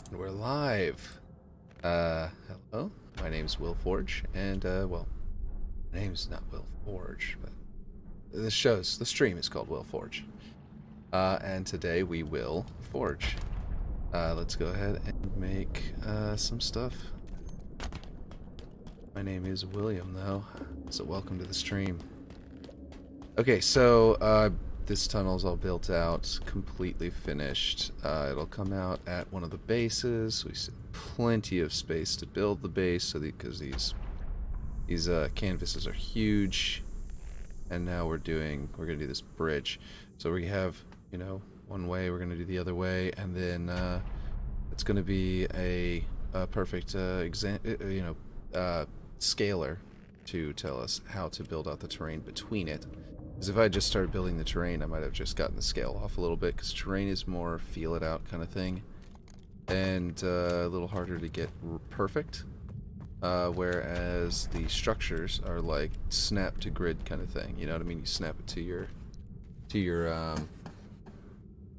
And we're live. Hello. My name's Will Forge, and well, my name's not Will Forge, but the stream is called Will Forge. And today we will forge. Let's go ahead and make some stuff. My name is William, though, so welcome to the stream. Okay, so this tunnel's all built out, completely finished. It'll come out at one of the bases. We see plenty of space to build the base, so because these canvases are huge. And now we're gonna do this bridge. So we have, you know, one way. We're gonna do the other way, and then it's gonna be a perfect scaler to tell us how to build out the terrain between it. Because if I just started building the terrain, I might have just gotten the scale off a little bit, because terrain is more feel it out kind of thing, and a little harder to get perfect, whereas the structures are like snap to grid kind of thing, you know what I mean? You snap it to your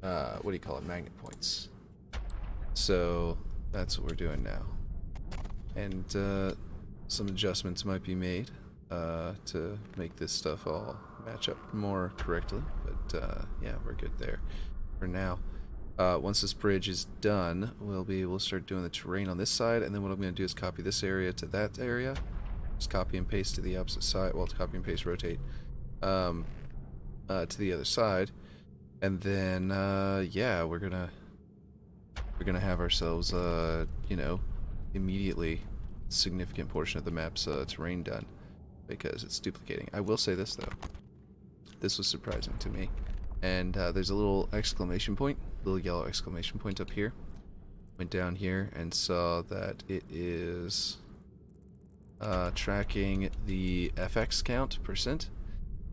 what do you call it, magnet points. So that's what we're doing now, and some adjustments might be made to make this stuff all match up more correctly, but yeah, we're good there for now. Once this bridge is done, we'll start doing the terrain on this side, and then what I'm going to do is copy this area to that area, just copy and paste to the opposite side, well, to copy and paste, rotate to the other side, and then yeah, we're gonna have ourselves you know, immediately significant portion of the map's terrain done, because it's duplicating. I will say this though, this was surprising to me, and there's a little exclamation point, little yellow exclamation point up here. Went down here and saw that it is tracking the FX count percent,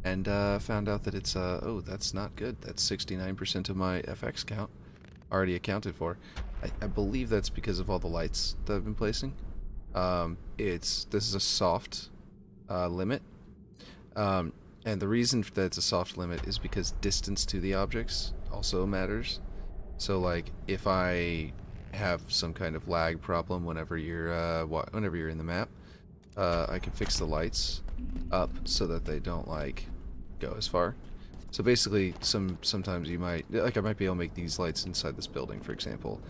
and found out that it's oh, that's not good. That's 69% of my FX count already accounted for. I believe that's because of all the lights that I've been placing. This is a soft limit, and the reason that it's a soft limit is because distance to the objects also matters. So like if I have some kind of lag problem whenever you're in the map, I can fix the lights up so that they don't like go as far. So basically, sometimes you might, like, I might be able to make these lights inside this building, for example,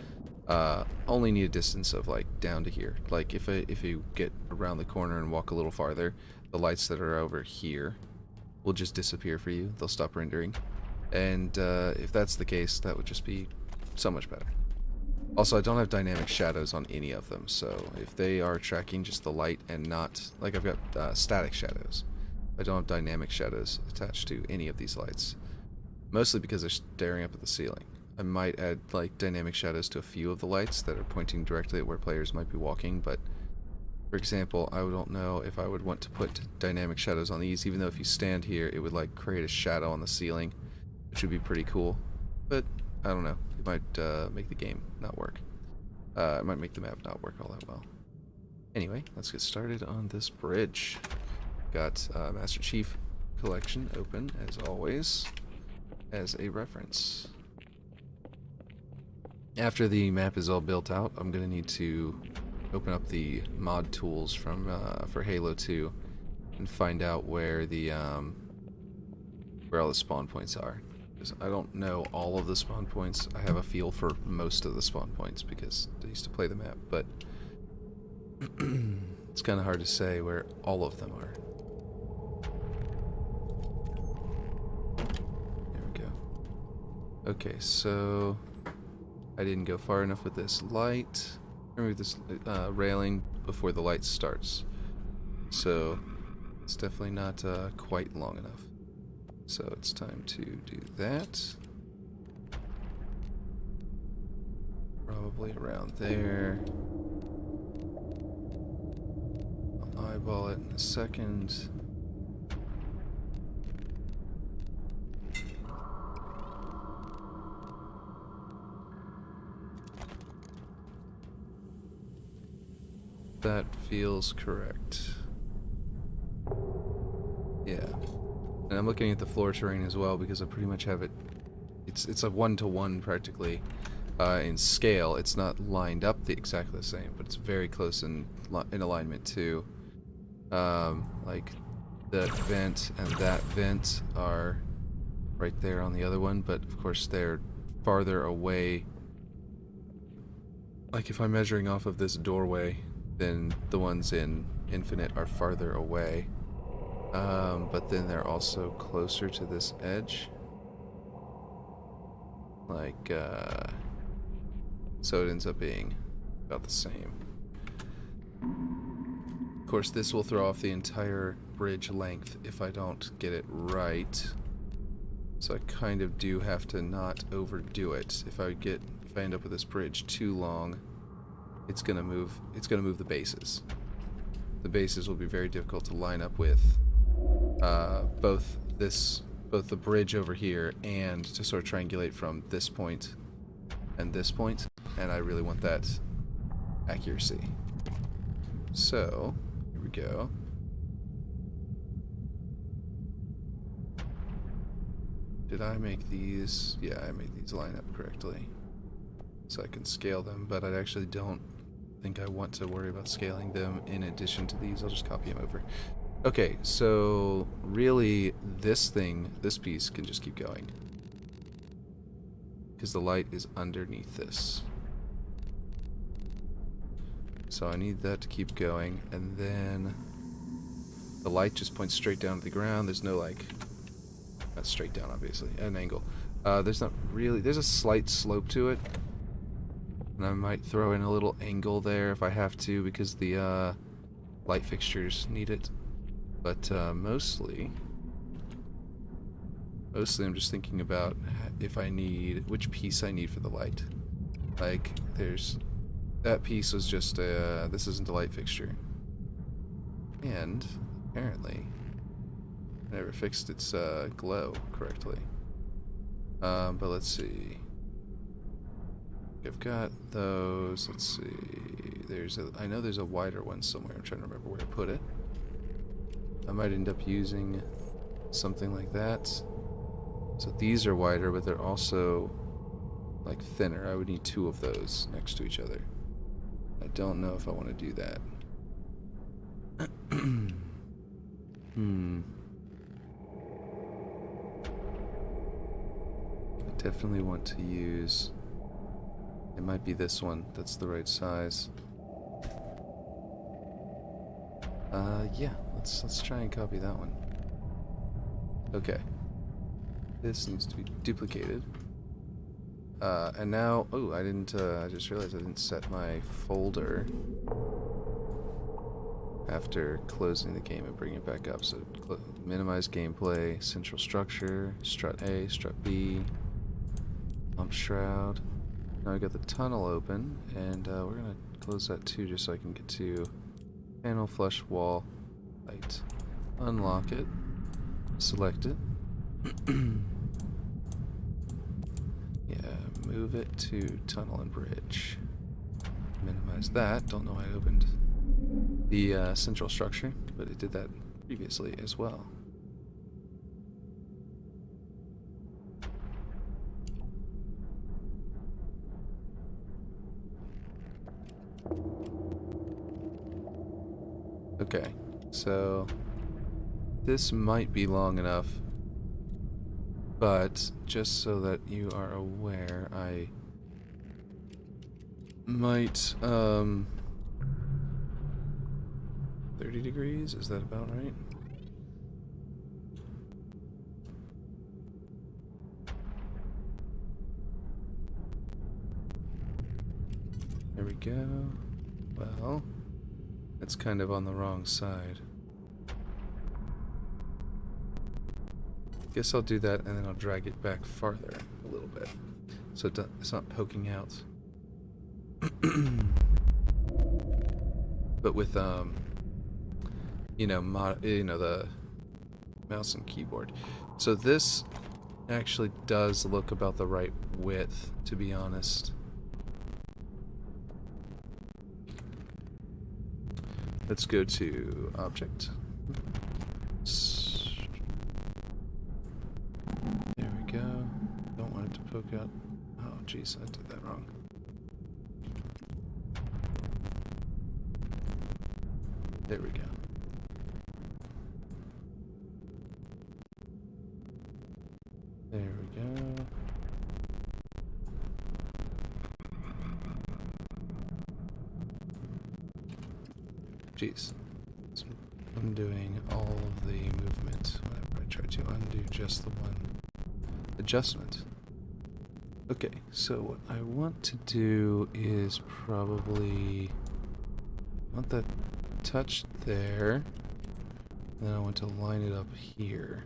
only need a distance of like down to here. Like if you get around the corner and walk a little farther, the lights that are over here will just disappear for you. They'll stop rendering, and if that's the case, that would just be so much better. Also, I don't have dynamic shadows on any of them, so if they are tracking just the light and not, like, I've got static shadows. I don't have dynamic shadows attached to any of these lights, mostly because they're staring up at the ceiling. I might add like dynamic shadows to a few of the lights that are pointing directly at where players might be walking, but for example, I don't know if I would want to put dynamic shadows on these, even though if you stand here it would like create a shadow on the ceiling, which would be pretty cool, but I don't know, it might make the game not work. It might make the map not work all that well. Anyway, let's get started on this bridge. Got Master Chief Collection open, as always, as a reference. After the map is all built out, I'm going to need to open up the mod tools from for Halo 2 and find out where all the spawn points are. Because I don't know all of the spawn points. I have a feel for most of the spawn points because I used to play the map, but it's kind of hard to say where all of them are. There we go. Okay, so I didn't go far enough with this light. Remove this railing before the light starts. So it's definitely not quite long enough. So it's time to do that. Probably around there. I'll eyeball it in a second. That feels correct. Yeah. And I'm looking at the floor terrain as well because I pretty much have it. It's a 1-to-1 practically in scale. It's not lined up exactly the same, but it's very close in alignment too. Like that vent and that vent are right there on the other one, but of course they're farther away. Like if I'm measuring off of this doorway, then the ones in Infinite are farther away. But then they're also closer to this edge. Like, so it ends up being about the same. Of course, this will throw off the entire bridge length if I don't get it right. So I kind of do have to not overdo it. If I end up with this bridge too long, it's gonna move the bases. The bases will be very difficult to line up with both the bridge over here and to sort of triangulate from this point and this point, and I really want that accuracy. So, here we go. Did I make these? Yeah, I made these line up correctly. So I can scale them, but I actually don't think I want to worry about scaling them in addition to these. I'll just copy them over. Okay, so really this piece can just keep going. Because the light is underneath this. So I need that to keep going, and then the light just points straight down to the ground. There's no like, not straight down obviously, at an angle. There's a slight slope to it. And I might throw in a little angle there if I have to, because the light fixtures need it. But mostly I'm just thinking about which piece I need for the light. Like, that piece was just this isn't a light fixture. And apparently I never fixed its glow correctly. But let's see. I've got those. Let's see. I know there's a wider one somewhere. I'm trying to remember where to put it. I might end up using something like that. So these are wider, but they're also like thinner. I would need two of those next to each other. I don't know if I want to do that. I definitely want to use... It might be this one that's the right size. Yeah, let's try and copy that one. Okay. This needs to be duplicated. And now, oh, I just realized I didn't set my folder after closing the game and bringing it back up. So minimize gameplay, central structure, strut A, strut B, pump shroud. Now I got the tunnel open, and we're gonna close that too, just so I can get to panel flush wall light. Unlock it, select it. Yeah, move it to tunnel and bridge. Minimize that. Don't know why I opened the central structure, but it did that previously as well. Okay, so this might be long enough, but just so that you are aware, I might 30 degrees, is that about right? There we go. Well, it's kind of on the wrong side. Guess I'll do that, and then I'll drag it back farther a little bit, so it's not poking out. But with the mouse and keyboard. So this actually does look about the right width, to be honest. Let's go to object. There we go. Don't want it to poke out. Oh, jeez, I did that wrong. There we go. There we go. Jeez. It's undoing all of the movement whenever I try to undo just the one adjustment. Okay, so what I want to do is probably want that touched there. Then I want to line it up here.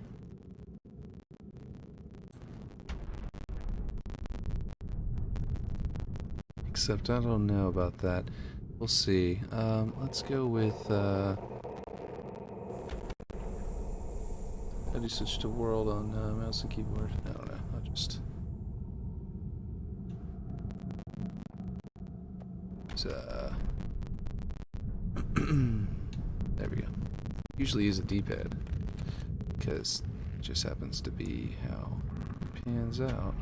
Except I don't know about that. We'll see. Let's go with, how do you switch to world on mouse and keyboard? I don't know. I'll just... there we go. Usually use a D-pad, because it just happens to be how it pans out.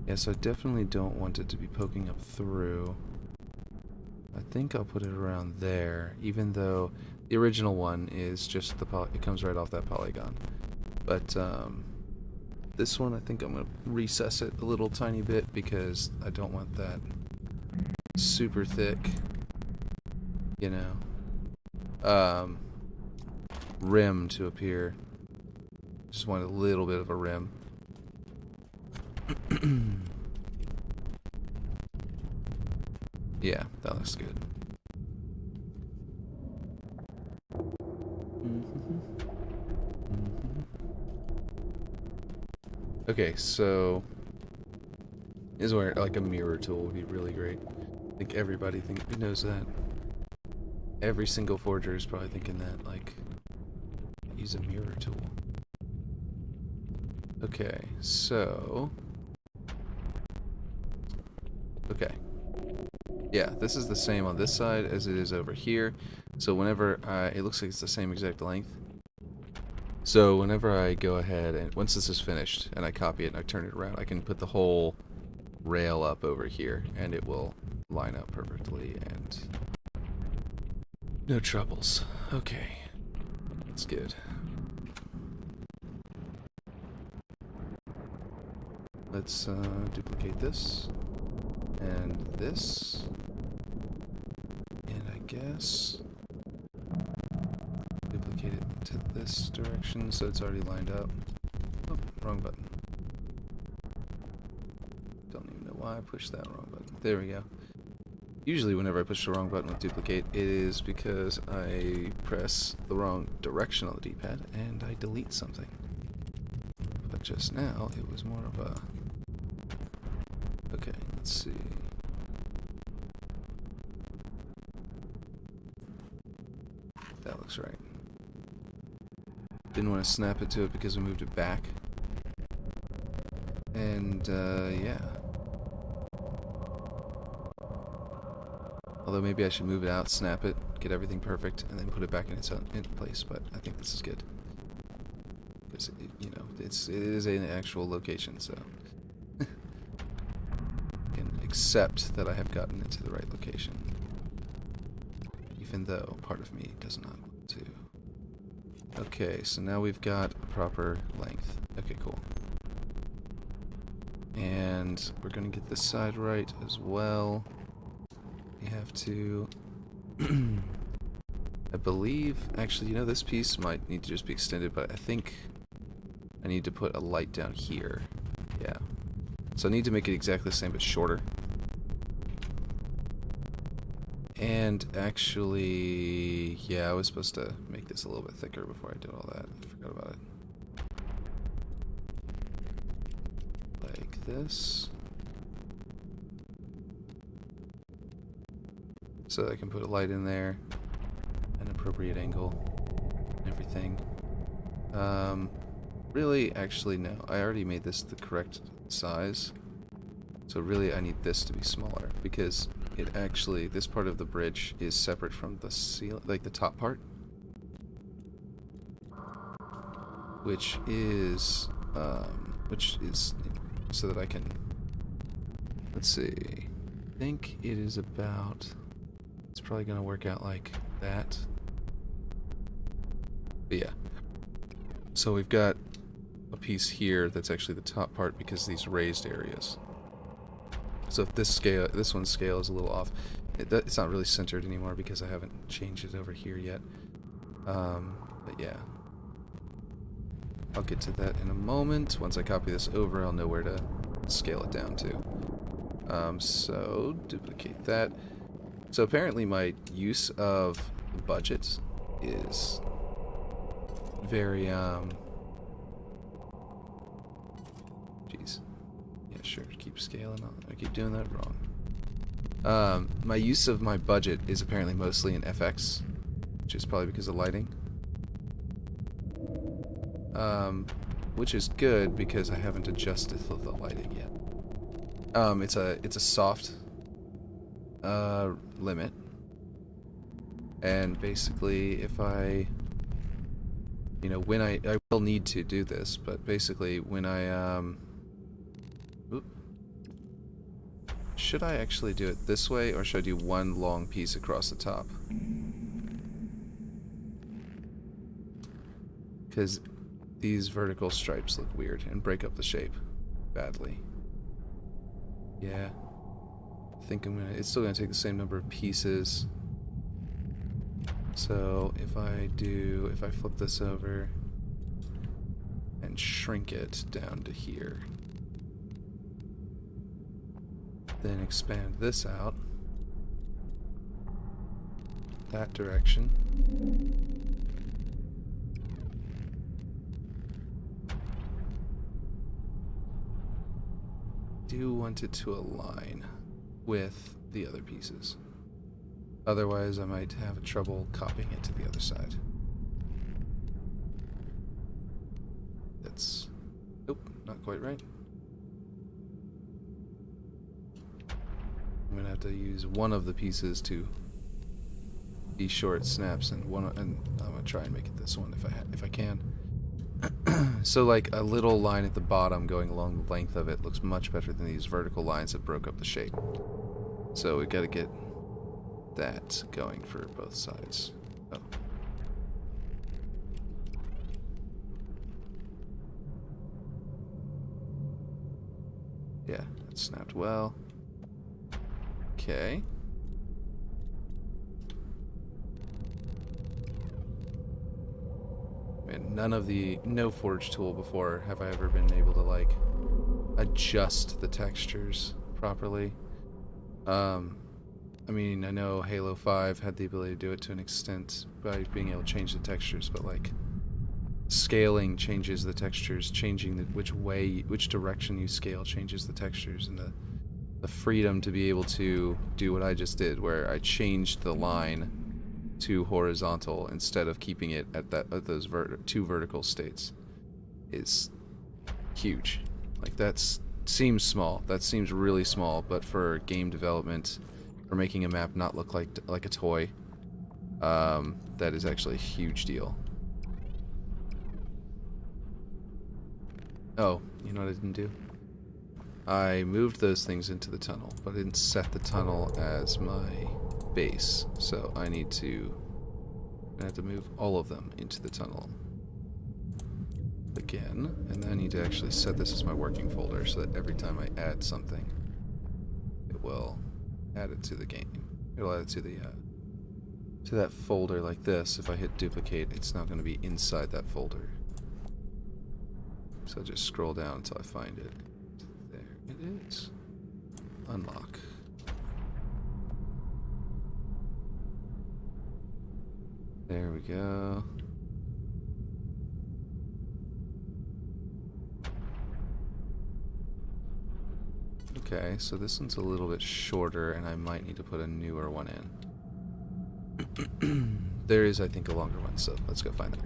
Yeah, so I definitely don't want it to be poking up through. I think I'll put it around there, even though the original one is just the it comes right off that polygon. But this one, I think I'm going to recess it a little tiny bit because I don't want that super thick, you know, rim to appear. Just want a little bit of a rim. Yeah, that looks good. Okay, so this is where like a mirror tool would be really great. I think everybody knows that. Every single forger is probably thinking that, like, use a mirror tool. Okay, so... okay. Yeah, this is the same on this side as it is over here. So whenever it looks like it's the same exact length. So whenever I go ahead and once this is finished and I copy it and I turn it around, I can put the whole rail up over here and it will line up perfectly and no troubles. Okay, that's good. Let's duplicate this and this, and I guess duplicate it to this direction so it's already lined up. Oh, wrong button. Don't even know why I pushed that wrong button. There we go. Usually whenever I push the wrong button with duplicate, it is because I press the wrong direction on the D-pad and I delete something. But just now, it was more of a... okay, let's see. That looks right. Didn't want to snap it to it because we moved it back. And, yeah. Although maybe I should move it out, snap it, get everything perfect, and then put it back in its own place. But I think this is good. Because, you know, it is an actual location, so... I can accept that I have gotten it to the right location. Even though part of me does not want to. Okay, so now we've got a proper length. Okay, cool. And we're going to get this side right as well. We have to... I believe... actually, you know, this piece might need to just be extended, but I think I need to put a light down here. Yeah. So I need to make it exactly the same, but shorter. And actually, yeah, I was supposed to make this a little bit thicker before I did all that. I forgot about it. Like this. So I can put a light in there, an appropriate angle, and everything. Really, actually, no. I already made this the correct size. So really, I need this to be smaller, because it actually, this part of the bridge is separate from the ceiling, like the top part. Which is so that I can Let's see. I think it is about... It's probably going to work out like that. But yeah. So we've got a piece here that's actually the top part because these raised areas. So if this one's scale is a little off, it's not really centered anymore because I haven't changed it over here yet. But yeah. I'll get to that in a moment. Once I copy this over, I'll know where to scale it down to. So duplicate that. So apparently my use of the budget is very, jeez. Yeah, sure, keep scaling on. I keep doing that wrong. My use of my budget is apparently mostly in FX, which is probably because of lighting. Which is good because I haven't adjusted the lighting yet. It's a soft limit, and basically if I, when I will need to do this, but basically when I should I actually do it this way, or should I do one long piece across the top? Because these vertical stripes look weird and break up the shape badly. Yeah. I think it's still gonna take the same number of pieces. So if I flip this over and shrink it down to here, then expand this out that direction. Do want it to align with the other pieces. Otherwise, I might have trouble copying it to the other side. That's... Nope, not quite right. I'm gonna have to use one of the pieces to be short snaps, and I'm gonna try and make it this one if I can. So like a little line at the bottom going along the length of it looks much better than these vertical lines that broke up the shape. So we gotta get that going for both sides. Oh. Yeah, that snapped well. Okay. And no forge tool before have I ever been able to like adjust the textures properly. I mean, I know Halo 5 had the ability to do it to an extent by being able to change the textures, but like scaling changes the textures, changing which direction you scale changes the textures, and the freedom to be able to do what I just did, where I changed the line to horizontal instead of keeping it at those two vertical states, is huge. Like seems small. That seems really small, but for game development, for making a map not look like a toy, that is actually a huge deal. Oh, you know what I didn't do? I moved those things into the tunnel, but I didn't set the tunnel as my base, so I have to move all of them into the tunnel again, and then I need to actually set this as my working folder so that every time I add something, it will add it to the game. It'll add it to the to that folder like this. If I hit duplicate, it's not going to be inside that folder. So just scroll down until I find it. There it is. Unlock. There we go. Okay, so this one's a little bit shorter, and I might need to put a newer one in. There is, I think, a longer one, so let's go find it.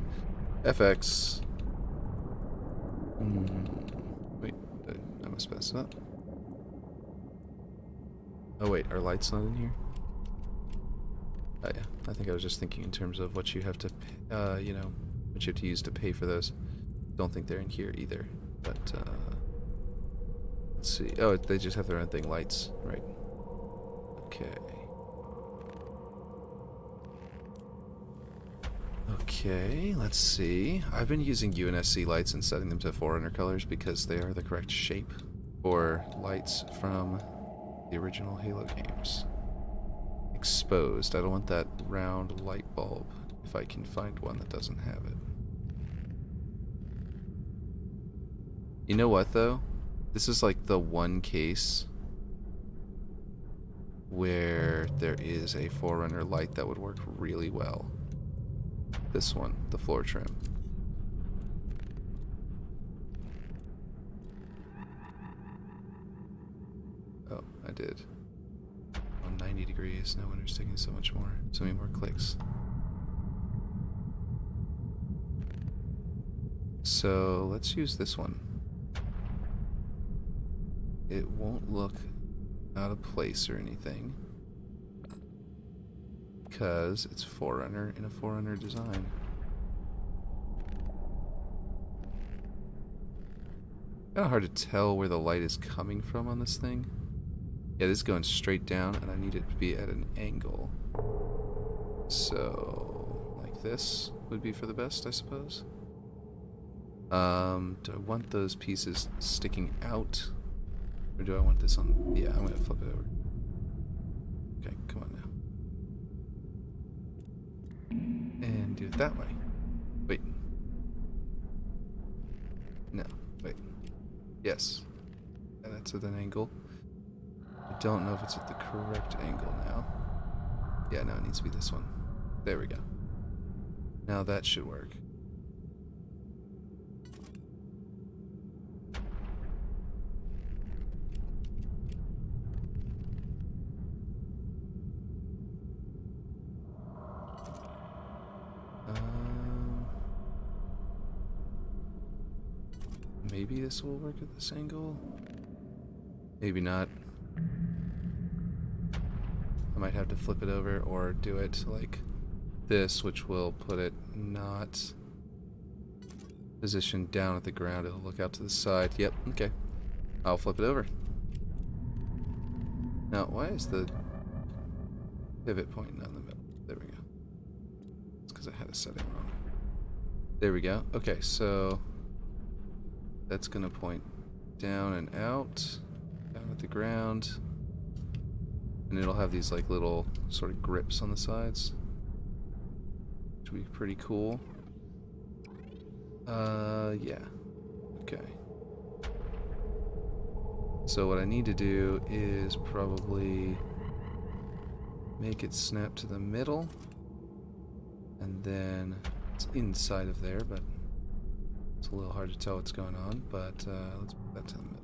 FX. Wait, I must pass it up. Oh wait, are lights not in here? Oh yeah, I think I was just thinking in terms of what you have to, what you have to use to pay for those. Don't think they're in here either, but let's Let's see. Oh, they just have their own thing. Lights, right? Okay. Okay, let's see. I've been using UNSC lights and setting them to Forerunner colors because they are the correct shape for lights from the original Halo games. Exposed. I don't want that round light bulb if I can find one that doesn't have it. You know what, though? This is like the one case where there is a Forerunner light that would work really well. This one, the floor trim. Oh, I did. On 90 degrees, no wonder it's taking so much more. So many more clicks. So let's use this one. It won't look out of place or anything, because it's Forerunner in a Forerunner design. Kind of hard to tell where the light is coming from on this thing. Yeah, this is going straight down, and I need it to be at an angle. So, like this would be for the best, I suppose. Do I want those pieces sticking out? Or do I want this on? Yeah, I'm going to flip it over. Okay, come on now. And do it that way. Wait. No, wait. Yes. And that's at an angle. I don't know if it's at the correct angle now. Yeah, no, it needs to be this one. There we go. Now that should work. Maybe this will work at this angle. Maybe not. I might have to flip it over or do it like this, which will put it not positioned down at the ground. It'll look out to the side. Yep, okay. I'll flip it over. Now, why is the pivot point not in the middle? There we go. It's because I had a setting wrong. There we go. Okay, so that's going to point down and out, down at the ground. And it'll have these like little sort of grips on the sides, which would be pretty cool. Yeah. Okay. So what I need to do is probably make it snap to the middle, and then it's inside of there, but it's a little hard to tell what's going on, but let's put that to the middle.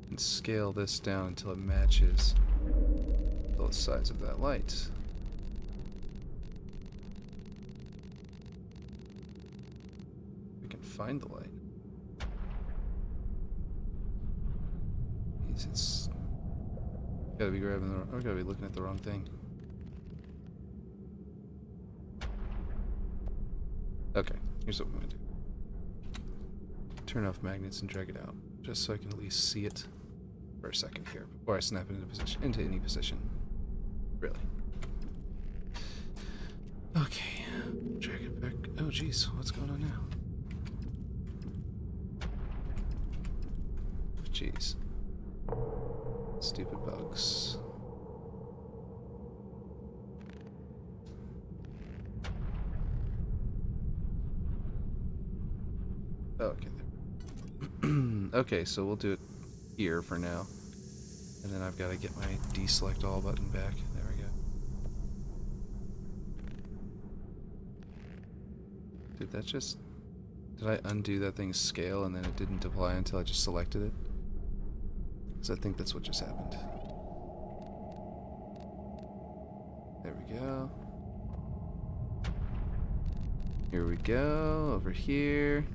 And scale this down until it matches both sides of that light. We can find the light. It's gotta be grabbing the wrong, or gotta be looking at the wrong thing. Okay, here's what I'm gonna do. Turn off magnets and drag it out, just so I can at least see it for a second here before I snap it into any position. Really. Okay, drag it back. Oh geez, what's going on now? Jeez. Stupid bugs. Oh, okay, there. Okay, so we'll do it here for now. And then I've got to get my deselect all button back. There we go. Did that just... Did I undo that thing's scale and then it didn't apply until I just selected it? Because I think that's what just happened. There we go. Here we go, over here.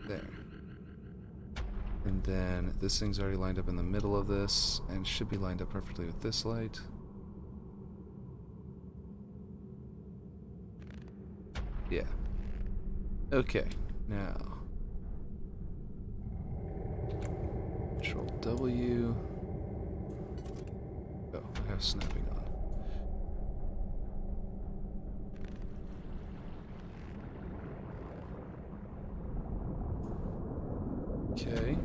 There. And then this thing's already lined up in the middle of this, and should be lined up perfectly with this light. Yeah. Okay, now Control W. Oh, I have snapping on. Okay.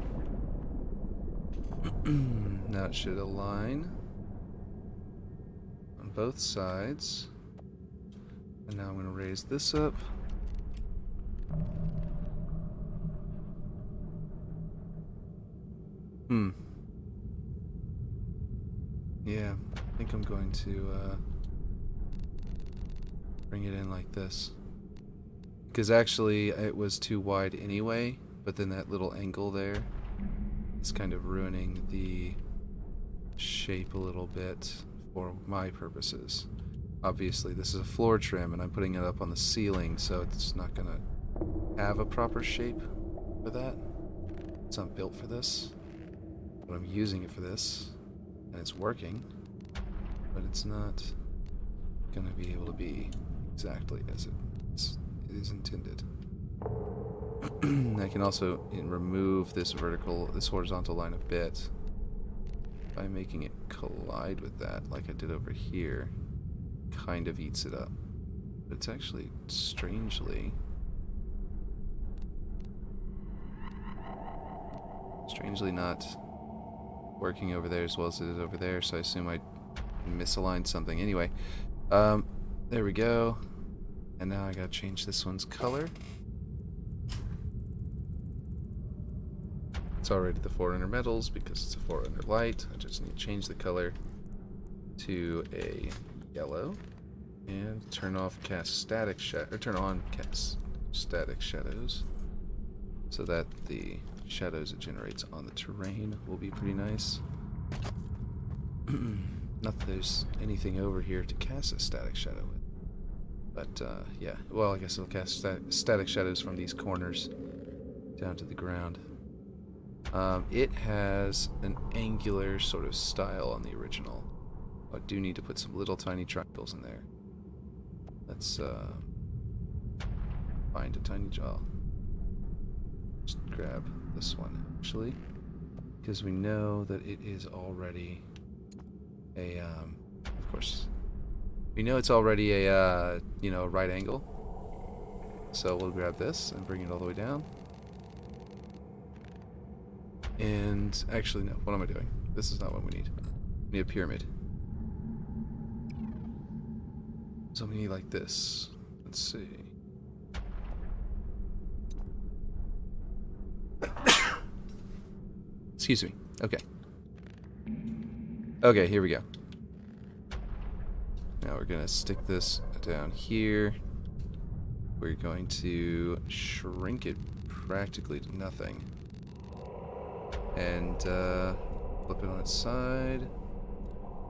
Now it should align on both sides. And now I'm going to raise this up. Yeah, I think I'm going to bring it in like this. Because actually it was too wide anyway, but then that little angle there is kind of ruining the shape a little bit for my purposes. Obviously this is a floor trim and I'm putting it up on the ceiling, so it's not going to have a proper shape for that. It's not built for this, but I'm using it for this. And it's working, but it's not going to be able to be exactly as it is intended. I can also remove this horizontal line a bit by making it collide with that, like I did over here. Kind of eats it up, but it's actually strangely not working over there as well as it is over there, so I assume I misaligned something. Anyway, there we go. And now I gotta change this one's color. It's already the Forerunner metals because it's a Forerunner light. I just need to change the color to a yellow and turn on cast static shadows so that the shadows it generates on the terrain will be pretty nice. Not that there's anything over here to cast a static shadow with. But, yeah. Well, I guess it'll cast static shadows from these corners down to the ground. It has an angular sort of style on the original. I do need to put some little tiny triangles in there. Let's, find a tiny jaw. Just grab this one, actually, because we know that it is already a, of course, we know it's already a, right angle. So we'll grab this and bring it all the way down. And actually, no, what am I doing? This is not what we need. We need a pyramid. So we need like this. Let's see. Excuse me. Okay. Okay, here we go. Now we're going to stick this down here. We're going to shrink it practically to nothing. And flip it on its side.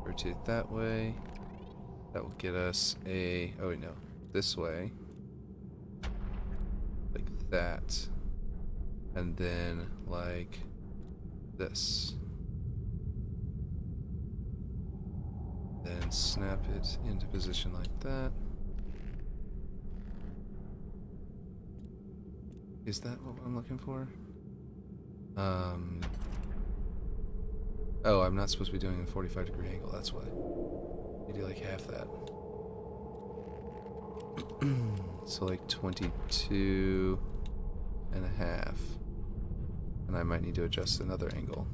Rotate it that way. That will get us a... oh, wait, no. This way. Like that. And then like this. Then snap it into position like that. Is that what I'm looking for? Oh, I'm not supposed to be doing a 45-degree angle, that's why. You do like half that. So like 22 and a half. And I might need to adjust another angle.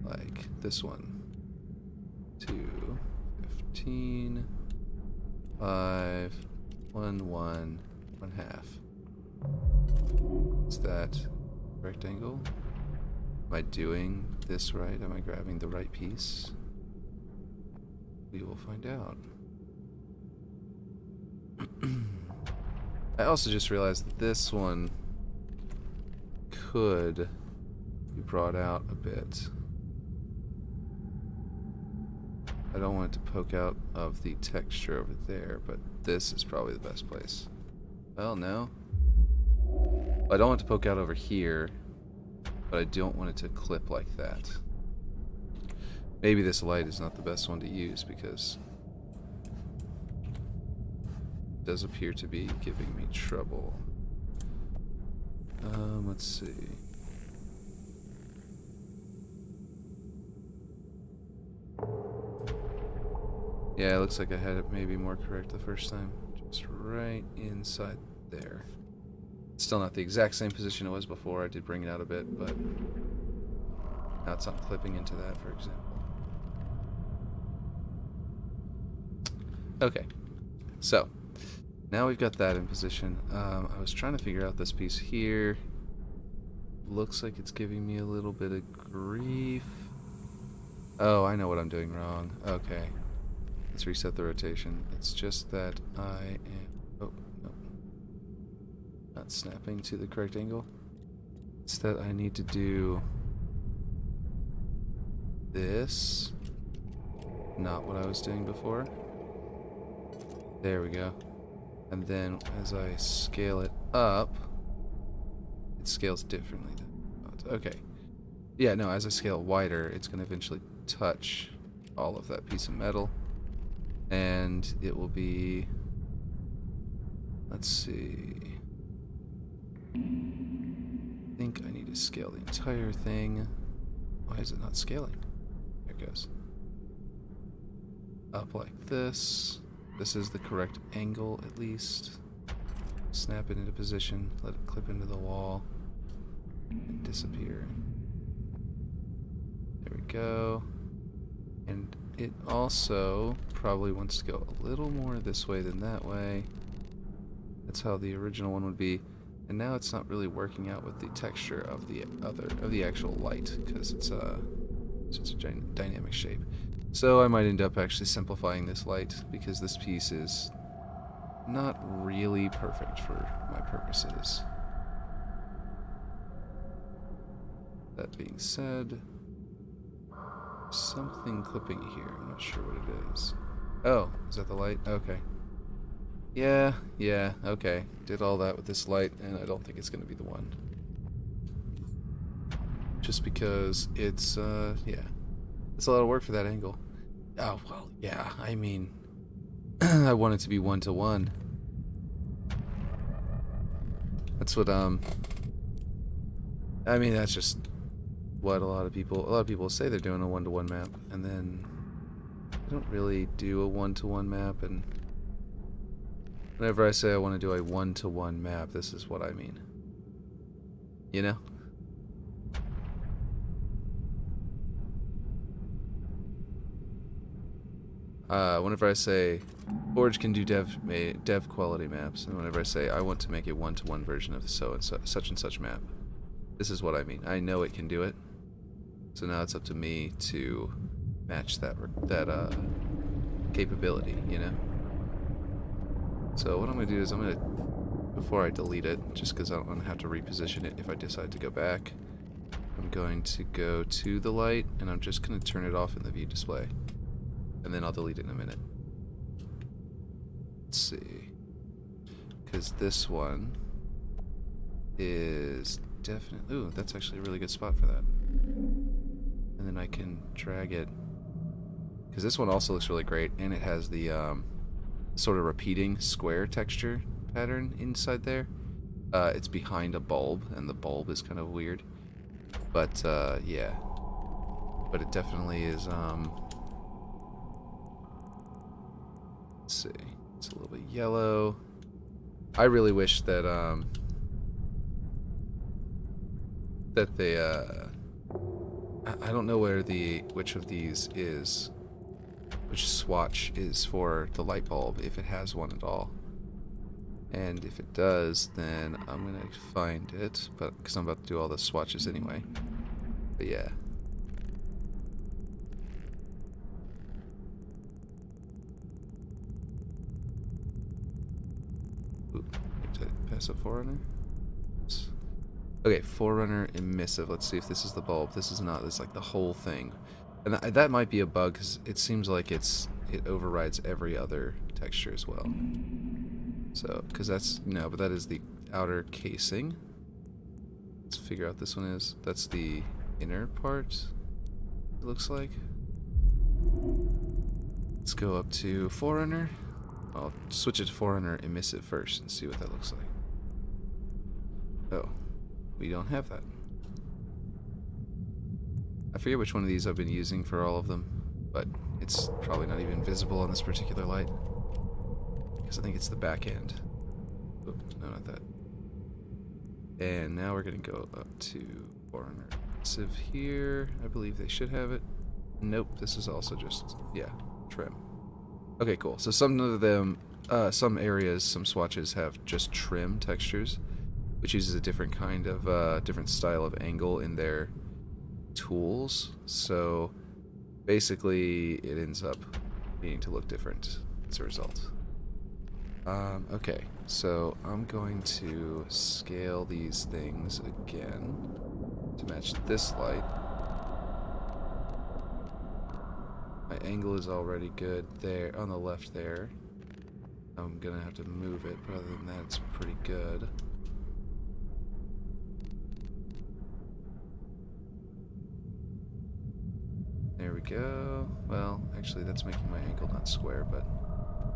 Like this one. 2, 15, 5, 1, 1, 1/2. Is that rectangle? Am I doing this right? Am I grabbing the right piece? We will find out. I also just realized that this one could be brought out a bit. I don't want it to poke out of the texture over there, but this is probably the best place. Well, no. I don't want it to poke out over here, but I don't want it to clip like that. Maybe this light is not the best one to use because does appear to be giving me trouble. Let's see. Yeah, it looks like I had it maybe more correct the first time. Just right inside there. Still not the exact same position it was before. I did bring it out a bit, but now it's not clipping into that, for example. Okay, so now we've got that in position. I was trying to figure out this piece here. Looks like it's giving me a little bit of grief. Oh, I know what I'm doing wrong. Okay. Let's reset the rotation. It's just that I am... Oh, no. Not snapping to the correct angle. It's that I need to do this. Not what I was doing before. There we go. And then as I scale it up, it scales differently. Okay. Yeah, no, as I scale wider, it's going to eventually touch all of that piece of metal. And it will be... Let's see... I think I need to scale the entire thing. Why is it not scaling? There it goes. Up like this. This is the correct angle, at least. Snap it into position, let it clip into the wall, and disappear. There we go. And it also probably wants to go a little more this way than that way. That's how the original one would be. And now it's not really working out with the texture of the actual light, because it's such a dynamic shape. So I might end up actually simplifying this light, because this piece is not really perfect for my purposes. That being said, something clipping here. I'm not sure what it is. Oh, is that the light? Okay. Yeah, okay. Did all that with this light, and I don't think it's going to be the one. Just because it's, yeah. It's a lot of work for that angle. Oh, well, yeah, I mean, I want it to be 1-to-1. That's what, I mean, that's just what a lot of people say they're doing a 1-to-1 map, and then I don't really do a 1-to-1 map, and whenever I say I want to do a 1-to-1 map, this is what I mean. You know? Whenever I say Forge can do dev quality maps, and whenever I say I want to make a 1-to-1 version of such and such map, this is what I mean. I know it can do it, so now it's up to me to match that capability, you know? So what I'm going to do is before I delete it, just because I don't want to have to reposition it if I decide to go back, I'm going to go to the light, and I'm just going to turn it off in the view display. And then I'll delete it in a minute. Let's see. Because this one is definitely... Ooh, that's actually a really good spot for that. And then I can drag it. Because this one also looks really great, and it has the sort of repeating square texture pattern inside there. It's behind a bulb, and the bulb is kind of weird. But, yeah. But it definitely is... Let's see. It's a little bit yellow. I really wish that that they I don't know which of these is which swatch is for the light bulb, if it has one at all. And if it does, then I'm gonna find it, but because I'm about to do all the swatches anyway. But yeah. Pass a Forerunner? Okay, Forerunner emissive. Let's see if this is the bulb. This is not. This is like the whole thing. And that might be a bug, because it seems like it overrides every other texture as well. So, because that's... No, but that is the outer casing. Let's figure out what this one is. That's the inner part, it looks like. Let's go up to Forerunner. I'll switch it to Forerunner emissive first and see what that looks like. Oh, we don't have that. I forget which one of these I've been using for all of them, but it's probably not even visible on this particular light. Because I think it's the back end. Oh, no, not that. And now we're going to go up to Forerunner emissive here. I believe they should have it. Nope, this is also just, yeah, trim. Okay, cool. So some of them, some areas, some swatches have just trim textures, which uses a different kind of, different style of angle in their tools. So basically it ends up needing to look different as a result. Okay, so I'm going to scale these things again to match this light. My angle is already good there on the left there. I'm gonna have to move it, but other than that, it's pretty good. There we go. Well, actually, that's making my angle not square, but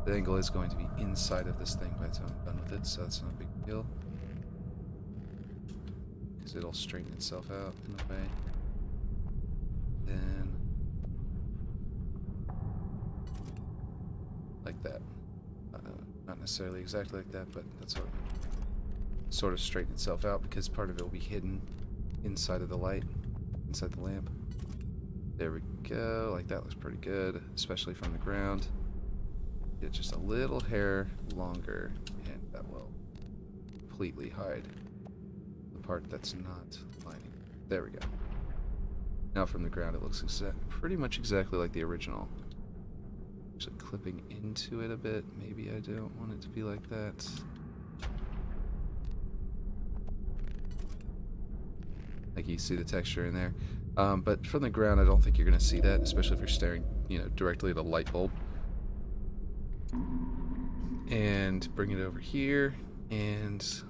the angle is going to be inside of this thing by the time I'm done with it, so that's not a big deal. Because it'll straighten itself out in a way. Then like that. Not necessarily exactly like that, but that's what sort of straighten itself out because part of it will be hidden inside of the light, inside the lamp. There we go. Like that looks pretty good, especially from the ground. Get just a little hair longer, and that will completely hide the part that's not lining. There we go. Now from the ground, it looks pretty much exactly like the original. Actually clipping into it a bit. Maybe I don't want it to be like that. Like you see the texture in there. But from the ground, I don't think you're going to see that, especially if you're staring, directly at a light bulb. And bring it over here, and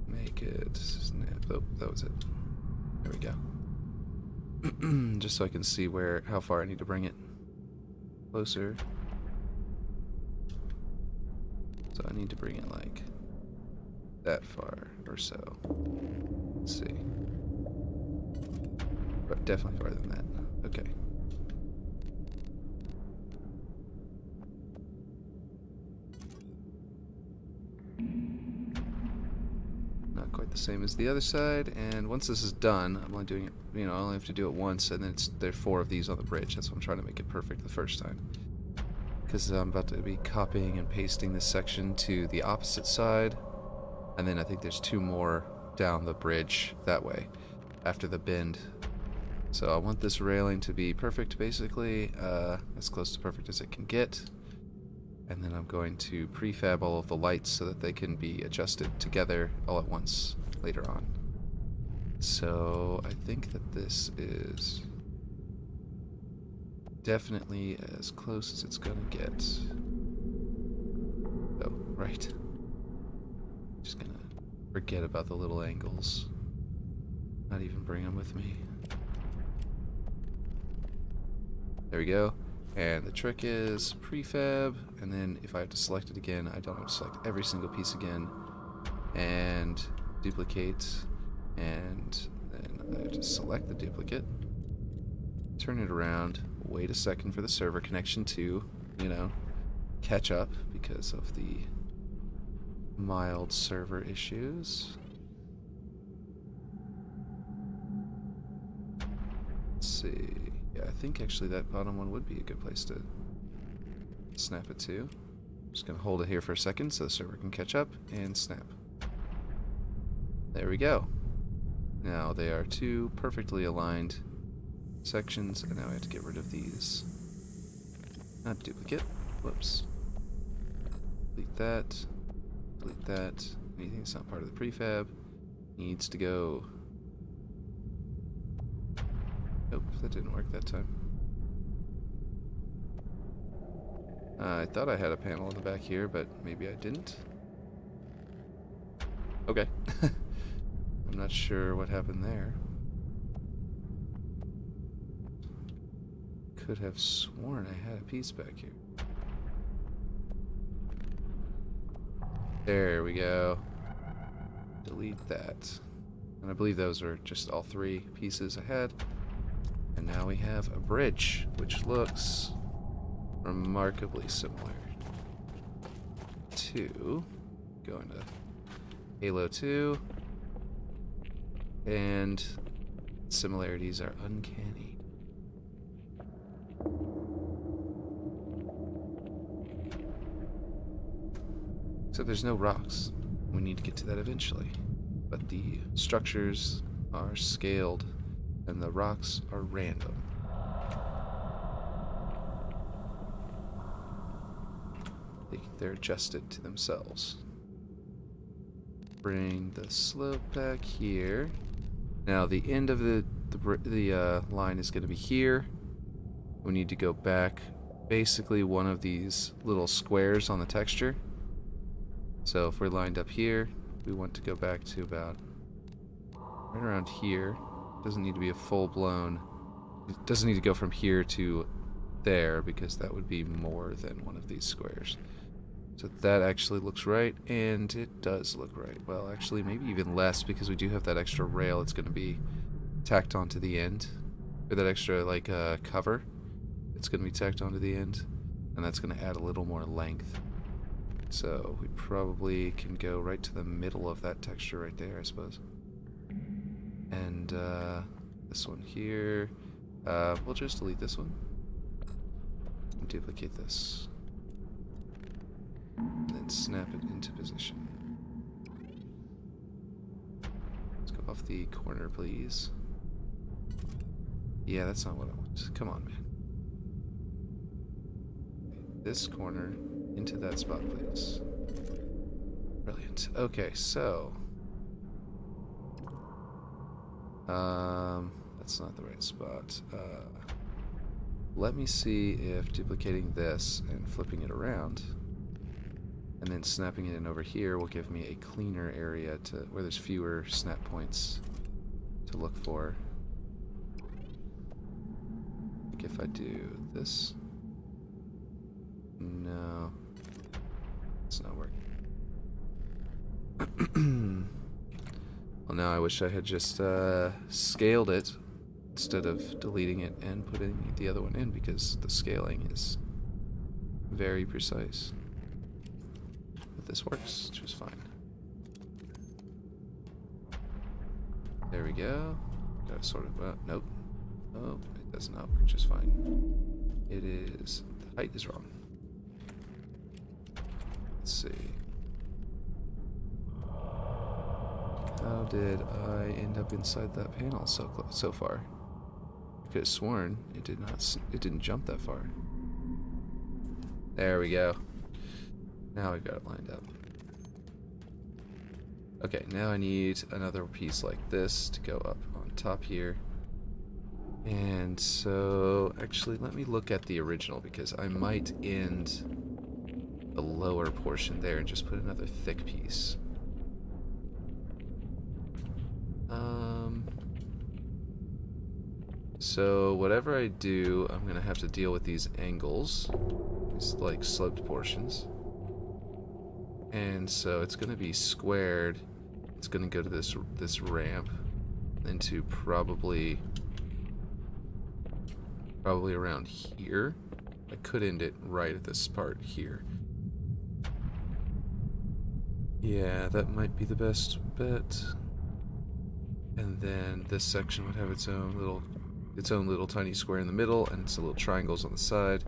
make it snap. Oh, that was it. There we go. Just so I can see how far I need to bring it closer. So I need to bring it like that far or so. Let's see. But definitely farther than that. Okay. Not quite the same as the other side, and once this is done, I'm only doing it, I only have to do it once, and then there are 4 of these on the bridge. That's why I'm trying to make it perfect the first time. Because I'm about to be copying and pasting this section to the opposite side, and then I think there's 2 more down the bridge that way, after the bend. So I want this railing to be perfect, basically, as close to perfect as it can get. And then I'm going to prefab all of the lights so that they can be adjusted together all at once later on. So I think that this is definitely as close as it's gonna get. Oh, right. Just gonna forget about the little angles. Not even bring them with me. There we go. And the trick is prefab, and then if I have to select it again, I don't have to select every single piece again, and duplicate, and then I have to select the duplicate, turn it around, wait a second for the server connection to, catch up because of the mild server issues. Let's see. Yeah, I think actually that bottom one would be a good place to snap it to. Just gonna hold it here for a second so the server can catch up and snap. There we go. Now they are 2 perfectly aligned sections, and now I have to get rid of these. Not duplicate. Whoops. Delete that. Delete that. Anything that's not part of the prefab needs to go. Nope, that didn't work that time. I thought I had a panel in the back here, but maybe I didn't. Okay. I'm not sure what happened there. could have sworn I had a piece back here. There we go. Delete that. And I believe those are just all 3 pieces I had. And now we have a bridge, which looks remarkably similar to going to Halo 2. And similarities are uncanny. Except there's no rocks. We need to get to that eventually. But the structures are scaled and the rocks are random. They're adjusted to themselves. Bring the slope back here. Now the end of the line is going to be here. We need to go back basically one of these little squares on the texture. So if we're lined up here, we want to go back to about right around here. It doesn't need to be a full-blown... It doesn't need to go from here to there, because that would be more than one of these squares. So that actually looks right, and it does look right. Well, actually, maybe even less, because we do have that extra rail it's going to be tacked onto the end. Or that extra, like, cover. It's going to be tacked onto the end, and that's going to add a little more length. So we probably can go right to the middle of that texture right there, I suppose. And this one here, we'll just delete this one. And duplicate this. And then snap it into position. Let's go off the corner, please. Yeah, that's not what I want. Come on, man. This corner into that spot, please. Brilliant. Okay, so that's not the right spot. Let me see if duplicating this and flipping it around and then snapping it in over here will give me a cleaner area to where there's fewer snap points to look for. Like if I do this. No. It's not working. Well, now I wish I had just scaled it instead of deleting it and putting the other one in, because the scaling is very precise. But this works just fine. There we go. Gotta sort of... nope. Oh, it does not work just fine. It is... the height is wrong. Let's see. How did I end up inside that panel so far? I could have sworn it did not. It didn't jump that far. There we go. Now we've got it lined up. Okay, now I need another piece like this to go up on top here. And so, actually, let me look at the original, because I might end the lower portion there and just put another thick piece. So whatever I do, I'm gonna have to deal with these angles, these like sloped portions, and so it's gonna be squared. It's gonna go to this ramp into probably around here. I could end it right at this part here. Yeah, that might be the best bet. And then this section would have its own little tiny square in the middle, and its little triangles on the side.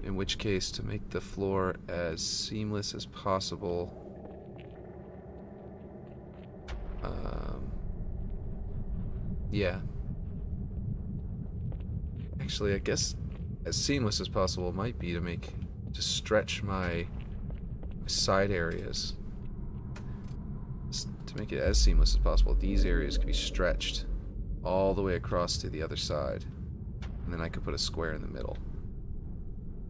In which case, to make the floor as seamless as possible, yeah. Actually, I guess as seamless as possible might be to stretch my side areas. To make it as seamless as possible, these areas could be stretched all the way across to the other side, and then I could put a square in the middle,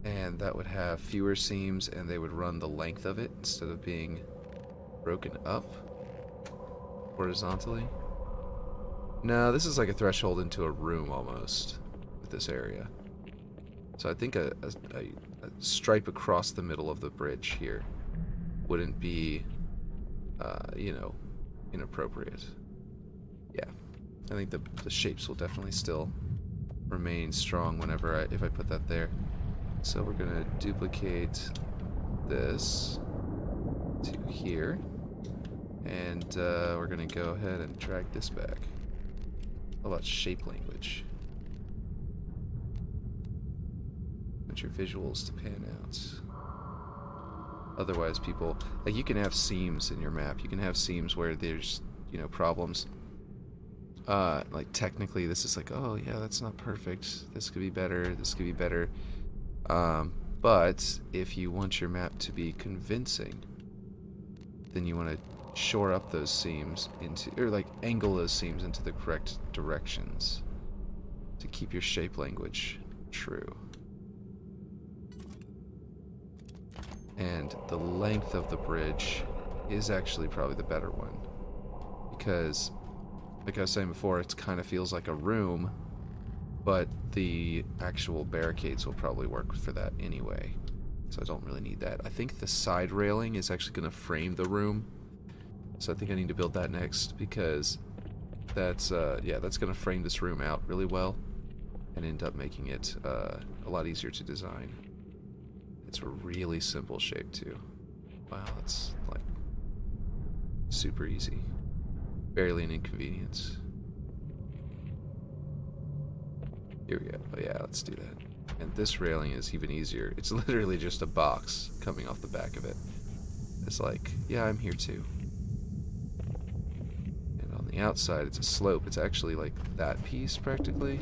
and that would have fewer seams, and they would run the length of it instead of being broken up horizontally. No, this is like a threshold into a room almost. with this area. So I think a stripe across the middle of the bridge here wouldn't be, you know, inappropriate. Yeah, I think the shapes will definitely still remain strong whenever if I put that there. So we're gonna duplicate this to here, and we're gonna go ahead and drag this back. How about shape language? Want your visuals to pan out. Otherwise, people, like, you can have seams in your map. You can have seams where there's, you know, problems. Like, technically, this is like, oh, yeah, that's not perfect. This could be better. This could be better. But if you want your map to be convincing, then you want to shore up those seams into, or like angle those seams into the correct directions to keep your shape language true. And the length of the bridge is actually probably the better one, because like I was saying before, it kind of feels like a room, but the actual barricades will probably work for that anyway, so I don't really need that. I think the side railing is actually going to frame the room, so I think I need to build that next, because that's yeah, that's going to frame this room out really well and end up making it a lot easier to design. It's a really simple shape too. Wow, that's like super easy. Barely an inconvenience. Here we go. Oh yeah, let's do that. And this railing is even easier. It's literally just a box coming off the back of it. It's like, yeah, I'm here too. And on the outside, it's a slope. It's actually like that piece practically.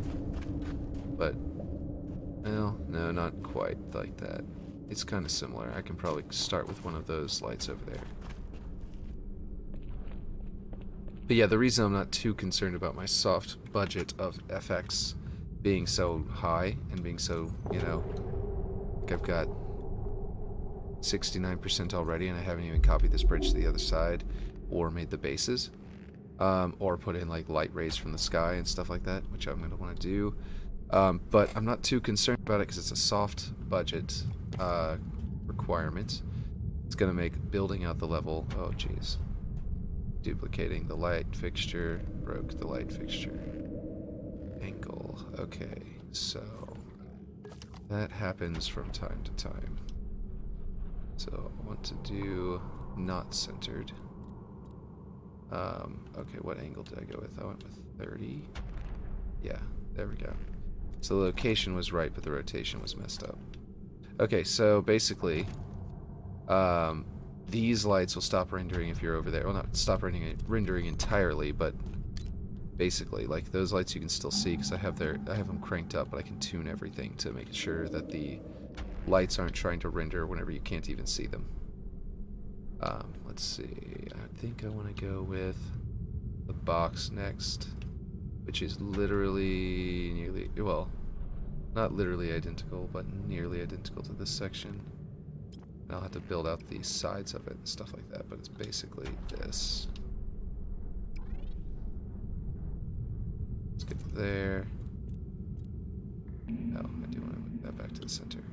But, well, no, not quite like that. It's kind of similar. I can probably start with one of those lights over there. But yeah, the reason I'm not too concerned about my soft budget of FX being so high and being so, you know, like I've got 69% already and I haven't even copied this bridge to the other side or made the bases, or put in like light rays from the sky and stuff like that, which I'm going to want to do. But I'm not too concerned about it because it's a soft budget requirement. It's going to make building out the level, oh geez, duplicating the light fixture, broke the light fixture. Angle, okay, so that happens from time to time. So I want to do not centered. Okay, what angle did I go with? I went with 30. Yeah, there we go. So the location was right, but the rotation was messed up. Okay, so basically, these lights will stop rendering if you're over there. Well, not stop rendering entirely, but basically, like those lights you can still see because I have them cranked up, but I can tune everything to make sure that the lights aren't trying to render whenever you can't even see them. Let's see. I think I want to go with the box next, which is literally nearly, well, not literally identical, but nearly identical to this section. And I'll have to build out the sides of it and stuff like that, but it's basically this. Let's get there. Oh, I do want to move that back to the center.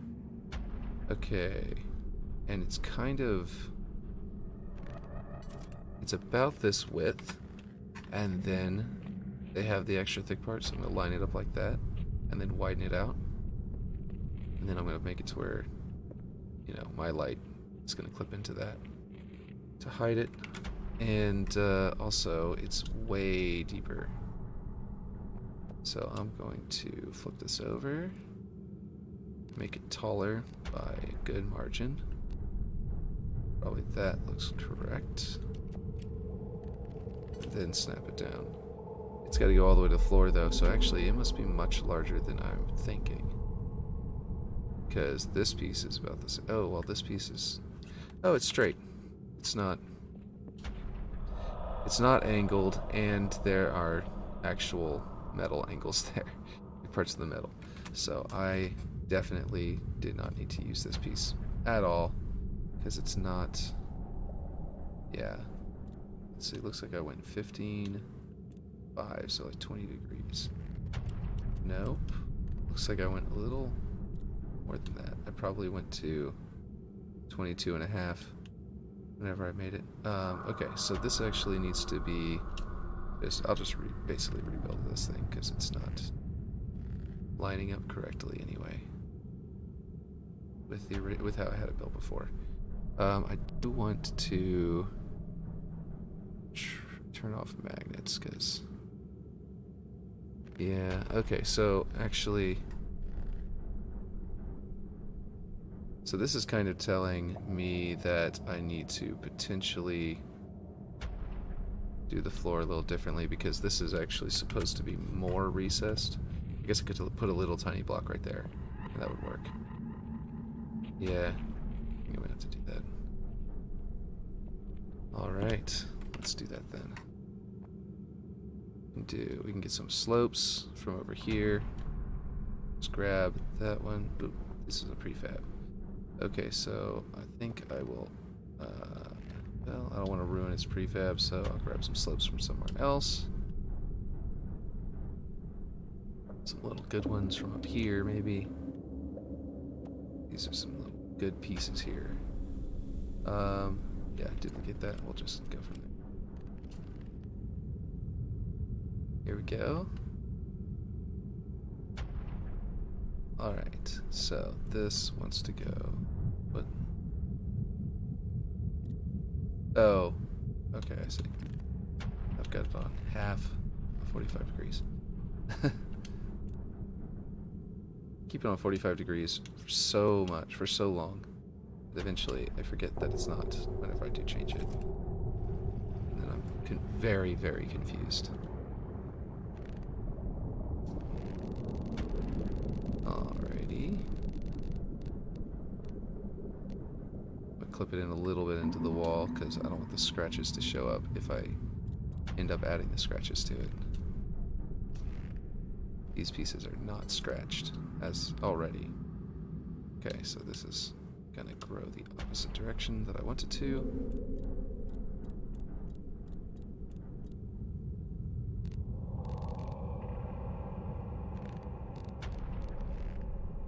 Okay. And it's kind of... it's about this width, and then they have the extra thick part, so I'm going to line it up like that, and then widen it out. And then I'm going to make it to where, you know, my light is going to clip into that to hide it. And also, it's way deeper. So I'm going to flip this over, make it taller by a good margin. Probably that looks correct. And then snap it down. It's got to go all the way to the floor though, so actually it must be much larger than I'm thinking. Because this piece is about this. Oh, well, this piece is... oh, it's straight. It's not angled, and there are actual metal angles there, parts of the metal. So I definitely did not need to use this piece at all, because it's not... yeah. Let's see, it looks like I went 15, 5, so like 20 degrees. Nope. Looks like I went a little more than that. I probably went to 22.5 whenever I made it. Okay, so this actually needs to be... I'll just basically rebuild this thing because it's not lining up correctly anyway with how I had it built before. I do want to turn off magnets because... Yeah, okay, so actually... So this is kind of telling me that I need to potentially do the floor a little differently because this is actually supposed to be more recessed. I guess I could put a little tiny block right there, and that would work. Yeah, I think I'm gonna have to do that. Alright, let's do that then. We can get some slopes from over here. Let's grab that one. Oop, this is a prefab. Okay, so I think I will, well, I don't want to ruin its prefab, so I'll grab some slopes from somewhere else. Some little good ones from up here, maybe. These are some little good pieces here. Yeah, duplicate that. We'll just go from there. Here we go. Alright, so this wants to go... What? Oh, okay, I see. I've got it on half of 45 degrees. Keep it on 45 degrees for so much, for so long. But eventually, I forget that it's not whenever I do change it. And then I'm very, very confused. Alrighty. I'll clip it in a little bit into the wall because I don't want the scratches to show up if I end up adding the scratches to it. These pieces are not scratched as already. Okay, so this is gonna grow the opposite direction that I want it to.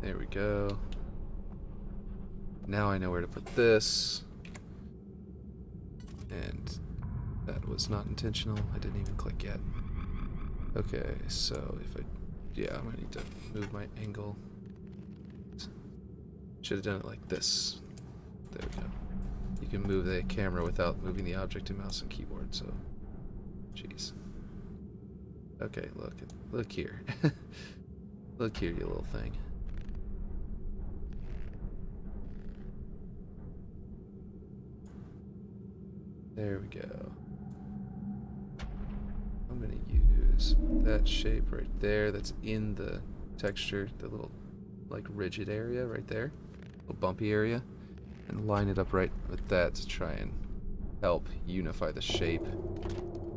There we go. Now I know where to put this. And that was not intentional. I didn't even click yet. Okay, so if I... Yeah, I'm gonna need to move my angle. Should have done it like this. There we go. You can move the camera without moving the object to mouse and keyboard, so... Jeez. Okay, look here. Look here, you little thing. There we go. I'm gonna use that shape right there that's in the texture, the little like rigid area right there, little bumpy area, and line it up right with that to try and help unify the shape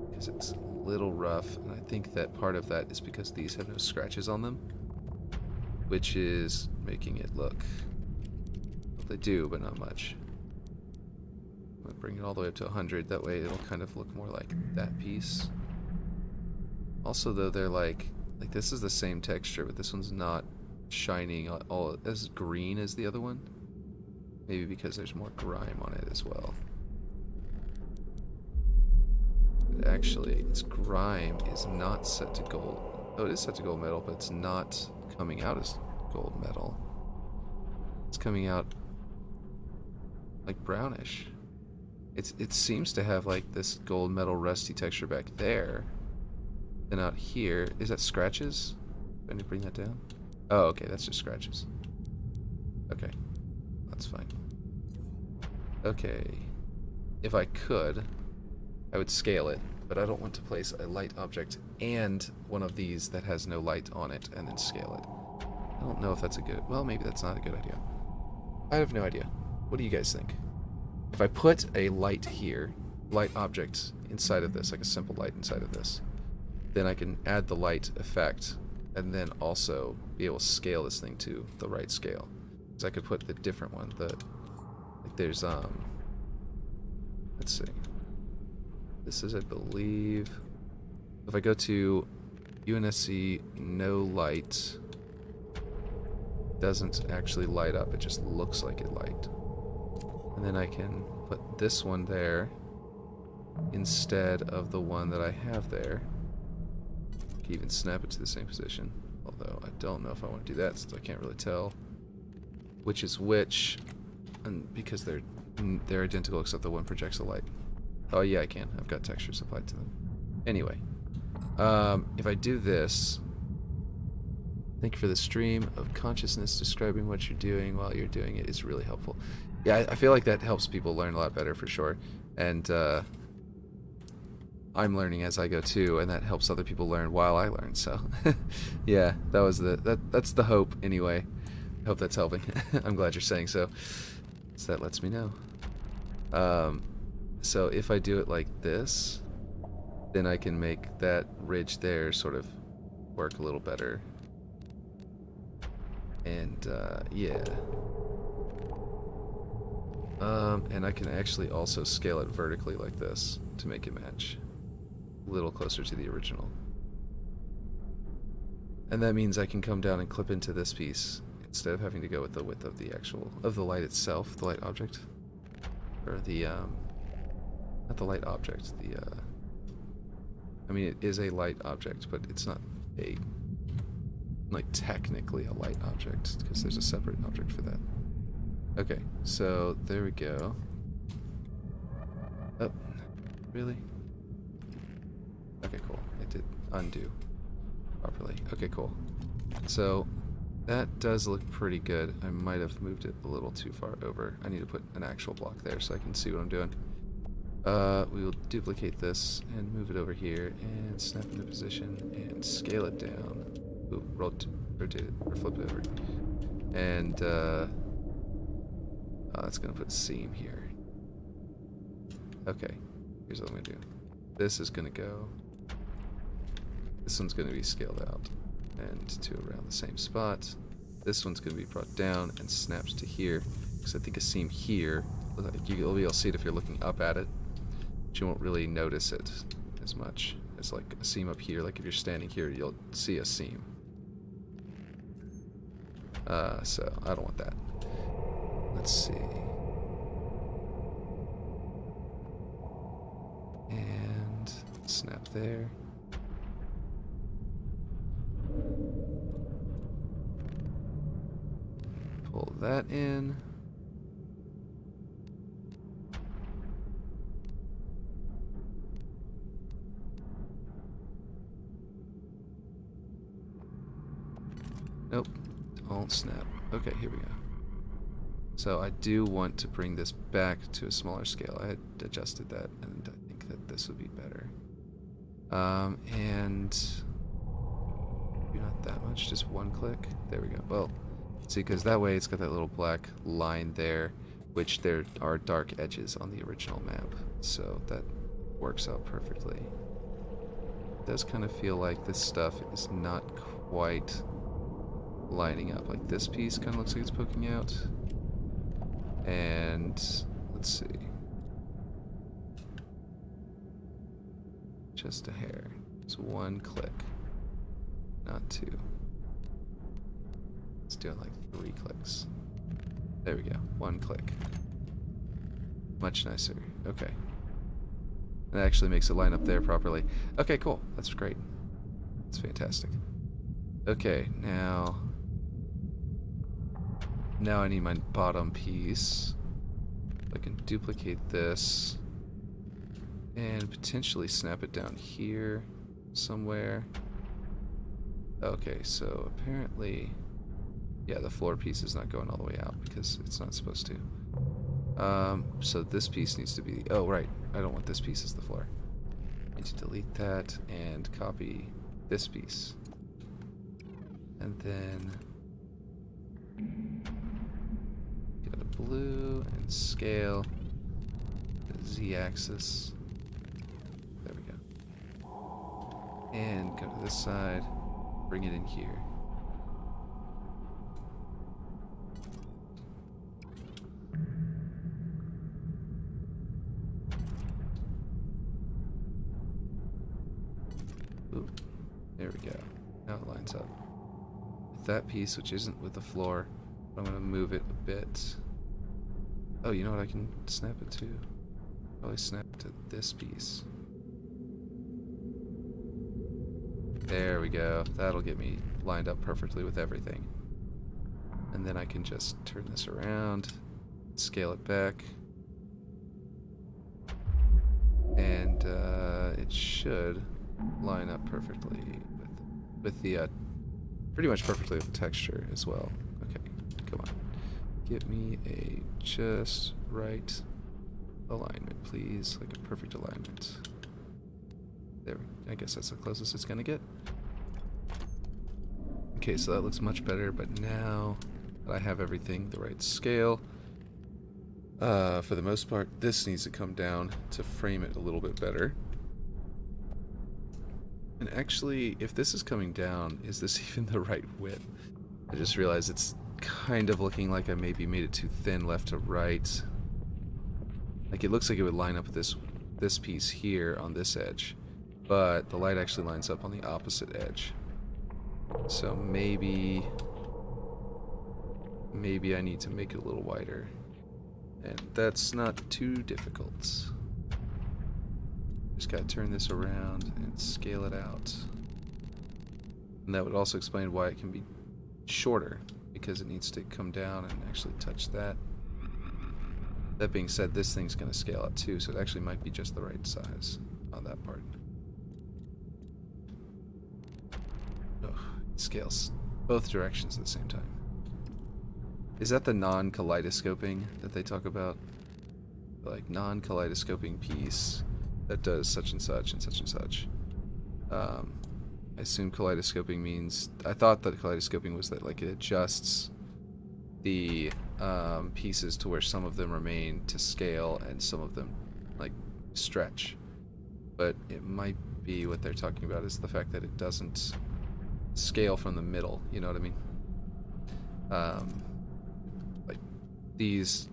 because it's a little rough, and I think that part of that is because these have no scratches on them, which is making it look, well, they do, but not much. I'm gonna bring it all the way up to 100, that way it'll kind of look more like that piece. Also though, they're like this is the same texture, but this one's not shining all as green as the other one. Maybe because there's more grime on it as well. But actually, its grime is not set to gold. Oh, it is set to gold metal, but it's not coming out as gold metal. It's coming out like brownish. It seems to have like this gold metal rusty texture back there. Then out here, is that scratches? Do I need to bring that down? Oh, okay, that's just scratches. Okay, that's fine. Okay, if I could, I would scale it, but I don't want to place a light object and one of these that has no light on it and then scale it. I don't know if that's a good, well, maybe that's not a good idea. I have no idea. What do you guys think? If I put a light here, light object inside of this, like a simple light inside of this, then I can add the light effect and then also be able to scale this thing to the right scale. Because I could put the different one, like there's, let's see. This is, I believe, if I go to UNSC no light, doesn't actually light up, it just looks like it light. And then I can put this one there instead of the one that I have there. I can even snap it to the same position, although I don't know if I want to do that since I can't really tell which is which, and because they're identical except the one projects the light. Oh yeah, I can. I've got textures applied to them. Anyway, if I do this, thank you for the stream of consciousness. Describing what you're doing while you're doing it is really helpful. Yeah, I feel like that helps people learn a lot better for sure. And I'm learning as I go too, and that helps other people learn while I learn. So, yeah, that's the hope anyway. I hope that's helping. I'm glad you're saying so. So that lets me know. So if I do it like this, then I can make that ridge there sort of work a little better. And yeah. And I can actually also scale it vertically like this to make it match a little closer to the original. And that means I can come down and clip into this piece instead of having to go with the width of the light itself, the light object, or the not the light object, I mean it is a light object, but it's not like technically a light object because there's a separate object for that. Okay, so there we go. Oh, really? Okay, cool. It did undo properly. Okay, cool. So that does look pretty good. I might have moved it a little too far over. I need to put an actual block there so I can see what I'm doing. We will duplicate this and move it over here and snap into position and scale it down. Ooh, rotate it or flip it over. And that's gonna put seam here. Okay, here's what I'm gonna do. This is gonna go. This one's gonna be scaled out and to around the same spot. This one's gonna be brought down and snapped to here because I think a seam here. You'll be able to see it if you're looking up at it, but you won't really notice it as much as like a seam up here. Like if you're standing here, you'll see a seam. So I don't want that. Let's see. And snap there. Pull that in. Nope. Don't snap. Okay, here we go. So I do want to bring this back to a smaller scale. I had adjusted that, and I think that this would be better. And not that much, just one click. There we go. Well, see, because that way it's got that little black line there, which there are dark edges on the original map. So that works out perfectly. It does kind of feel like this stuff is not quite lining up. Like this piece kind of looks like it's poking out. And let's see. Just a hair. It's one click, not two. Let's do it like 3 clicks. There we go. 1 click. Much nicer. Okay. That actually makes it line up there properly. Okay, cool. That's great. That's fantastic. Okay, now I need my bottom piece. I can duplicate this and potentially snap it down here somewhere. Okay, so apparently, yeah, the floor piece is not going all the way out because it's not supposed to. So this piece needs to be, oh right, I don't want this piece as the floor. I need to delete that and copy this piece. And then get a blue and scale the Z-axis. There we go. And go to this side, bring it in here. Ooh, there we go. Now it lines up. I that piece, which isn't with the floor. I'm going to move it a bit. Oh, you know what? I can snap it to. Probably snap to this piece. There we go. That'll get me lined up perfectly with everything. And then I can just turn this around, scale it back. And it should line up perfectly with the pretty much perfectly with the texture as well. Okay, come on. Get me a just right alignment, please. Like a perfect alignment. There, I guess that's the closest it's gonna get. Okay, so that looks much better, but now that I have everything the right scale, for the most part, this needs to come down to frame it a little bit better. And actually, if this is coming down, is this even the right width? I just realized it's kind of looking like I maybe made it too thin left to right. Like it looks like it would line up with this piece here on this edge, but the light actually lines up on the opposite edge. So maybe I need to make it a little wider. And that's not too difficult. Just gotta turn this around and scale it out. And that would also explain why it can be shorter, because it needs to come down and actually touch that. That being said, this thing's gonna scale up too, so it actually might be just the right size on that part. Oh, it scales both directions at the same time. Is that the non-kaleidoscoping that they talk about? Like, non-kaleidoscoping piece that does such and such and such and such. I assume kaleidoscoping means... I thought that kaleidoscoping was that, like, it adjusts the pieces to where some of them remain to scale and some of them, like, stretch. But it might be what they're talking about is the fact that it doesn't scale from the middle, you know what I mean? Like these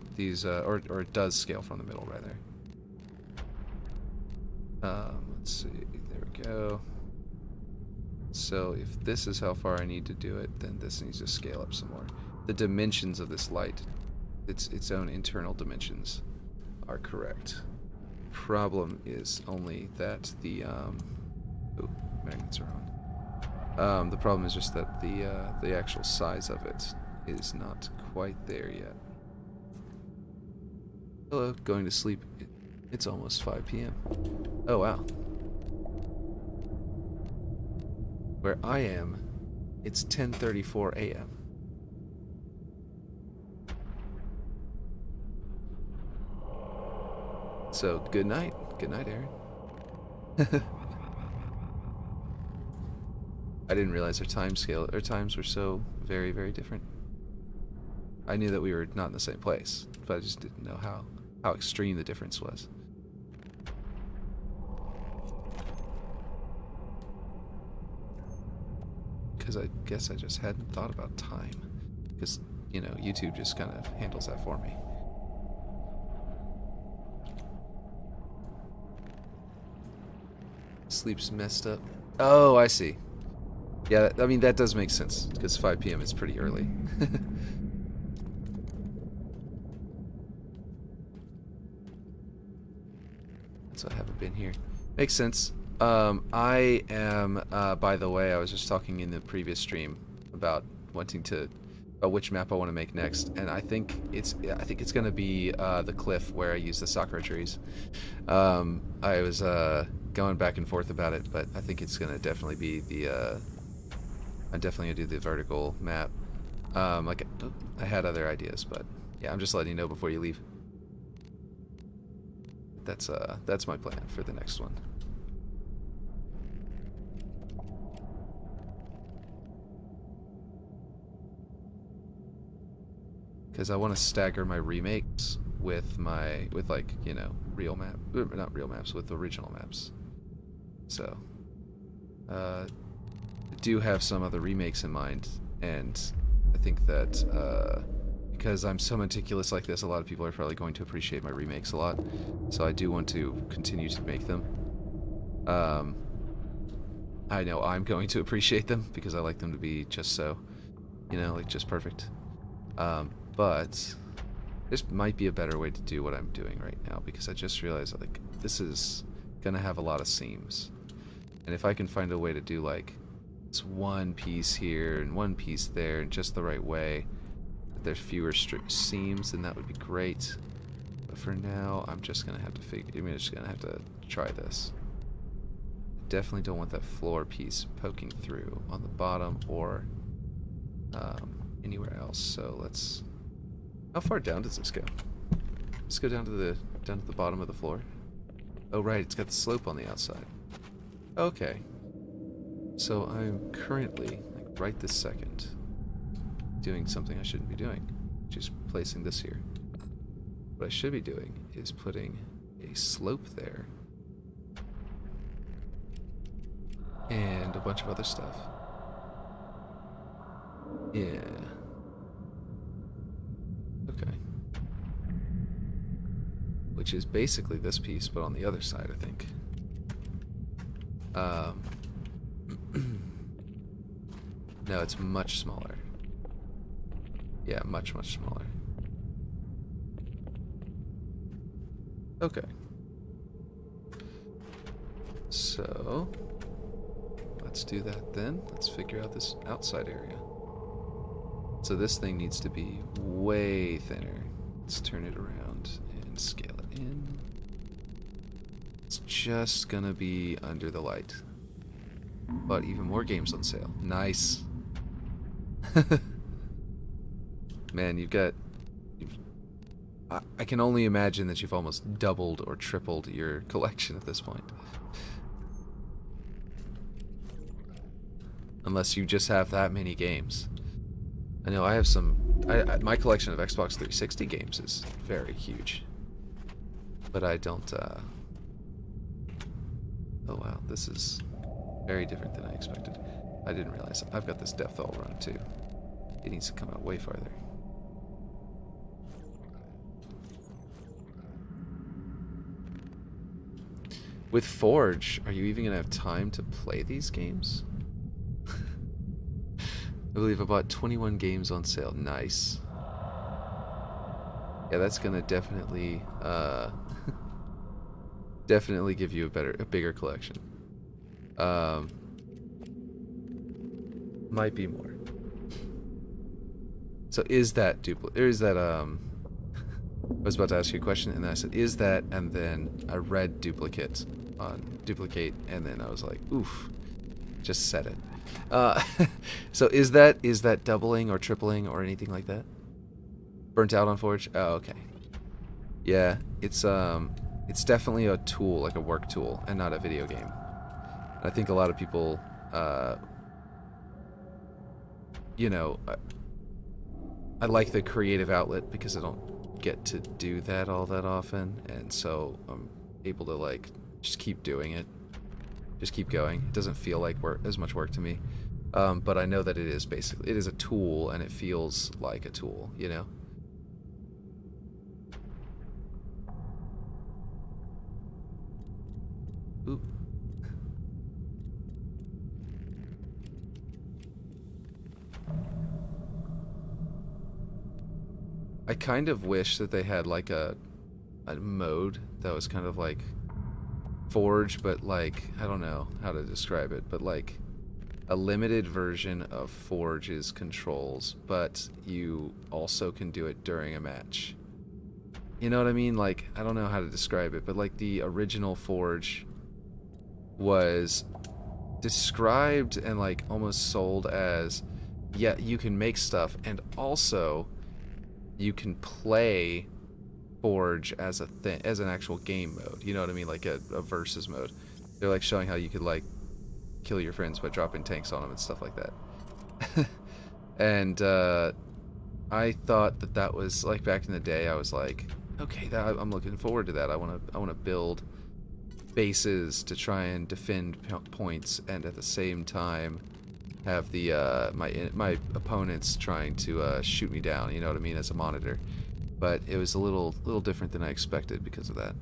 or it does scale from the middle rather. Let's see, there we go. So if this is how far I need to do it, then this needs to scale up some more. The dimensions of this light, its own internal dimensions, are correct. Problem is only that the ooh, magnets are on. The problem is just that the actual size of it is not quite there yet. Hello, going to sleep. It's almost 5 p.m. Oh wow. Where I am, it's 10:34 a.m. So good night. Good night, Aaron. I didn't realize our times were so very, very different. I knew that we were not in the same place, but I just didn't know how extreme the difference was. Because I guess I just hadn't thought about time. Because, you know, YouTube just kind of handles that for me. Sleep's messed up. Oh, I see. Yeah, I mean, that does make sense, because 5 p.m. is pretty early. So I haven't been here. Makes sense. I am, by the way, I was just talking in the previous stream about which map I want to make next, and I think it's gonna be the cliff where I use the sakura trees. I was going back and forth about it, but I think it's gonna definitely be the I'm definitely gonna do the vertical map. Like I had other ideas, but yeah, I'm just letting you know before you leave. That's my plan for the next one. Because I want to stagger my remakes with like, you know, not real maps, with original maps. So I do have some other remakes in mind, and I think that because I'm so meticulous like this, a lot of people are probably going to appreciate my remakes a lot. So I do want to continue to make them. I know I'm going to appreciate them because I like them to be just so. You know, like just perfect. But this might be a better way to do what I'm doing right now, because I just realized like this is gonna have a lot of seams, and if I can find a way to do like it's one piece here and one piece there in just the right way, that there's fewer seams, then that would be great. But for now, I'm just gonna have to I'm just gonna have to try this. Definitely don't want that floor piece poking through on the bottom or anywhere else. So let's. How far down does this go? Let's go down to the bottom of the floor. Oh right, it's got the slope on the outside. Okay. So I'm currently, like right this second, doing something I shouldn't be doing, which is placing this here. What I should be doing is putting a slope there and a bunch of other stuff. Yeah. Okay. Which is basically this piece, but on the other side, I think. No, it's much smaller. Yeah, much smaller. Okay. So, let's do that then. Let's figure out this outside area. So this thing needs to be way thinner. Let's turn it around and scale it in. It's just gonna be under the light. But even more games on sale. Nice. Man, I can only imagine that you've almost doubled or tripled your collection at this point. Unless you just have that many games. I know I have some. My collection of Xbox 360 games is very huge. But I don't. Oh wow, this is very different than I expected. I didn't realize I've got this depth all wrong too. It needs to come out way farther. With Forge, are you even gonna have time to play these games? I believe I bought 21 games on sale. Nice. Yeah, that's gonna definitely definitely give you a bigger collection. Might be more. So is that I was about to ask you a question, and then I said, is that, and then I read duplicate on duplicate, and then I was like, oof, just said it. So is that doubling or tripling or anything like that? Burnt out on Forge? Oh, okay. Yeah, it's definitely a tool, like a work tool, and not a video game. I think a lot of people, you know, I like the creative outlet because I don't get to do that all that often, and so I'm able to like just keep doing it, just keep going. It doesn't feel like as much work to me, but I know that it is a tool, and it feels like a tool, you know. Ooh. I kind of wish that they had like a mode that was kind of like Forge, but like, I don't know how to describe it, but like a limited version of Forge's controls, but you also can do it during a match. You know what I mean? Like, I don't know how to describe it, but like the original Forge was described and like almost sold as, yeah, you can make stuff, and also you can play Forge as a thing, as an actual game mode. You know what I mean? Like a versus mode. They're like showing how you could like kill your friends by dropping tanks on them and stuff like that. And I thought that was like back in the day. I was like, okay, I'm looking forward to that. I want to build bases to try and defend points, and at the same time have the my opponents trying to shoot me down, you know what I mean, as a monitor. But it was a little different than I expected because of that.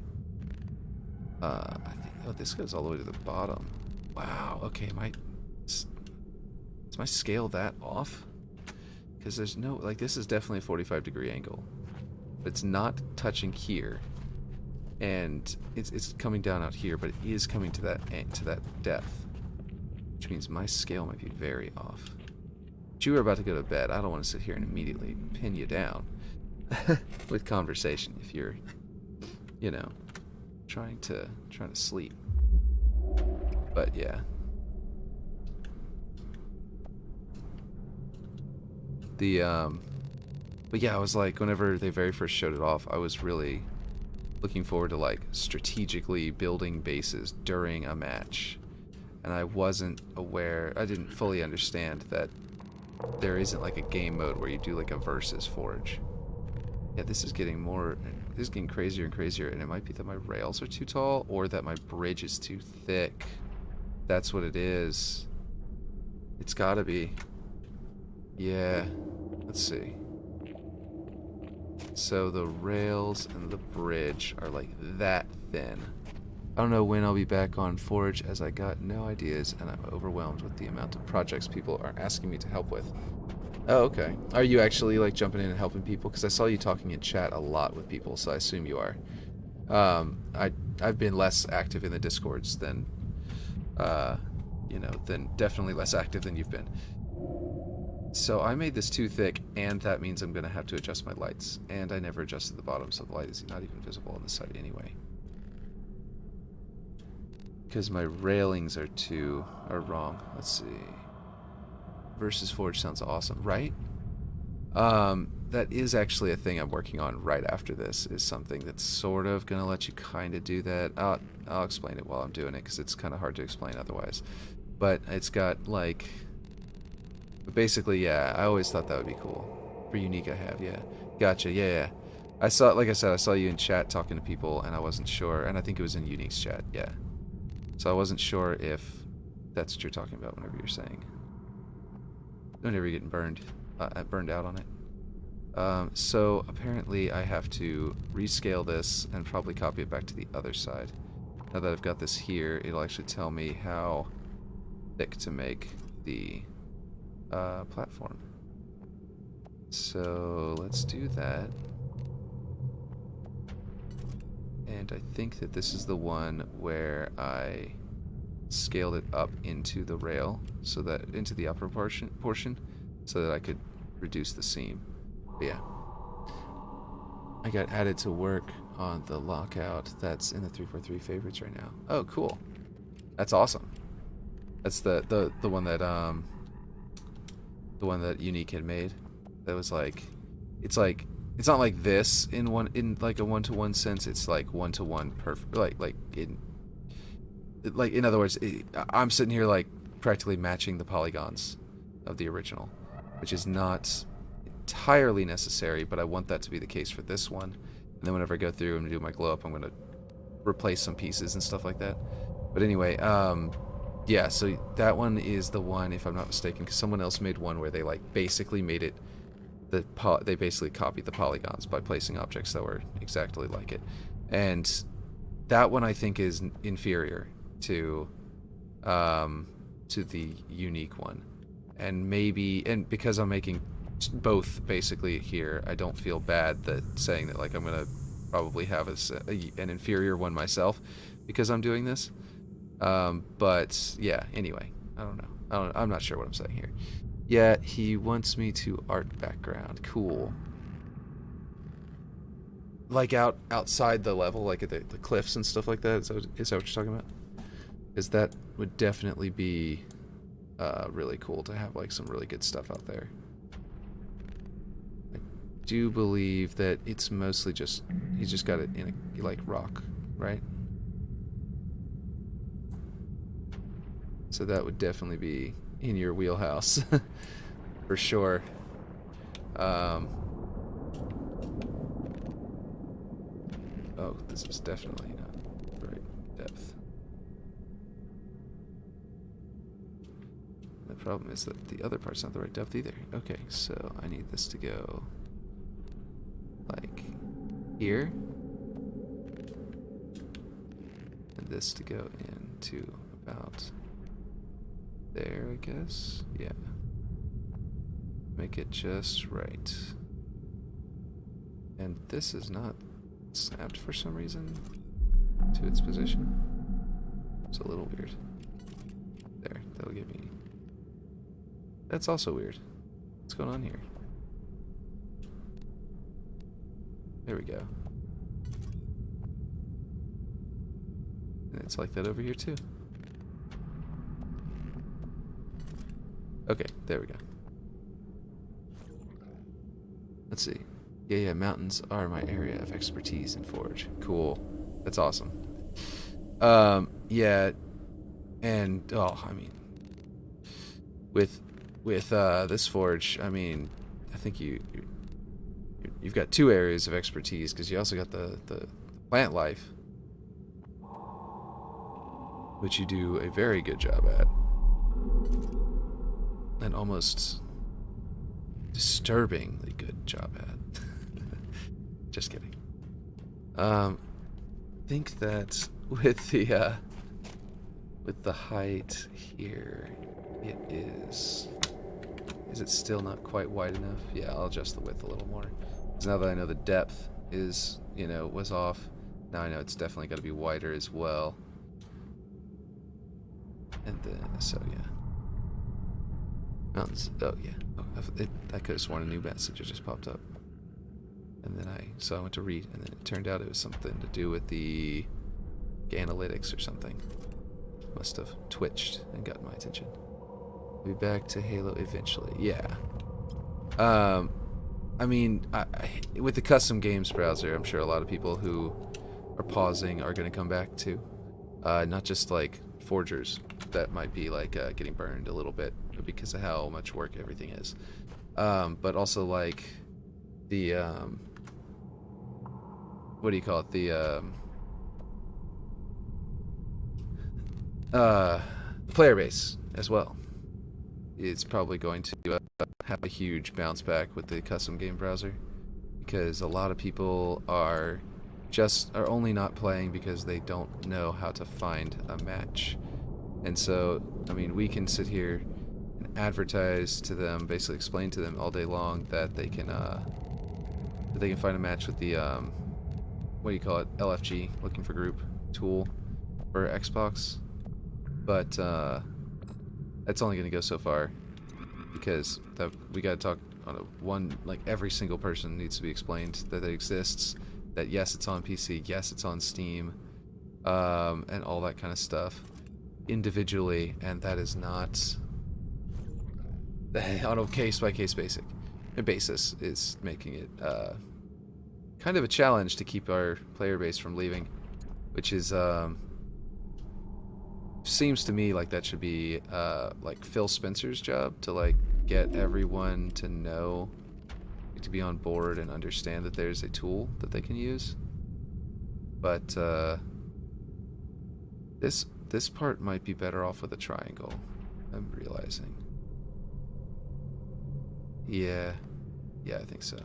I think, oh, this goes all the way to the bottom. Wow. Okay, is my scale that off? because there's no, like, this is definitely a 45-degree angle. But it's not touching here. And it's coming down out here, but it is coming to that depth. Which means my scale might be very off. But you were about to go to bed. I don't want to sit here and immediately pin you down with conversation if you're, you know, trying to sleep. But yeah. But yeah, I was like, whenever they very first showed it off, I was really looking forward to like strategically building bases during a match. And I wasn't aware, I didn't fully understand that there isn't like a game mode where you do like a versus forge. Yeah, this is getting crazier and crazier, and it might be that my rails are too tall or that my bridge is too thick. That's what it is. It's gotta be. Yeah, let's see. So the rails and the bridge are like that thin. I don't know when I'll be back on Forge, as I got no ideas and I'm overwhelmed with the amount of projects people are asking me to help with. Oh, okay. Are you actually like jumping in and helping people? Because I saw you talking in chat a lot with people, so I assume you are. I've been less active in the Discords than, you know, definitely less active than you've been. So I made this too thick, and that means I'm going to have to adjust my lights. And I never adjusted the bottom, so the light is not even visible on the side anyway. Because my railings are wrong. Let's see. Versus Forge sounds awesome, right? That is actually a thing I'm working on right after this, is something that's sort of going to let you kind of do that. I'll explain it while I'm doing it, because it's kind of hard to explain otherwise. But it's got, like... But basically, yeah, I always thought that would be cool. For Unique I have, yeah. Gotcha, yeah. I saw, like I said, I saw you in chat talking to people, and I wasn't sure, and I think it was in Unique's chat, yeah. So I wasn't sure if that's what you're talking about whenever you're saying. Whenever you're getting burned out on it. So apparently I have to rescale this and probably copy it back to the other side. Now that I've got this here, it'll actually tell me how thick to make the platform. So let's do that. And I think that this is the one where I scaled it up into the rail, so that into the upper portion, so that I could reduce the seam. But yeah, I got added to work on the lockout. That's in the 343 favorites right now. Oh, cool. That's awesome. That's the one that the one that Unique had made. That was like, it's not like this in like a one-to-one sense. It's like one-to-one perfect. Like in other words, I'm sitting here like practically matching the polygons of the original, which is not entirely necessary, but I want that to be the case for this one. And then whenever I go through and do my glow up, I'm going to replace some pieces and stuff like that. But anyway, yeah, so that one is the one, if I'm not mistaken, because someone else made one where they like basically made it, they basically copied the polygons by placing objects that were exactly like it. And that one I think is inferior to the Unique one. And because I'm making both basically here, I don't feel bad that saying that like I'm gonna probably have an inferior one myself because I'm doing this. But yeah, anyway, I don't know. I'm not sure what I'm saying here. Yeah, he wants me to art background. Cool. Like outside the level, like at the cliffs and stuff like that. Is that what you're talking about? Because that would definitely be really cool to have like some really good stuff out there. I do believe that it's mostly just, he's just got it in a like rock, right? So that would definitely be in your wheelhouse for sure. Oh, this is definitely not the right depth. The problem is that the other part's not the right depth either. Okay, so I need this to go like here. And this to go into about there, I guess. Yeah. Make it just right. And this is not snapped for some reason to its position. It's a little weird. There, that'll give me... That's also weird. What's going on here? There we go. And it's like that over here too. Okay, there we go. Let's see. Yeah, mountains are my area of expertise in Forge. Cool. That's awesome. Yeah, and I mean, with this Forge, I mean, I think you've got two areas of expertise because you also got the plant life, which you do a very good job at, and almost disturbingly good job at. Just kidding. I think that with the height here, it is. Is it still not quite wide enough? Yeah, I'll adjust the width a little more. Because now that I know the depth is, was off, now I know it's definitely got to be wider as well. And then, so yeah. Mountains. Oh yeah. Oh, I could have sworn a new message just popped up. And then I went to read, and then it turned out it was something to do with the analytics or something. Must have twitched and got my attention. I'll be back to Halo eventually. Yeah. I mean, with the custom games browser, I'm sure a lot of people who are pausing are going to come back to. Not just like forgers that might be like getting burned a little bit because of how much work everything is. But also like the what do you call it? The player base as well. It's probably going to have a huge bounce back with the custom game browser because a lot of people are only not playing because they don't know how to find a match. And so, I mean, we can sit here and advertise to them, basically explain to them all day long that they can find a match with the what do you call it? LFG, looking for group tool for Xbox. But that's only going to go so far because we got to talk on like every single person needs to be explained that it exists, that yes, it's on PC, yes, it's on Steam, and all that kind of stuff individually, and that is not on a case-by-case basis is making it kind of a challenge to keep our player base from leaving, which is seems to me like that should be like Phil Spencer's job to like get everyone to know, to be on board and understand that there's a tool that they can use. But this part might be better off with a triangle, I'm realizing. Yeah, I think so.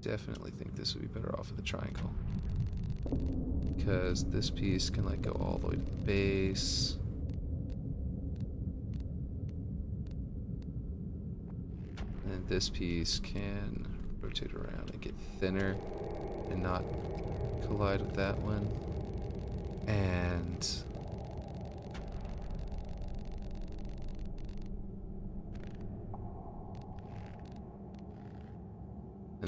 Definitely think this would be better off with a triangle. Because this piece can like go all the way to the base. And this piece can rotate around and get thinner and not collide with that one. And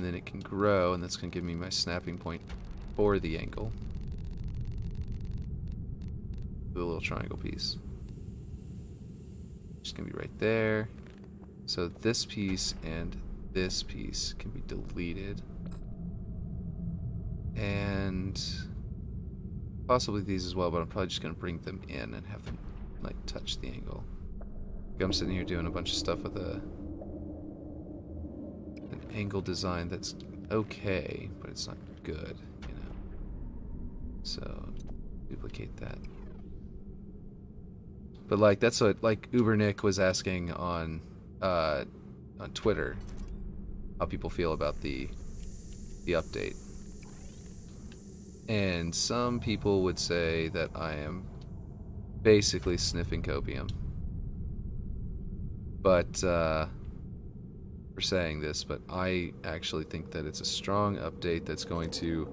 then it can grow, and that's going to give me my snapping point for the angle. The little triangle piece. Just going to be right there. So this piece and this piece can be deleted. And possibly these as well, but I'm probably just going to bring them in and have them like touch the angle. Like I'm sitting here doing a bunch of stuff with an angle design that's okay, but it's not good, you know. So duplicate that. But like that's what like Ubernick was asking on Twitter, how people feel about the update. And some people would say that I am basically sniffing copium. But for saying this, but I actually think that it's a strong update that's going to,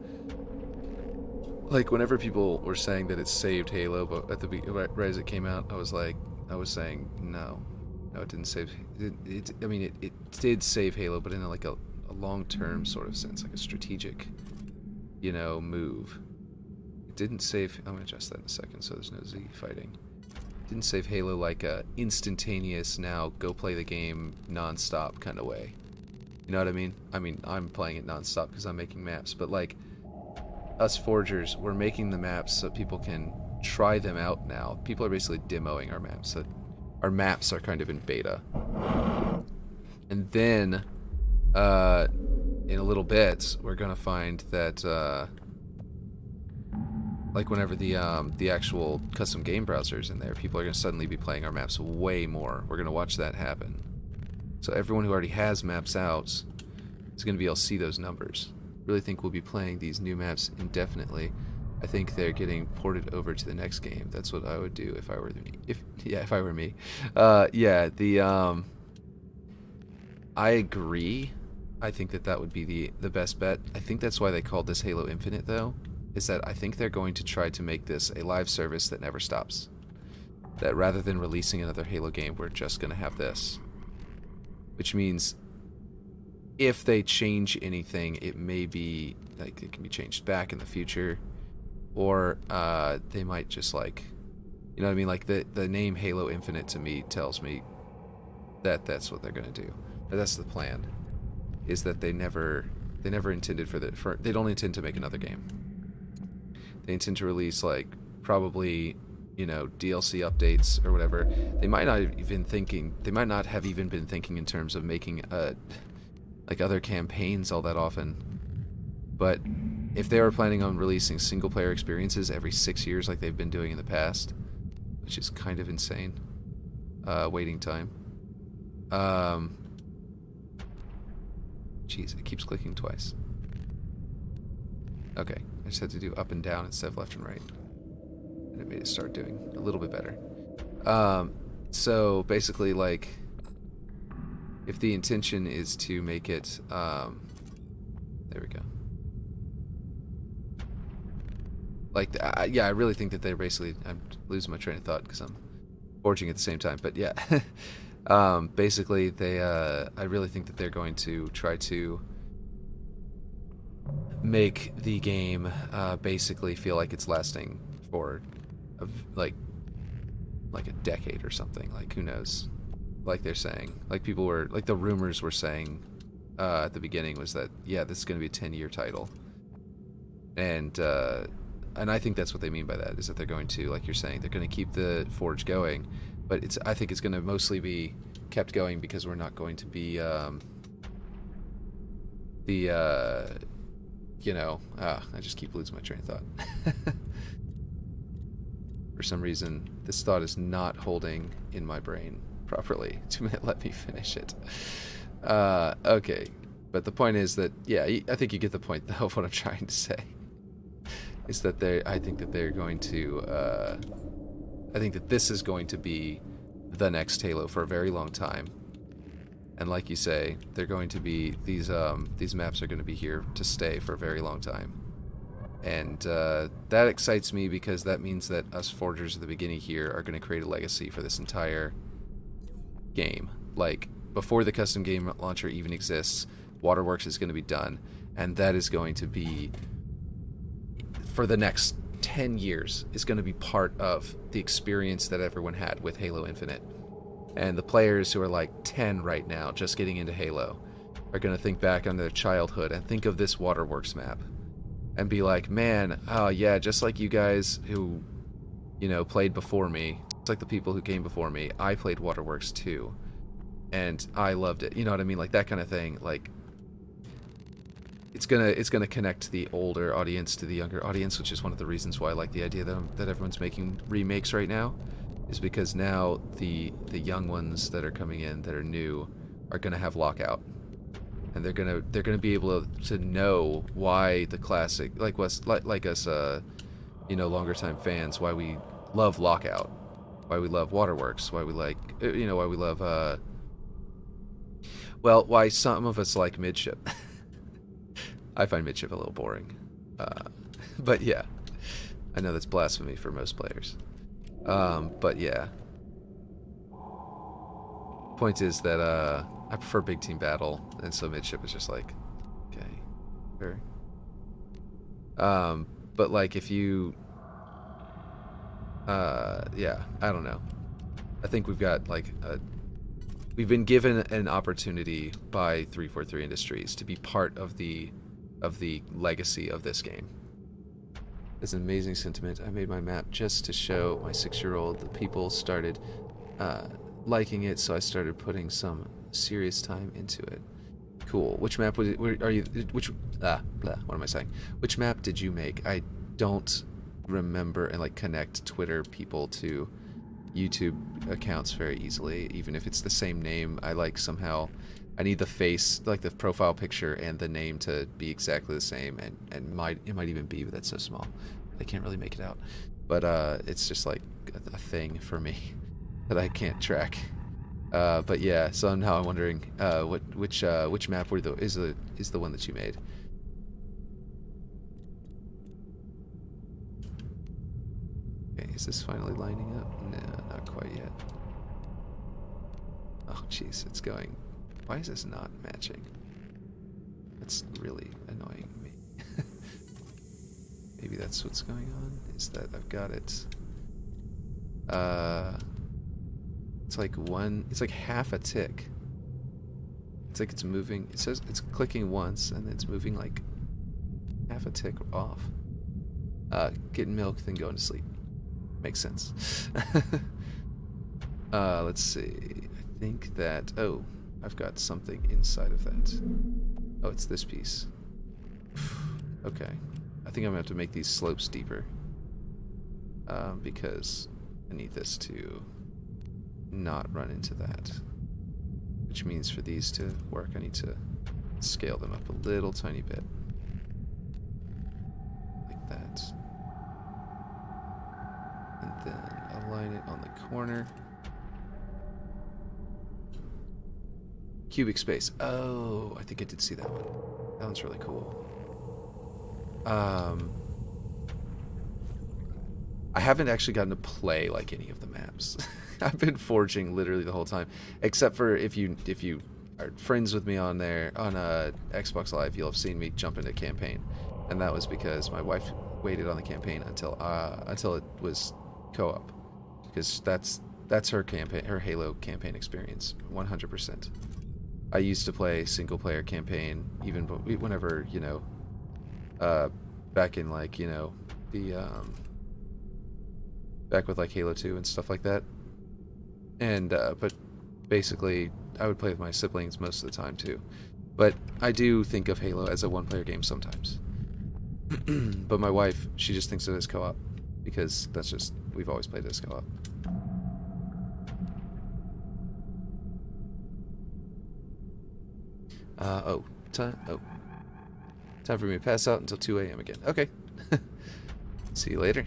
like, whenever people were saying that it saved Halo, but at the right as it came out, I was saying no, it didn't save. I mean, it did save Halo, but in a long-term sort of sense, like a strategic, move. It didn't save. I'm gonna adjust that in a second, so there's no Z fighting. It didn't save Halo like a instantaneous, now go play the game non-stop kind of way. You know what I mean? I mean, I'm playing it non-stop because I'm making maps, but like, us forgers, we're making the maps so people can try them out now. People are basically demoing our maps. So our maps are kind of in beta. And then, in a little bit, we're gonna find that, like whenever the actual custom game browser's in there, people are gonna suddenly be playing our maps way more. We're gonna watch that happen. So everyone who already has maps out is gonna be able to see those numbers. Really think we'll be playing these new maps indefinitely. I think they're getting ported over to the next game. That's what I would do if I were if I were me. I agree. I think that would be the best bet. I think that's why they called this Halo Infinite, though, is that I think they're going to try to make this a live service that never stops. That rather than releasing another Halo game, we're just going to have this. Which means if they change anything, it may be like it can be changed back in the future, or they might just, like, you know what I mean, like the name Halo Infinite to me tells me that that's what they're gonna do. But that's the plan, is that they never intended they don't intend to make another game. They intend to release, like, probably, DLC updates or whatever. They might not have even been thinking in terms of making like other campaigns all that often. But if they were planning on releasing single player experiences every 6 years like they've been doing in the past, which is kind of insane waiting time. Jeez, it keeps clicking twice. Okay, I just had to do up and down instead of left and right, and it made it start doing a little bit better. So basically, like, if the intention is to make it, there we go. Like, yeah, I really think that they're basically, I'm losing my train of thought because I'm forging at the same time, but yeah. Basically, I really think that they're going to try to make the game basically feel like it's lasting for like a decade or something. Like, who knows? Like they're saying, like people were, like the rumors were saying at the beginning was that, yeah, this is going to be a 10-year title, and I think that's what they mean by that, is that they're going to, like you're saying, they're going to keep the Forge going, but I think it's going to mostly be kept going because we're not going to be I just keep losing my train of thought. For some reason, this thought is not holding in my brain properly to let me finish it. Okay, but the point is that, yeah, I think you get the point though of what I'm trying to say. Is that I think that they're going to, I think that this is going to be the next Halo for a very long time. And like you say, they're going to be, these maps are going to be here to stay for a very long time. And that excites me because that means that us forgers at the beginning here are going to create a legacy for this entire game. Like, before the custom game launcher even exists, Waterworks is going to be done, and that is going to be, for the next 10 years, is going to be part of the experience that everyone had with Halo Infinite. And the players who are like 10 right now, just getting into Halo, are going to think back on their childhood and think of this Waterworks map and be like, man, oh yeah, just like you guys who, played before me, it's like the people who came before me, I played Waterworks too, and I loved it. You know what I mean? Like that kind of thing. Like, it's gonna connect the older audience to the younger audience, which is one of the reasons why I like the idea that everyone's making remakes right now, is because now the young ones that are coming in that are new are gonna have Lockout, and they're gonna be able to know why the classic, like us, longer time fans, why we love Lockout, why we love Waterworks, why we like, why we love Well, why some of us like midship. I find midship a little boring. But yeah, I know that's blasphemy for most players. But yeah. Point is that I prefer big team battle, and so midship is just like, okay, sure. But like if you, yeah, I don't know. I think we've got like we've been given an opportunity by 343 Industries to be part of the legacy of this game. It's an amazing sentiment. I made my map just to show my 6-year-old. The people started liking it, so I started putting some serious time into it. Cool. Which map would it, are you? Which blah, what am I saying? Which map did you make? I don't remember and like connect Twitter people to YouTube accounts very easily, even if it's the same name. I like somehow I need the face, like the profile picture and the name to be exactly the same, and it might even be, but that's so small I can't really make it out. But it's just like a thing for me that I can't track. But yeah, so now I'm wondering which map is the one that you made. Okay, is this finally lining up? No, not quite yet. Oh jeez, it's going. Why is this not matching? That's really annoying me. Maybe that's what's going on, is that I've got it. It's like half a tick. It's like it's moving. It says it's clicking once and it's moving like half a tick off. Getting milk, then going to sleep. Makes sense. Let's see. I think that, oh, I've got something inside of that. Oh, it's this piece. Okay. I think I'm gonna have to make these slopes deeper. Because I need this to not run into that. Which means for these to work, I need to scale them up a little tiny bit. Like that. And then align it on the corner. Cubic space. Oh, I think I did see that one. That one's really cool. I haven't actually gotten to play like any of the maps. I've been forging literally the whole time, except for if you are friends with me on there on Xbox Live, you'll have seen me jump into campaign, and that was because my wife waited on the campaign until it was co-op, because that's her campaign, her Halo campaign experience, 100%. I used to play single player campaign even whenever, you know, back in like, you know, the back with like Halo 2 and stuff like that. And but basically I would play with my siblings most of the time too. But I do think of Halo as a one-player game sometimes. But my wife, she just thinks of it as co-op, because that's just, we've always played it as co-op. Time for me to pass out until 2 a.m. again. Okay. See you later.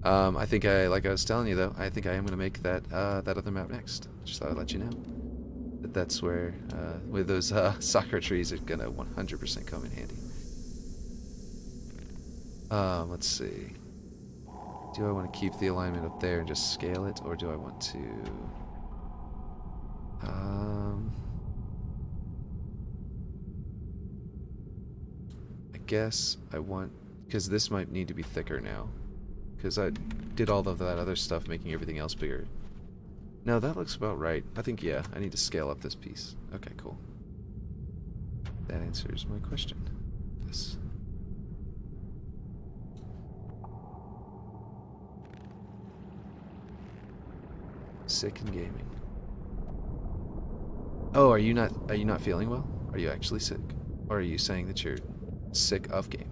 I think like I was telling you though, I think I am gonna make that that other map next. Just thought I'd let you know that's where those soccer trees are gonna 100% come in handy. Let's see. Do I want to keep the alignment up there and just scale it, or do I want to? I guess I want, because this might need to be thicker now, because I did all of that other stuff making everything else bigger. No, that looks about right. I think, yeah, I need to scale up this piece. Okay, cool. That answers my question. Yes. Sick in gaming. Oh, are you not feeling well? Are you actually sick? Or are you saying that you're sick of gaming?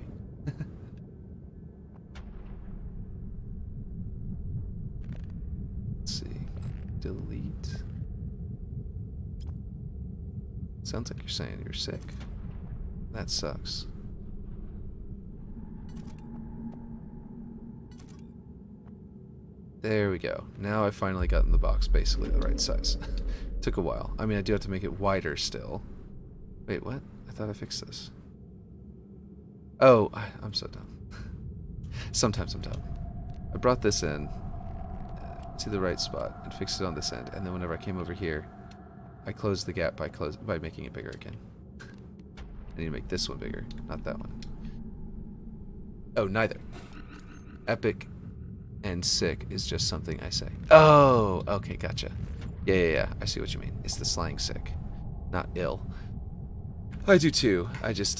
Let's see. Delete. Sounds like you're saying you're sick. That sucks. There we go. Now I've finally gotten the box basically the right size. Took a while. I mean, I do have to make it wider still. Wait, what? I thought I fixed this. Oh, I'm so dumb. Sometimes I'm dumb. I brought this in to the right spot and fixed it on this end, and then whenever I came over here, I closed the gap by making it bigger again. I need to make this one bigger, not that one. Oh, neither. Epic and sick is just something I say. Oh, okay, gotcha. Yeah. I see what you mean. It's the slang sick, not ill. I do too. I just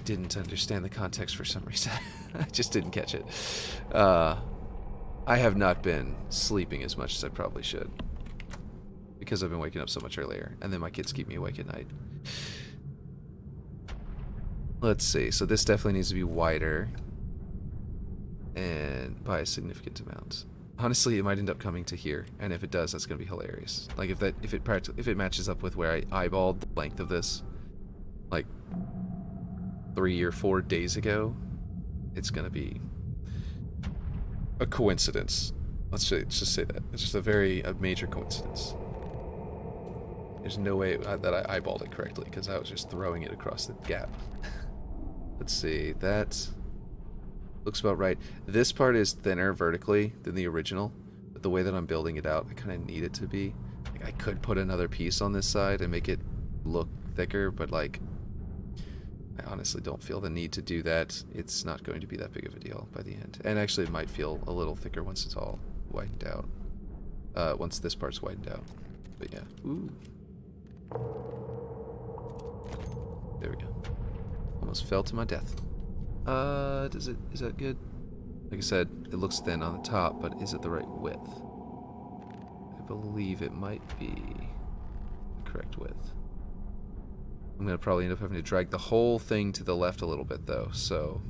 didn't understand the context for some reason. I just didn't catch it. I have not been sleeping as much as I probably should, because I've been waking up so much earlier, and then my kids keep me awake at night. Let's see. So this definitely needs to be wider, and by a significant amount. Honestly, it might end up coming to here, and if it does, that's going to be hilarious. Like if it matches up with where I eyeballed the length of this, like 3 or 4 days ago, it's going to be a coincidence. Let's just say that. It's just a major coincidence. There's no way that I eyeballed it correctly, because I was just throwing it across the gap. Let's see, that looks about right. This part is thinner vertically than the original, but the way that I'm building it out, I kind of need it to be. Like, I could put another piece on this side and make it look thicker, but like, I honestly don't feel the need to do that. It's not going to be that big of a deal by the end. And actually it might feel a little thicker once it's all widened out. Once this part's widened out. But yeah. Ooh. There we go. Almost fell to my death. Is that good? Like I said, it looks thin on the top, but is it the right width? I believe it might be the correct width. I'm going to probably end up having to drag the whole thing to the left a little bit, though, so...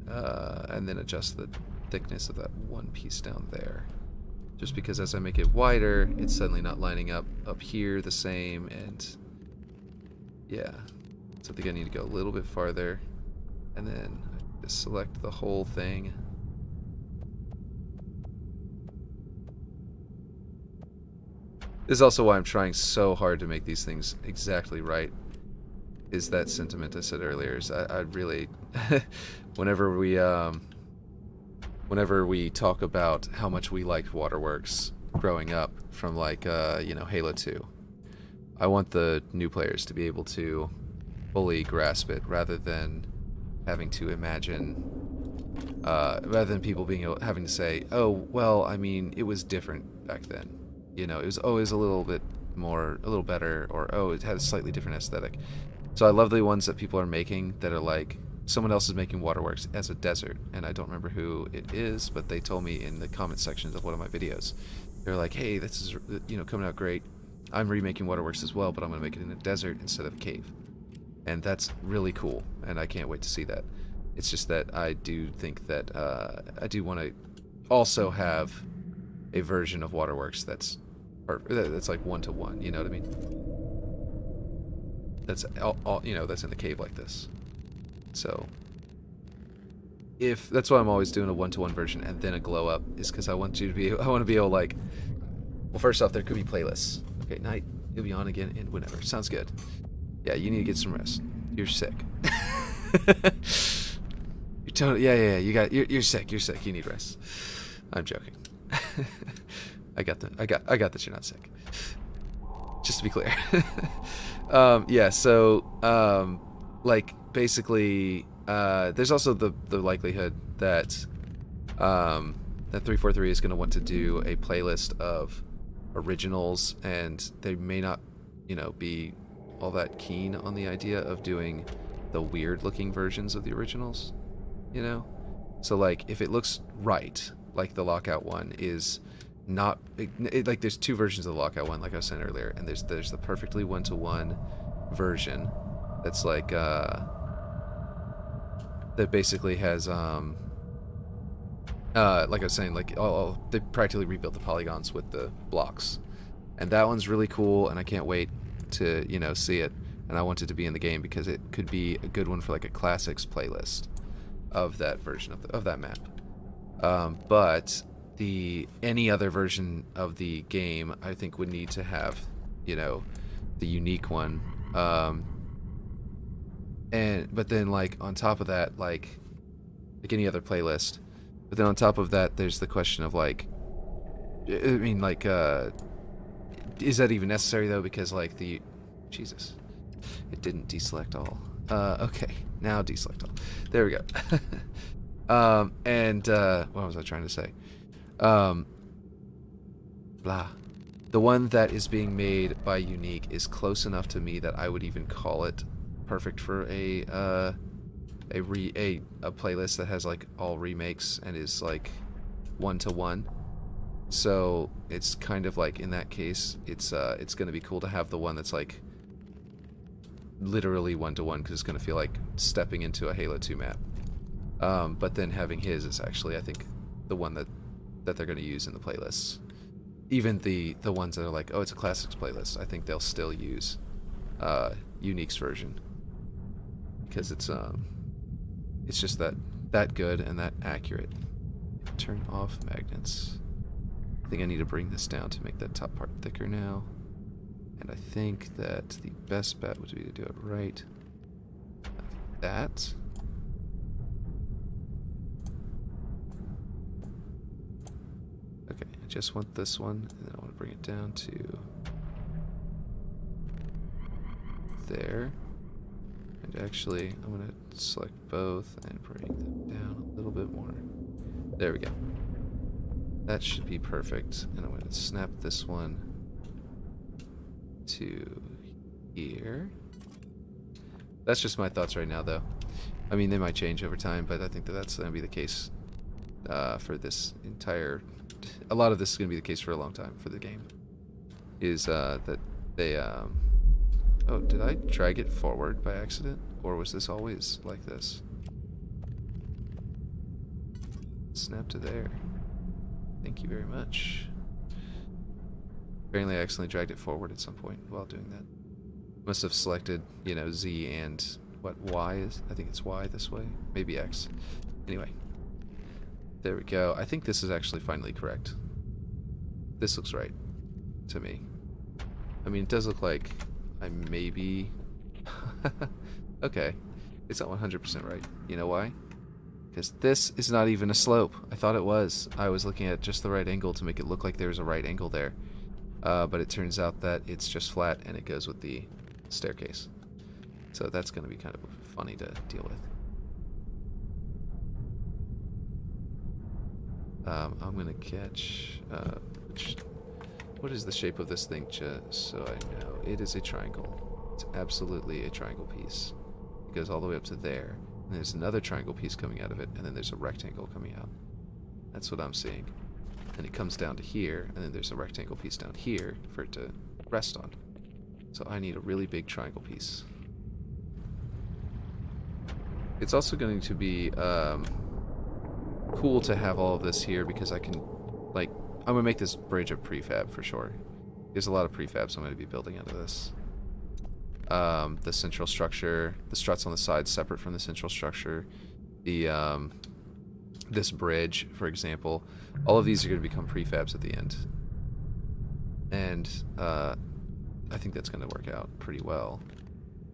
and then adjust the thickness of that one piece down there. Just because as I make it wider, it's suddenly not lining up here the same, and... yeah. So I think I need to go a little bit farther, and then just select the whole thing. This is also why I'm trying so hard to make these things exactly right, is that sentiment I said earlier. Is I really, whenever we talk about how much we liked Waterworks growing up from like, you know, Halo 2, I want the new players to be able to fully grasp it, rather than having to imagine, rather than people having to say, oh, well, I mean, it was different back then. You know, it was always a little bit more, a little better, or, oh, it had a slightly different aesthetic. So I love the ones that people are making that are like, someone else is making Waterworks as a desert, and I don't remember who it is, but they told me in the comment sections of one of my videos. They're like, hey, this is, you know, coming out great. I'm remaking Waterworks as well, but I'm going to make it in a desert instead of a cave. And that's really cool, and I can't wait to see that. It's just that I do think that I do want to also have a version of Waterworks that's like 1-to-1, you know what I mean? That's all, you know, that's in the cave like this. So if that's why I'm always doing a 1-to-1 version and then a glow up, is because I want to be able, like, well, first off, there could be playlists. Okay, night, you'll be on again and whenever. Sounds good. Yeah, you need to get some rest. You're sick. You're totally, yeah. You're sick. You're sick. You need rest. I'm joking. I got that you're not sick. Just to be clear. Yeah. So, like, basically, there's also the likelihood that that 343 is going to want to do a playlist of originals, and they may not, you know, be all that keen on the idea of doing the weird looking versions of the originals, you know? So like, if it looks right, like the Lockout one is not, like there's two versions of the Lockout one, like I was saying earlier, and there's the perfectly 1-to-1 version that's like, that basically has, like I was saying, like, they practically rebuilt the polygons with the blocks. And that one's really cool, and I can't wait to, you know, see it. And I want it to be in the game because it could be a good one for like a classics playlist of that version of that map. But any other version of the game, I think, would need to have you know, the unique one. But then like on top of that, like any other playlist, but then on top of that, there's the question of like, I mean, like, is that even necessary though? Because like Jesus, it didn't deselect all. Okay, now deselect all. There we go. What was I trying to say? Blah. The one that is being made by Unique is close enough to me that I would even call it perfect for a playlist that has like all remakes and is like 1-to-1. So it's kind of like in that case, it's gonna be cool to have the one that's like literally 1-to-1 because it's gonna feel like stepping into a Halo 2 map. But then having his is actually, I think, the one that they're gonna use in the playlists. Even the ones that are like, oh, it's a classics playlist, I think they'll still use Unique's version because it's just that good and that accurate. Turn off magnets. I think I need to bring this down to make that top part thicker now. And I think that the best bet would be to do it right like that. Okay, I just want this one, and then I want to bring it down to there. And actually, I'm going to select both and bring them down a little bit more. There we go. That should be perfect. And I'm going to snap this one to here. That's just my thoughts right now, though. I mean, they might change over time, but I think that that's going to be the case for this entire... A lot of this is going to be the case for a long time for the game. Is that they... Oh, did I drag it forward by accident? Or was this always like this? Snap to there. Thank you very much. Apparently I accidentally dragged it forward at some point while doing that. Must have selected, you know, Z and what Y is. I think it's Y this way. Maybe X. Anyway. There we go. I think this is actually finally correct. This looks right to me. I mean, it does look like I maybe... Okay. It's not 100% right. You know why? Because this is not even a slope. I thought it was. I was looking at just the right angle to make it look like there's a right angle there. But it turns out that it's just flat and it goes with the staircase. So that's going to be kind of funny to deal with. I'm going to catch... what is the shape of this thing, just so I know? It is a triangle. It's absolutely a triangle piece. It goes all the way up to there. And there's another triangle piece coming out of it, and then there's a rectangle coming out. That's what I'm seeing. And it comes down to here, and then there's a rectangle piece down here for it to rest on. So I need a really big triangle piece. It's also going to be cool to have all of this here because I can, like, I'm going to make this bridge a prefab for sure. There's a lot of prefabs I'm going to be building out of this. The central structure, the struts on the sides separate from the central structure, the this bridge, for example, all of these are going to become prefabs at the end. And I think that's going to work out pretty well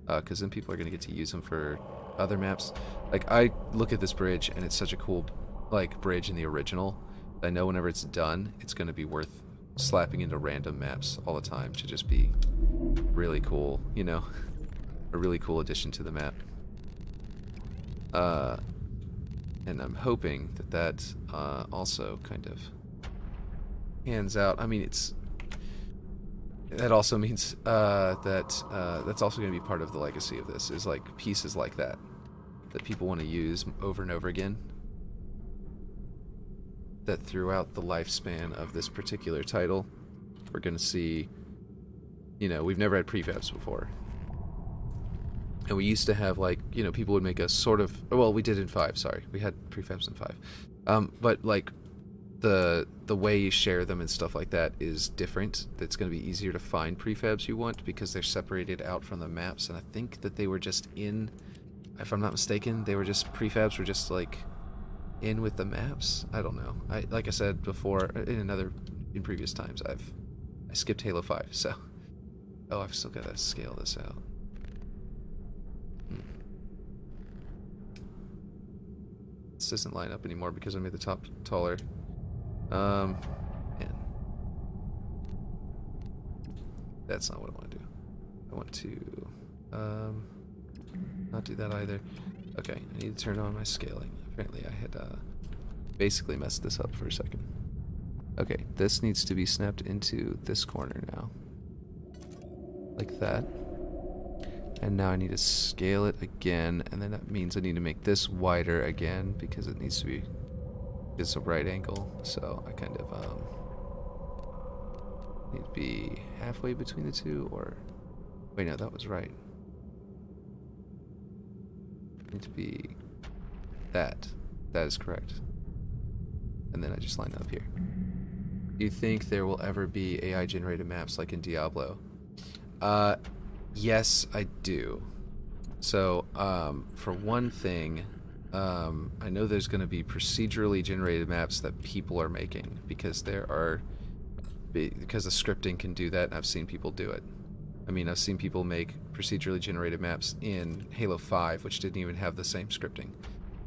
because then people are going to get to use them for other maps. Like, I look at this bridge and it's such a cool, like, bridge in the original. I know whenever it's done, it's going to be worth slapping into random maps all the time to just be really cool, you know, a really cool addition to the map. And I'm hoping that that also kind of hands out. I mean, that also means that that's also going to be part of the legacy of this, is like pieces like that people want to use over and over again. That throughout the lifespan of this particular title, we're going to see, you know, we've never had prefabs before. And we used to have, like, you know, people would make a sort of, well, we did in 5, sorry. We had prefabs in 5. But, like, the way you share them and stuff like that is different. It's going to be easier to find prefabs you want because they're separated out from the maps. And I think that they were just in, if I'm not mistaken, prefabs were just, like, in with the maps. I don't know. Like I said before in previous times, I skipped Halo 5, so Oh, I've still got to scale this out. This doesn't line up anymore because I made the top taller. Man. That's not what I want to do. I want to not do that either. Okay, I need to turn on my scaling. Apparently I had basically messed this up for a second. Okay, this needs to be snapped into this corner now. Like that. And now I need to scale it again, and then that means I need to make this wider again because it needs to be, it's a right angle, so I kind of need to be halfway between the two, or wait, no, that was right. Need to be that. That is correct. And then I just line it up here. Do you think there will ever be AI generated maps like in Diablo? Yes, I do. So, for one thing, I know there's going to be procedurally generated maps that people are making because because the scripting can do that, and I've seen people do it. I mean, I've seen people make procedurally generated maps in Halo 5, which didn't even have the same scripting.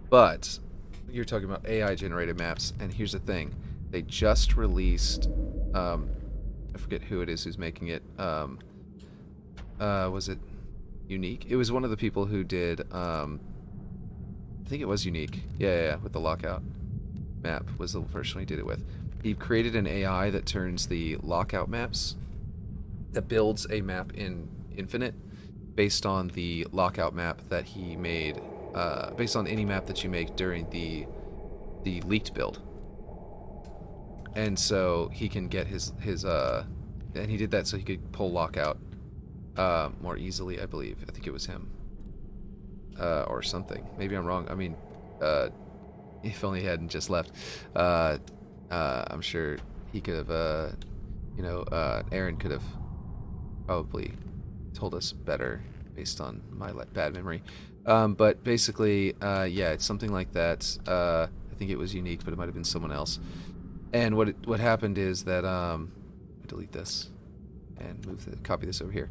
But you're talking about AI generated maps, and here's the thing: they just released. I forget who it is who's making it. Was it Unique? It was one of the people who did, I think it was Unique. Yeah, with the lockout map was the first one he did it with. He created an AI that turns the lockout maps, that builds a map in Infinite based on the lockout map that he made, based on any map that you make during the leaked build. And so he can get his and he did that so he could pull lockout more easily, I believe. I think it was him. Or something. Maybe I'm wrong. I mean, if only he hadn't just left. I'm sure he could have, Aaron could have probably told us better based on my bad memory. But basically, yeah, it's something like that. I think it was Unique, but it might have been someone else. And what happened is that, delete this and copy this over here.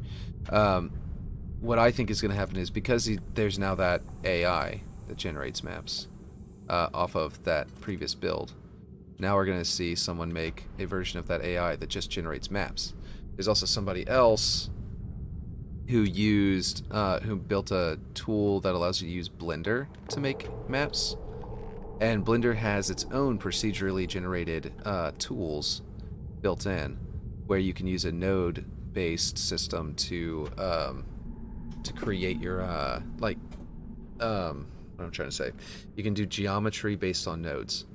What I think is going to happen is because there's now that AI that generates maps off of that previous build, now we're going to see someone make a version of that AI that just generates maps. There's also somebody else who built a tool that allows you to use Blender to make maps. And Blender has its own procedurally generated tools built in, where you can use a node-based system to create your what I'm trying to say. You can do geometry based on nodes,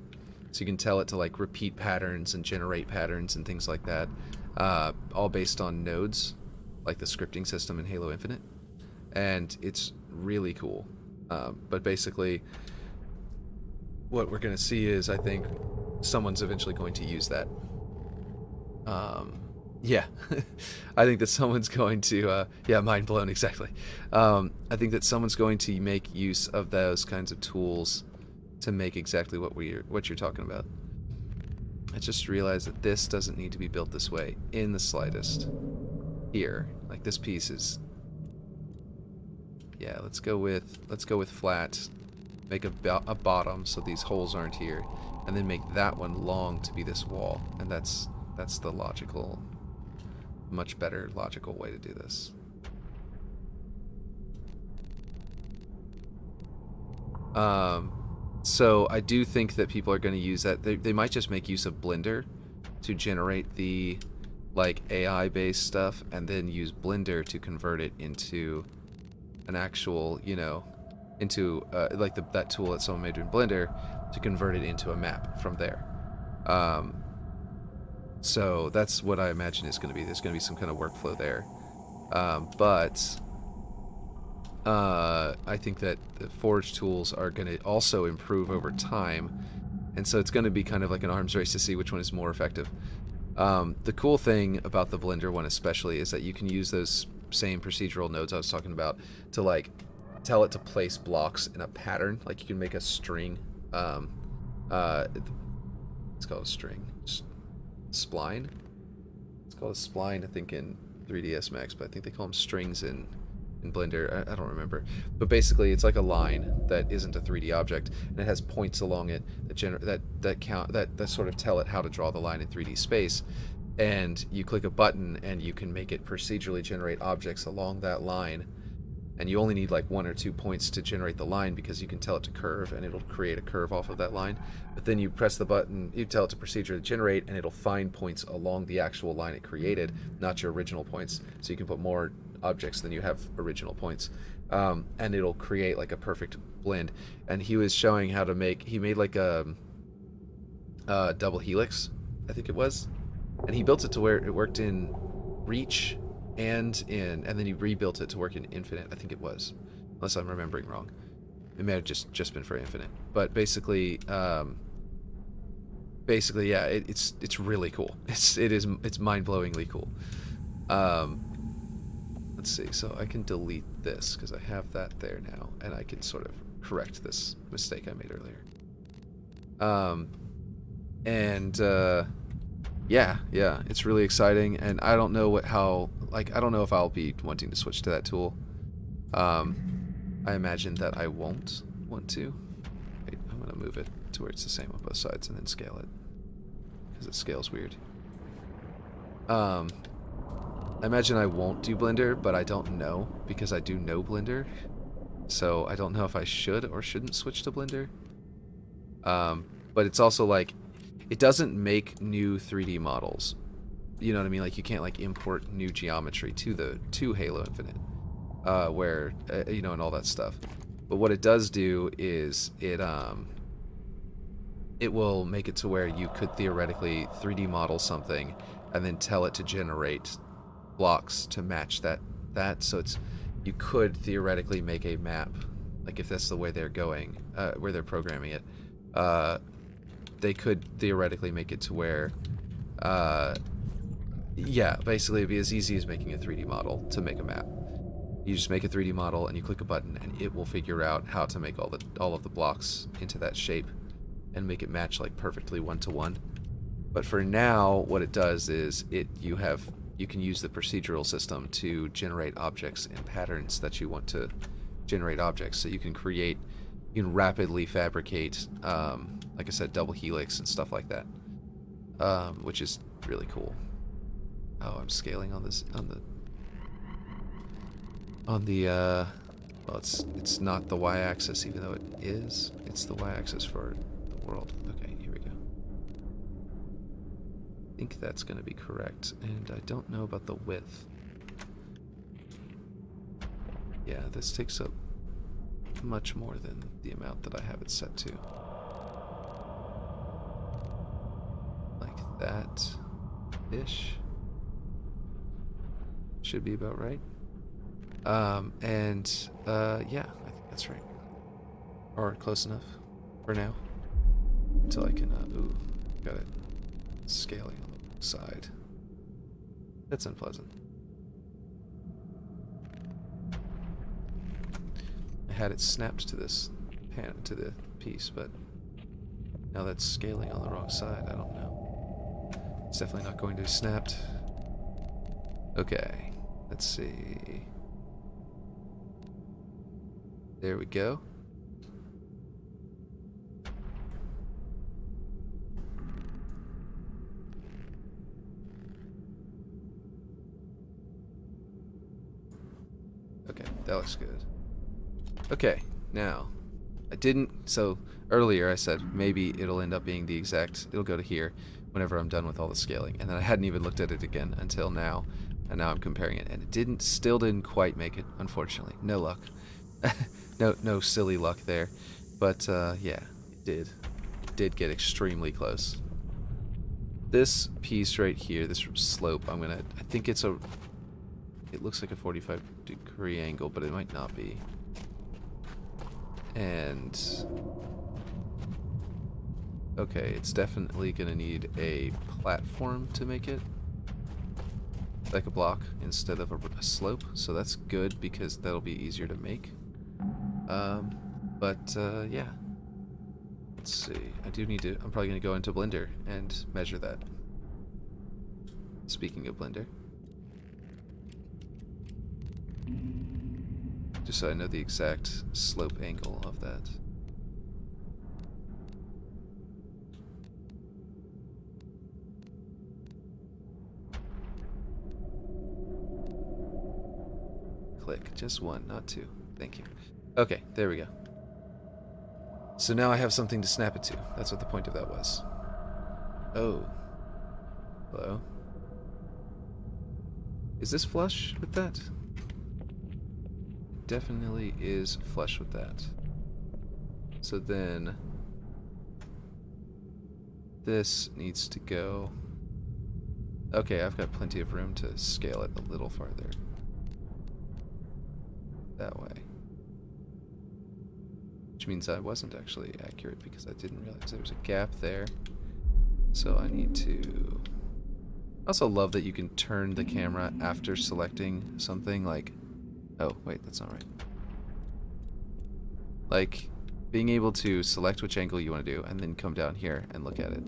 so you can tell it to like repeat patterns and generate patterns and things like that, all based on nodes, like the scripting system in Halo Infinite, and it's really cool. But basically, what we're going to see is, I think, someone's eventually going to use that. Yeah, I think that someone's going to, yeah, mind blown, exactly. I think that someone's going to make use of those kinds of tools to make exactly what you're talking about. I just realized that this doesn't need to be built this way in the slightest. Here, like this piece is, yeah, let's go with flat. Make a bottom so these holes aren't here, and then make that one long to be this wall, and that's the logical, much better logical way to do this. So I do think that people are going to use that. They might just make use of Blender to generate the like AI based stuff, and then use Blender to convert it into an actual, into like that tool that someone made in Blender to convert it into a map from there. So that's what I imagine is going to be. There's going to be some kind of workflow there. But I think that the Forge tools are going to also improve over time. And so it's going to be kind of like an arms race to see which one is more effective. The cool thing about the Blender one especially is that you can use those same procedural nodes I was talking about to like tell it to place blocks in a pattern. Like you can make a string. It's called a string. Spline. It's called a spline, I think, in 3ds Max, but I think they call them strings in Blender. I don't remember, but basically it's like a line that isn't a 3D object, and it has points along it that sort of tell it how to draw the line in 3D space. And you click a button, and you can make it procedurally generate objects along that line. And you only need like 1 or 2 points to generate the line, because you can tell it to curve, and it'll create a curve off of that line. But then you press the button, you tell it to procedurally generate, and it'll find points along the actual line it created, not your original points. So you can put more objects than you have original points. And it'll create like a perfect blend. And he was showing how to make, he made like a double helix, I think it was. And he built it to where it worked in Reach and then he rebuilt it to work in Infinite, I think it was, unless I'm remembering wrong. It may have just been for Infinite, but basically yeah, it's really cool. It's mind-blowingly cool. Let's see, so I can delete this because I have that there now, and I can sort of correct this mistake I made earlier. Yeah, it's really exciting, and I don't know I don't know if I'll be wanting to switch to that tool. I imagine that I won't want to. Wait, I'm gonna move it to where it's the same on both sides and then scale it, because it scales weird. I imagine I won't do Blender, but I don't know, because I do know Blender, so I don't know if I should or shouldn't switch to Blender. But it's also like, it doesn't make new 3D models. You know what I mean? Like, you can't like import new geometry to Halo Infinite, where you know, and all that stuff. But what it does do is it will make it to where you could theoretically 3D model something and then tell it to generate blocks to match that. So it's, you could theoretically make a map, like if that's the way they're going, where they're programming it. They could theoretically make it to where, yeah, basically it'd be as easy as making a 3D model to make a map. You just make a 3D model and you click a button, and it will figure out how to make all of the blocks into that shape and make it match like perfectly 1-to-1. But for now, what it does is you can use the procedural system to generate objects in patterns that you want to generate objects. So you can rapidly fabricate, like I said, double helix and stuff like that, which is really cool. Oh, I'm scaling on this well, it's not the y-axis, even though it is. It's the y-axis for the world. Okay, here we go. I think that's going to be correct, and I don't know about the width. Yeah, this takes up much more than the amount that I have it set to. Like that-ish. Should be about right. Yeah, I think that's right. Or close enough for now. Until I can, ooh, got it scaling on the side. That's unpleasant. I had it snapped to this to the piece, but now that's scaling on the wrong side. I don't know. It's definitely not going to be snapped. Okay, let's see. There we go. Okay, that looks good. Okay, now, so earlier I said maybe it'll end up being it'll go to here whenever I'm done with all the scaling, and then I hadn't even looked at it again until now, and now I'm comparing it, and it still didn't quite make it, unfortunately. No luck. No silly luck there, but yeah, it did get extremely close. This piece right here, this slope, I think it looks like a 45-degree angle, but it might not be. And okay, it's definitely gonna need a platform to make it, like a block instead of a slope, so that's good because that'll be easier to make. Yeah, let's see, I'm probably gonna go into Blender and measure that. Speaking of Blender, Just so I know the exact slope angle of that. Click. Just one, not two. Thank you. Okay, there we go. So now I have something to snap it to. That's what the point of that was. Oh. Hello? Is this flush with that? It definitely is flush with that. So then this needs to go. Okay, I've got plenty of room to scale it a little farther. That way. Which means I wasn't actually accurate because I didn't realize there was a gap there. So I need to... I also love that you can turn the camera after selecting something like... Oh, wait, that's not right. Like, being able to select which angle you want to do and then come down here and look at it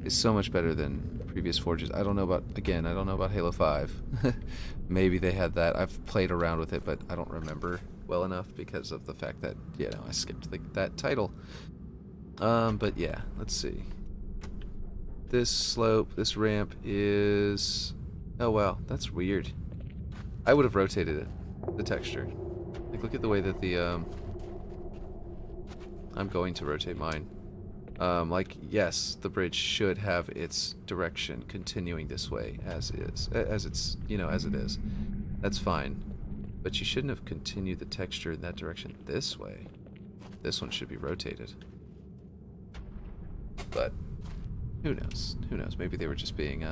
is so much better than previous Forges. I don't know about, again, I don't know about Halo 5. Maybe they had that. I've played around with it, but I don't remember well enough because of the fact that, you know, I skipped that title. But yeah, let's see. This slope, this ramp is... Oh wow, that's weird. I would have rotated it, the texture. Like, look at the way that the, I'm going to rotate mine. Like, yes, the bridge should have its direction continuing this way as is, as it's, you know, as it is. That's fine. But you shouldn't have continued the texture in that direction this way. This one should be rotated. But who knows? Who knows? Maybe they were just being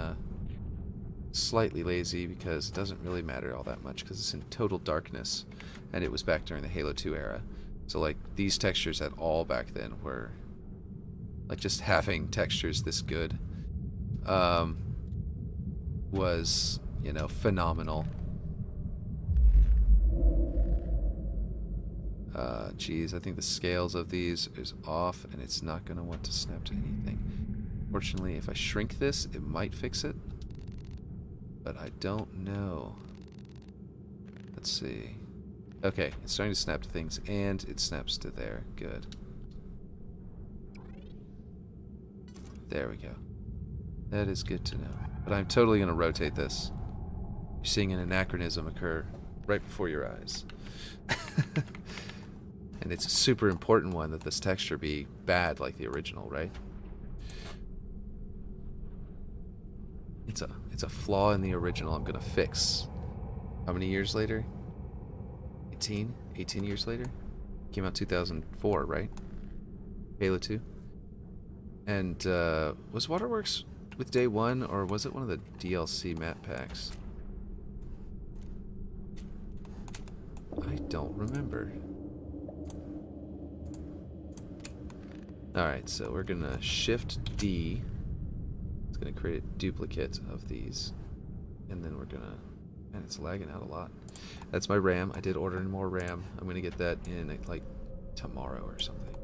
slightly lazy because it doesn't really matter all that much because it's in total darkness and it was back during the Halo 2 era. So like these textures at all back then were like just having textures this good was, you know, phenomenal. Geez, I think the scales of these is off and it's not going to want to snap to anything. Fortunately, if I shrink this, it might fix it. But I don't know. Let's see. Okay, it's starting to snap to things and it snaps to there. Good. There we go. That is good to know. But I'm totally going to rotate this. You're seeing an anachronism occur right before your eyes. And it's a super important one that this texture be bad like the original, right? It's a flaw in the original I'm going to fix. How many years later? 18? 18 years later? Came out 2004, right? Halo 2? And was Waterworks with day one, or was it one of the DLC map packs? I don't remember. Alright, so we're gonna shift D. It's gonna create a duplicate of these. And then we're gonna... Man, it's lagging out a lot. That's my RAM. I did order more RAM. I'm gonna get that in like tomorrow or something.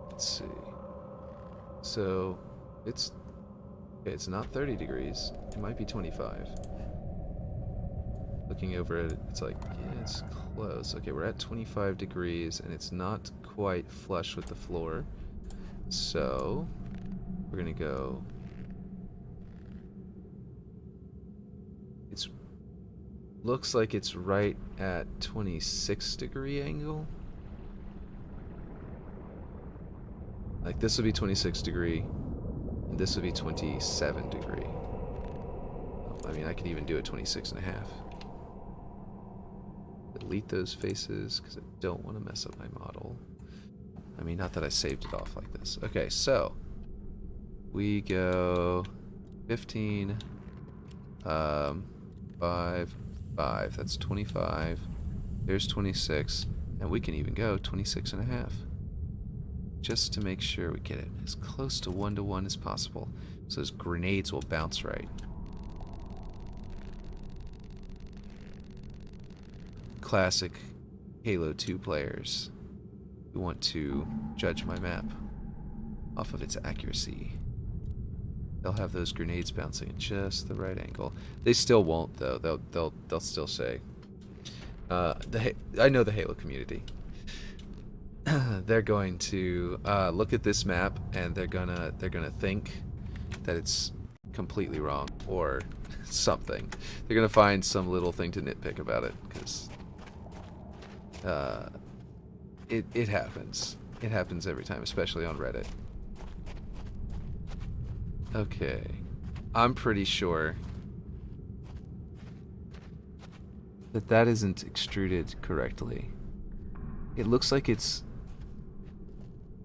Let's see. So it's okay, it's not 30 degrees. It might be 25. Looking over it, it's like, yeah, it's close. Okay, we're at 25 degrees and it's not quite flush with the floor. So we're gonna go. It's looks like it's right at 26-degree angle. Like this would be 26 degree, and this would be 27 degree. I mean, I could even do it 26 and a half. Delete those faces, because I don't want to mess up my model. I mean, not that I saved it off like this. Okay, so we go 15, 5, 5. That's 25. There's 26, and we can even go 26 and a half. Just to make sure we get it as close to 1-to-1 as possible, so those grenades will bounce right. Classic Halo 2 players who want to judge my map off of its accuracy. they'll have those grenades bouncing at just the right angle. They still won't though. They'll still say. I know the Halo community. They're going to look at this map and they're gonna think that it's completely wrong or something. They're gonna find some little thing to nitpick about it because it happens. It happens every time, especially on Reddit. Okay, I'm pretty sure that isn't extruded correctly. It looks like it's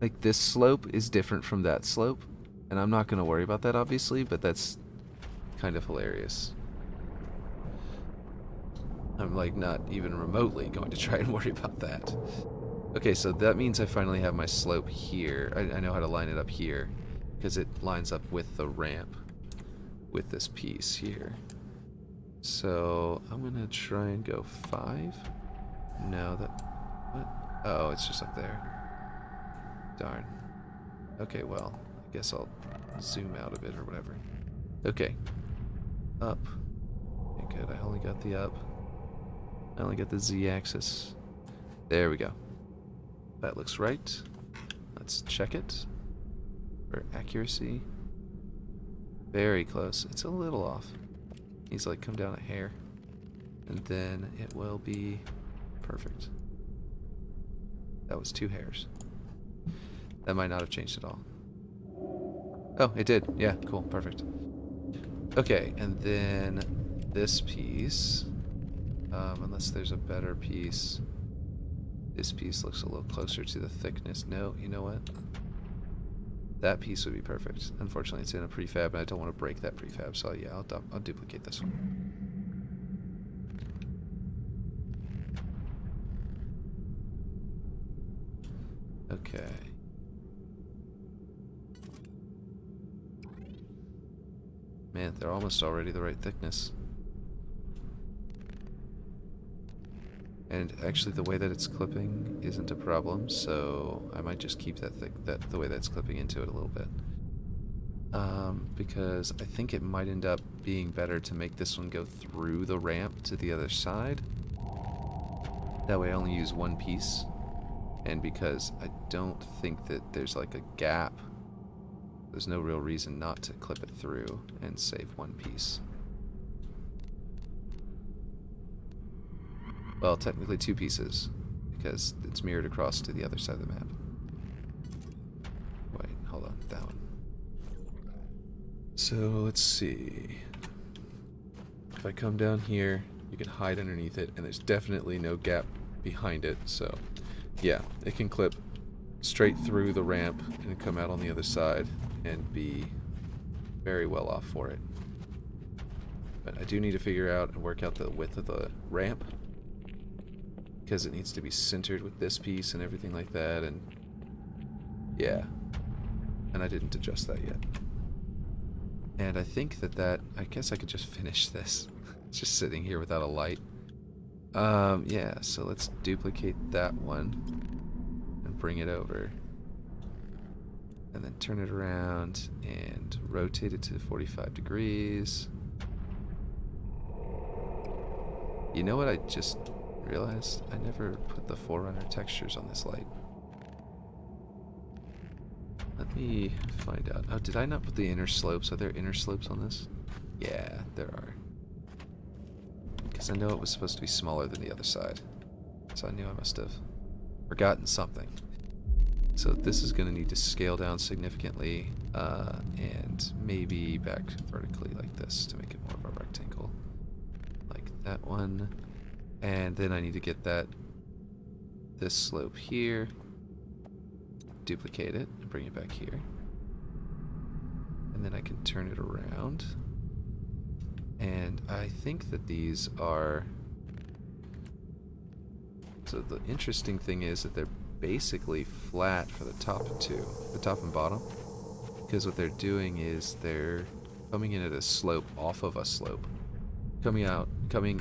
like this slope is different from that slope, and I'm not going to worry about that obviously, but that's kind of hilarious. I'm like not even remotely going to try and worry about that. Okay, so that means I finally have my slope here. I know how to line it up here because it lines up with the ramp with this piece here. So I'm going to try and go 5. No, that... What? Oh, it's just up there. Darn. Okay, well, I guess I'll zoom out a bit or whatever. Okay. Up. Okay, good. I only got the up. I only got the Z-axis. There we go. That looks right. Let's check it for accuracy. Very close. It's a little off. He's like come down a hair. And then it will be perfect. That was 2 hairs. That might not have changed at all. Oh, it did. Yeah, cool. Perfect. Okay, and then this piece, unless there's a better piece, this piece looks a little closer to the thickness. No, you know what? That piece would be perfect. Unfortunately, it's in a prefab, and I don't want to break that prefab, so yeah, I'll duplicate this one. Okay. Man, they're almost already the right thickness. And actually the way that it's clipping isn't a problem, so I might just keep the way that's clipping into it a little bit. Because I think it might end up being better to make this one go through the ramp to the other side. That way I only use one piece. And because I don't think that there's like a gap, there's no real reason not to clip it through and save one piece. Well, technically 2 pieces, because it's mirrored across to the other side of the map. Wait, hold on, that one. So, let's see. If I come down here, you can hide underneath it, and there's definitely no gap behind it, so yeah, it can clip straight through the ramp and come out on the other side and be very well off for it. But I do need to figure out and work out the width of the ramp, because it needs to be centered with this piece and everything like that, and yeah, and I didn't adjust that yet. And I think I guess I could just finish this. It's just sitting here without a light. Yeah, so let's duplicate that one and bring it over. And then turn it around and rotate it to 45 degrees. You know what I just realized? I never put the Forerunner textures on this light. Let me find out. Oh, did I not put the inner slopes? Are there inner slopes on this? Yeah, there are. Because I know it was supposed to be smaller than the other side. So I knew I must have forgotten something. So this is going to need to scale down significantly and maybe back vertically like this to make it more of a rectangle. Like that one. And then I need to get this slope here, duplicate it, and bring it back here. And then I can turn it around. And I think that these are... So the interesting thing is that they're basically flat for the top two, the top and bottom. Because what they're doing is they're coming in at a slope off of a slope. Coming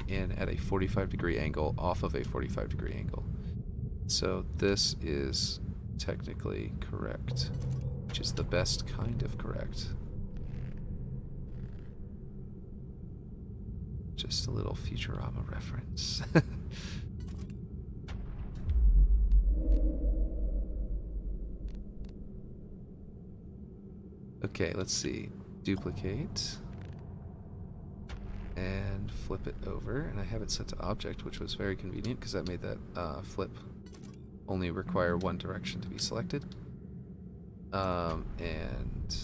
in at a 45-degree angle off of a 45-degree angle. So this is technically correct, which is the best kind of correct. Just a little Futurama reference. Okay, let's see. Duplicate. And flip it over. And I have it set to object, which was very convenient because that made that flip only require one direction to be selected. And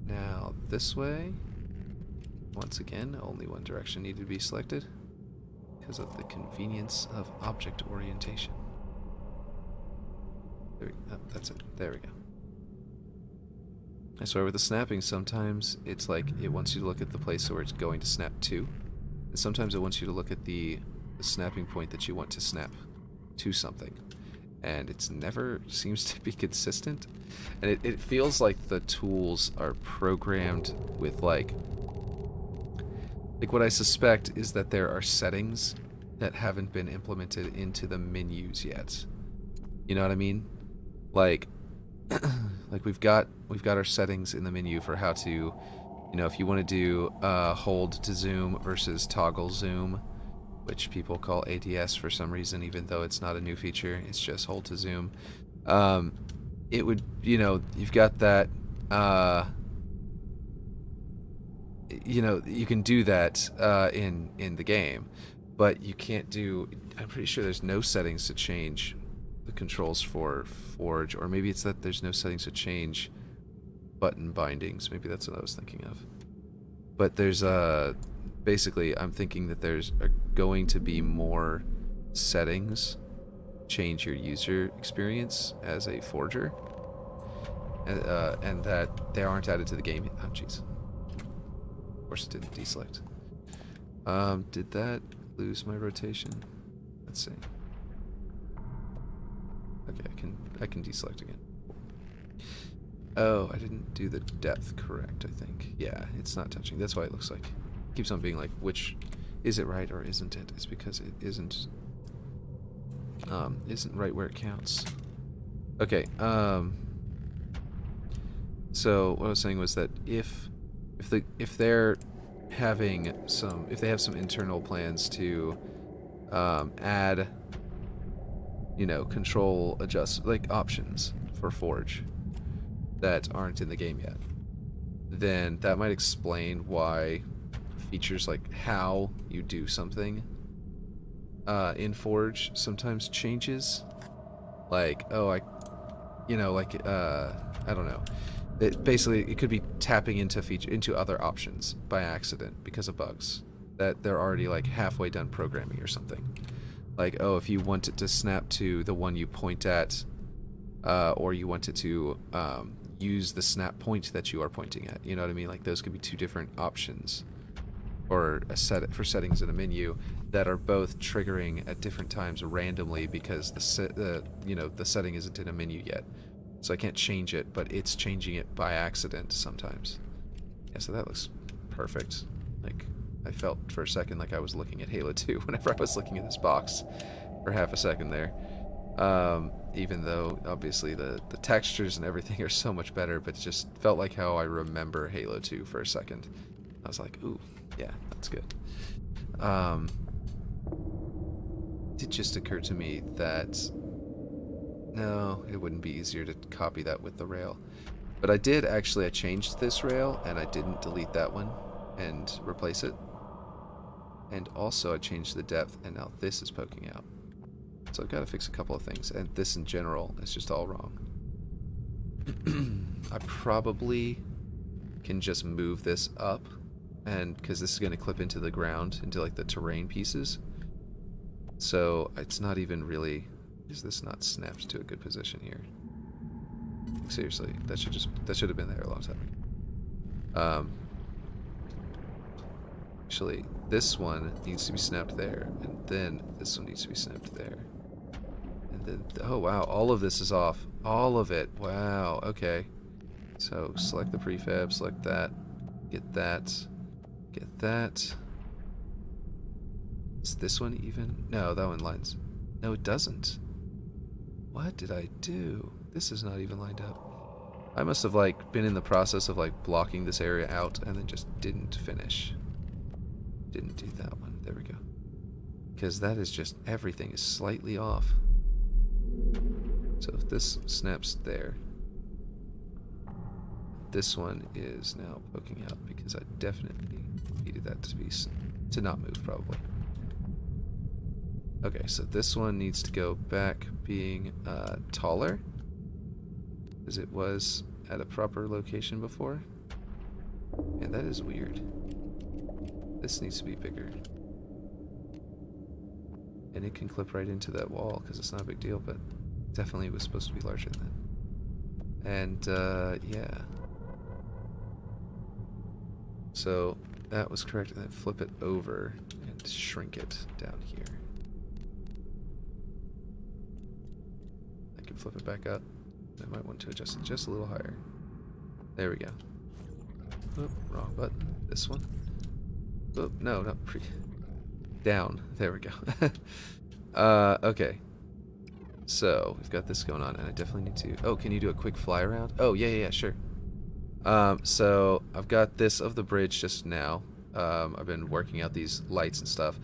now this way. Once again, only one direction needed to be selected because of the convenience of object orientation. That's it. There we go. I swear with the snapping, sometimes it's like it wants you to look at the place where it's going to snap to. And sometimes it wants you to look at the snapping point that you want to snap to something. And it's never seems to be consistent. And it feels like the tools are programmed with like what I suspect is that there are settings that haven't been implemented into the menus yet. You know what I mean? Like like we've got our settings in the menu for how to, you know, if you want to do hold to zoom versus toggle zoom, which people call ADS for some reason, even though it's not a new feature, it's just hold to zoom. It would, you know, you've got that, you know, you can do that in the game, but you can't do, I'm pretty sure there's no settings to change the controls for Forge, or maybe it's that there's no settings to change button bindings. Maybe that's what I was thinking of. But there's basically I'm thinking that there's going to be more settings change your user experience as a forger, and that they aren't added to the game. Oh jeez. Of course it didn't deselect. Did that lose my rotation? Let's see. Okay, I can deselect again. Oh, I didn't do the depth correct, I think. Yeah, it's not touching. That's why it looks like it keeps on being like, which is it right or isn't it? It's because it isn't right where it counts. Okay, so what I was saying was that if they're having some, if they have some internal plans to add, you know, control adjust, like options for Forge that aren't in the game yet, then that might explain why features like how you do something in Forge sometimes changes. Like, oh, I don't know. Basically, it could be tapping into other options by accident because of bugs that they're already like halfway done programming or something. Like, oh, if you want it to snap to the one you point at, or you want it to use the snap point that you are pointing at. You know what I mean? Like, those could be two different options, or a set for settings in a menu that are both triggering at different times randomly because the setting isn't in a menu yet. So I can't change it, but it's changing it by accident sometimes. Yeah, so that looks perfect. Like, I felt for a second like I was looking at Halo 2 whenever I was looking at this box for half a second there. Even though, obviously, the textures and everything are so much better, but it just felt like how I remember Halo 2 for a second. I was like, ooh, yeah, that's good. It did just occur to me that no, it wouldn't be easier to copy that with the rail. But I did actually, I changed this rail, and I didn't delete that one and replace it. And also I changed the depth, and now this is poking out. So I've got to fix a couple of things, and this in general is just all wrong. I probably can just move this up, and because this is going to clip into the ground, into like the terrain pieces. So it's not even really... Is this not snapped to a good position here? Like, seriously, that should have been there a long time ago. Actually, this one needs to be snapped there, and then this one needs to be snapped there. And then, oh wow, all of this is off. All of it. Wow, okay. So select the prefab, select that, get that, get that. Is this one even? No, that one lines. No, it doesn't. What did I do? This is not even lined up. I must have like been in the process of like blocking this area out and then just didn't finish. Didn't do that one. There we go. Because that is just, everything is slightly off. So if this snaps there, this one is now poking out because I definitely needed that to not move probably. Okay, so this one needs to go back being taller, as it was at a proper location before. And that is weird. This needs to be bigger. And it can clip right into that wall because it's not a big deal, but definitely was supposed to be larger than that. And yeah. So that was correct, and then flip it over and shrink it down here. I can flip it back up. I might want to adjust it just a little higher. There we go. Oh, wrong button. This one. Oh, no, not down. There we go. Okay. So, we've got this going on, and I definitely need to... Oh, can you do a quick fly around? Oh, yeah, sure. So, I've got this of the bridge just now. I've been working out these lights and stuff.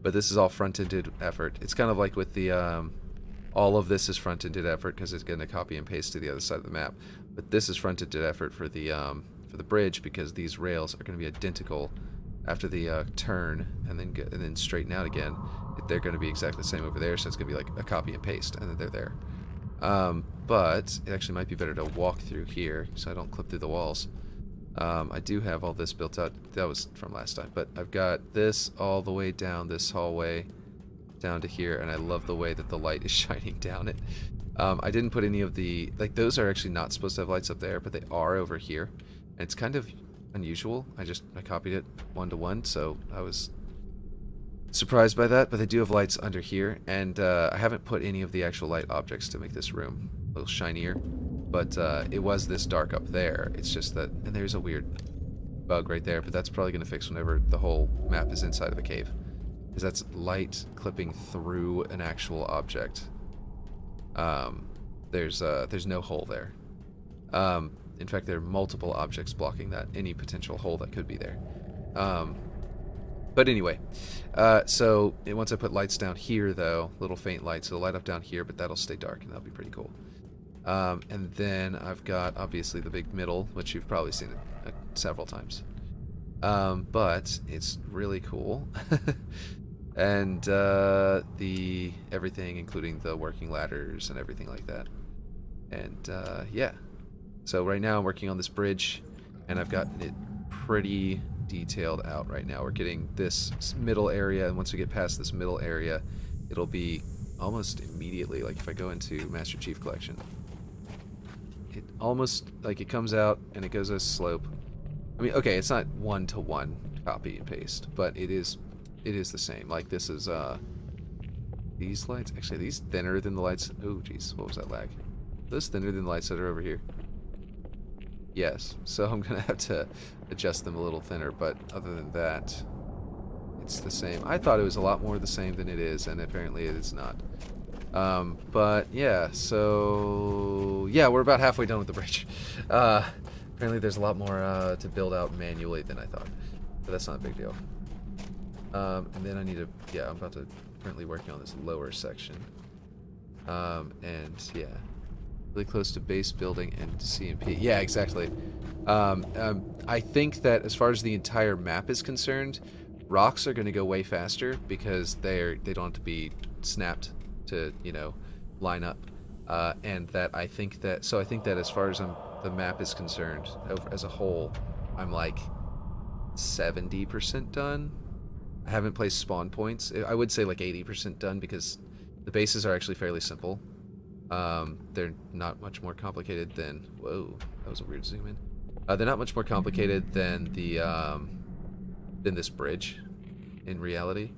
But this is all front-ended effort. It's kind of like with the... all of this is front-ended effort because it's going to copy and paste to the other side of the map. But this is front-ended effort for the bridge because these rails are going to be identical after the turn and then straighten out again. They're going to be exactly the same over there, so it's going to be like a copy and paste, and then they're there. But it actually might be better to walk through here so I don't clip through the walls. I do have all this built out. That was from last time, but I've got this all the way down this hallway down to here, and I love the way that the light is shining down it. I didn't put any of the... Like, those are actually not supposed to have lights up there, but they are over here. And it's kind of unusual. I copied it 1-to-1, so I was surprised by that, but they do have lights under here, and I haven't put any of the actual light objects to make this room a little shinier, but it was this dark up there. It's just that, and there's a weird bug right there, but that's probably going to fix whenever the whole map is inside of a cave, because that's light clipping through an actual object. There's no hole there. In fact, there are multiple objects blocking that, any potential hole that could be there. But anyway, so once I put lights down here, though, little faint lights, it'll light up down here, but that'll stay dark, and that'll be pretty cool. And then I've got, obviously, the big middle, which you've probably seen it several times. But it's really cool. And the everything, including the working ladders and everything like that. And yeah. So right now I'm working on this bridge, and I've got it pretty detailed out right now. We're getting this middle area, and once we get past this middle area, it'll be almost immediately, like if I go into Master Chief Collection, it almost, like it comes out and it goes as slope. I mean, okay, it's not 1-to-1 copy and paste, but it is the same. Like this is, these lights, actually are these thinner than the lights? Oh jeez, what was that lag? Are those thinner than the lights that are over here? Yes, so I'm gonna have to adjust them a little thinner, but other than that, it's the same. I thought it was a lot more the same than it is, and apparently it is not. But yeah, so yeah, we're about halfway done with the bridge. Apparently there's a lot more to build out manually than I thought, but that's not a big deal. And then I need to, yeah, I'm currently working on this lower section. And yeah. Really close to base building and CMP. Yeah, exactly. I think that as far as the entire map is concerned, rocks are going to go way faster because they don't have to be snapped to, you know, line up. And that I think that as far as the map is concerned, as a whole, I'm like 70% done. I haven't placed spawn points. I would say like 80% done because the bases are actually fairly simple. They're not much more complicated than... Whoa, that was a weird zoom in. They're not much more complicated than than this bridge, in reality.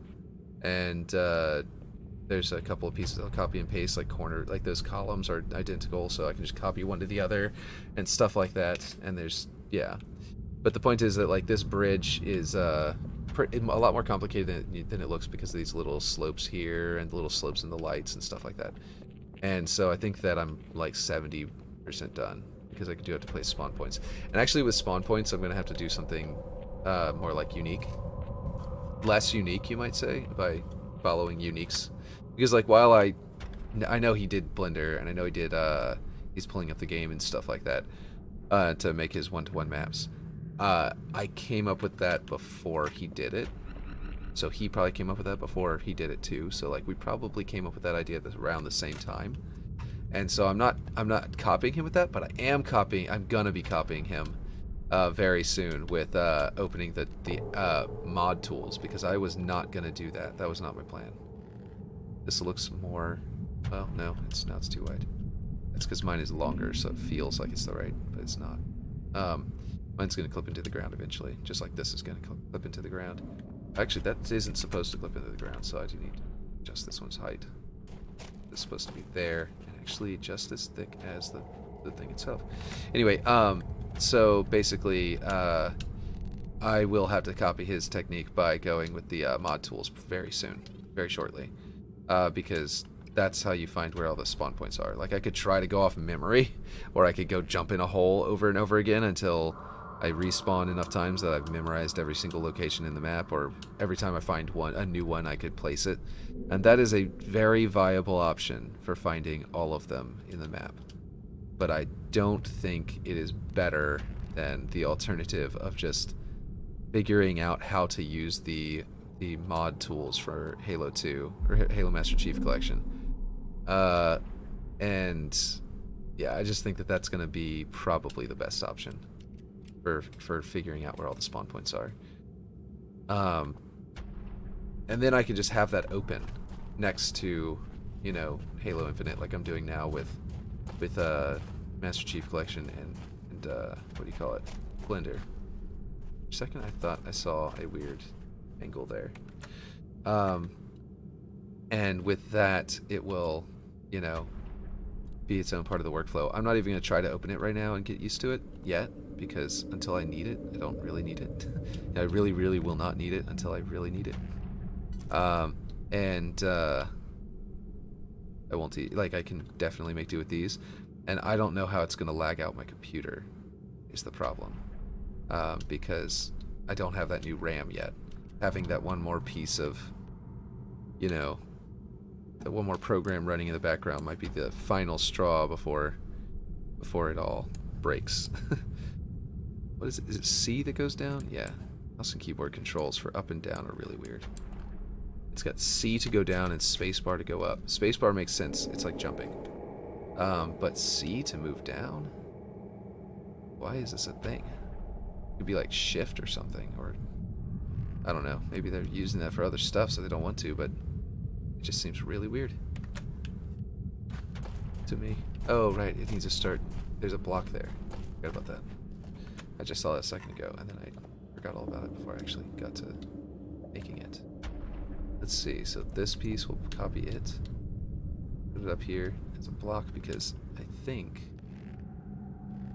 And there's a couple of pieces I'll copy and paste, like those columns are identical, so I can just copy one to the other and stuff like that. And there's, yeah. But the point is that like this bridge is a lot more complicated than it looks because of these little slopes here and the little slopes in the lights and stuff like that. And so I think that I'm like 70% done because I do have to place spawn points. And actually with spawn points, I'm going to have to do something more like unique. less unique, you might say, by following uniques. Because like while I know he did Blender and I know he did he's pulling up the game and stuff like that to make his one-to-one maps. I came up with that before he did it. So he probably came up with that before he did it too. So like we probably came up with that idea around the same time. And so I'm not copying him with that, but I'm gonna be copying him very soon with opening the mod tools, because I was not gonna do that. That was not my plan. This looks more, well, no, it's too wide. That's because mine is longer, so it feels like it's the right, but it's not. Mine's gonna clip into the ground eventually, just like this is gonna clip into the ground. Actually, that isn't supposed to clip into the ground, so I do need to adjust this one's height. It's supposed to be there, and actually just as thick as the thing itself. Anyway, so basically, I will have to copy his technique by going with the mod tools very soon, very shortly, because that's how you find where all the spawn points are. Like, I could try to go off memory, or I could go jump in a hole over and over again until I respawn enough times that I've memorized every single location in the map, or every time I find a new one, I could place it. And that is a very viable option for finding all of them in the map. But I don't think it is better than the alternative of just figuring out how to use the mod tools for Halo 2, or Halo Master Chief Collection. And yeah, I just think that that's going to be probably the best option for figuring out where all the spawn points are. And then I can just have that open next to, you know, Halo Infinite, like I'm doing now with Master Chief Collection and what do you call it? Blender. For a second I thought I saw a weird angle there. And with that, it will, you know, be its own part of the workflow. I'm not even going to try to open it right now and get used to it yet, because until I need it, I don't really need it. I really, really will not need it until I really need it. I won't, like, I can definitely make do with these, and I don't know how it's going to lag out my computer is the problem, because I don't have that new RAM yet. Having that one more piece of, you know, that one more program running in the background might be the final straw before it all breaks. What is it? Is it C that goes down? Yeah. Mouse and keyboard controls for up and down are really weird. It's got C to go down and spacebar to go up. Spacebar makes sense. It's like jumping. But C to move down? Why is this a thing? It could be like shift or something, or I don't know. Maybe they're using that for other stuff so they don't want to, but it just seems really weird to me. Oh, right. It needs to start. There's a block there. Forgot about that. I just saw that a second ago, and then I forgot all about it before I actually got to making it. Let's see. So this piece, we'll copy it. Put it up here as a block, because I think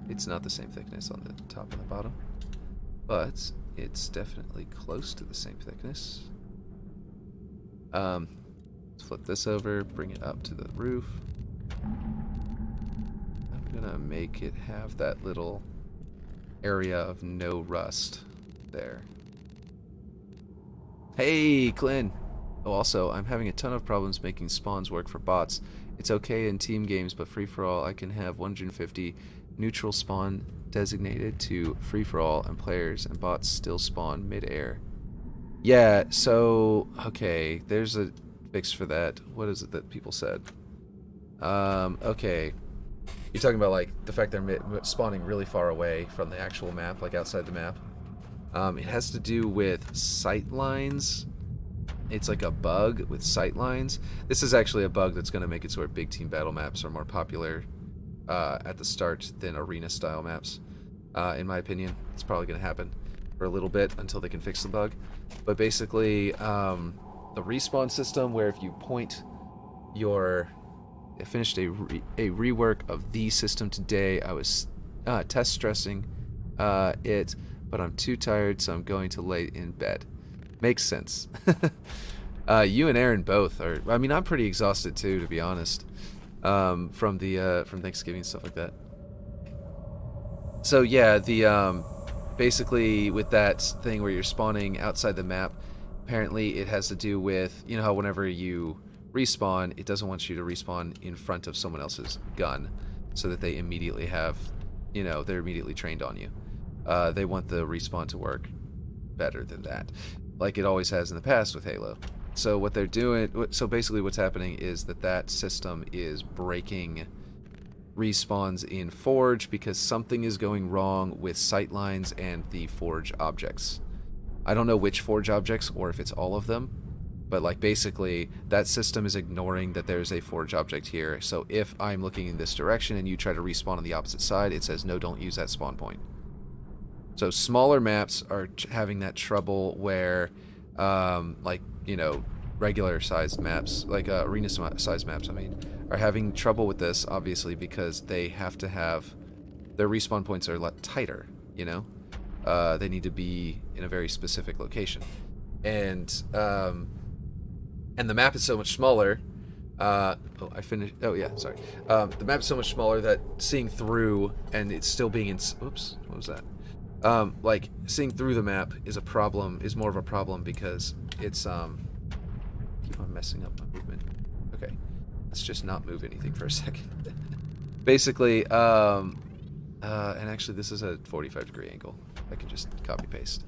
it's not the same thickness on the top and the bottom. But it's definitely close to the same thickness. Let's flip this over, bring it up to the roof. I'm gonna make it have that little area of no rust there. Hey, Clint! Oh, also, I'm having a ton of problems making spawns work for bots. It's okay in team games, but free-for-all, I can have 150 neutral spawn designated to free-for-all, and players and bots still spawn mid-air. Yeah, so, okay, there's a fix for that. What is it that people said? Okay. You're talking about, like, the fact they're spawning really far away from the actual map, like outside the map. It has to do with sight lines. It's like a bug with sight lines. This is actually a bug that's going to make it so where big team battle maps are more popular at the start than arena-style maps. In my opinion, it's probably going to happen for a little bit until they can fix the bug. But basically, the respawn system, where if you point your... I finished a rework of the system today. I was test stressing it, but I'm too tired, so I'm going to lay in bed. Makes sense. You and Aaron both are. I mean, I'm pretty exhausted too, to be honest, from Thanksgiving and stuff like that. So yeah, the basically with that thing where you're spawning outside the map, Apparently it has to do with, you know how whenever you respawn, it doesn't want you to respawn in front of someone else's gun so that they immediately have, you know, they're immediately trained on you. They want the respawn to work better than that, like it always has in the past with Halo. So what they're doing, so basically what's happening is that system is breaking respawns in Forge because something is going wrong with sightlines and the Forge objects. I don't know which Forge objects or if it's all of them, but like basically that system is ignoring that there's a Forge object here. So if I'm looking in this direction and you try to respawn on the opposite side, it says no, don't use that spawn point. So smaller maps are having that trouble where like, you know, regular sized maps, like arena sized maps, I mean, are having trouble with this, obviously, because they have to have their respawn points are a lot tighter, you know? They need to be in a very specific location. And the map is so much smaller. Oh, I finished. Oh, yeah, sorry. The map is so much smaller that seeing through and it's still being in. Oops, what was that? Like seeing through the map is a problem. Is more of a problem because it's keep on messing up my movement. Okay, let's just not move anything for a second. Basically, and actually this is a 45-degree angle. I can just copy paste.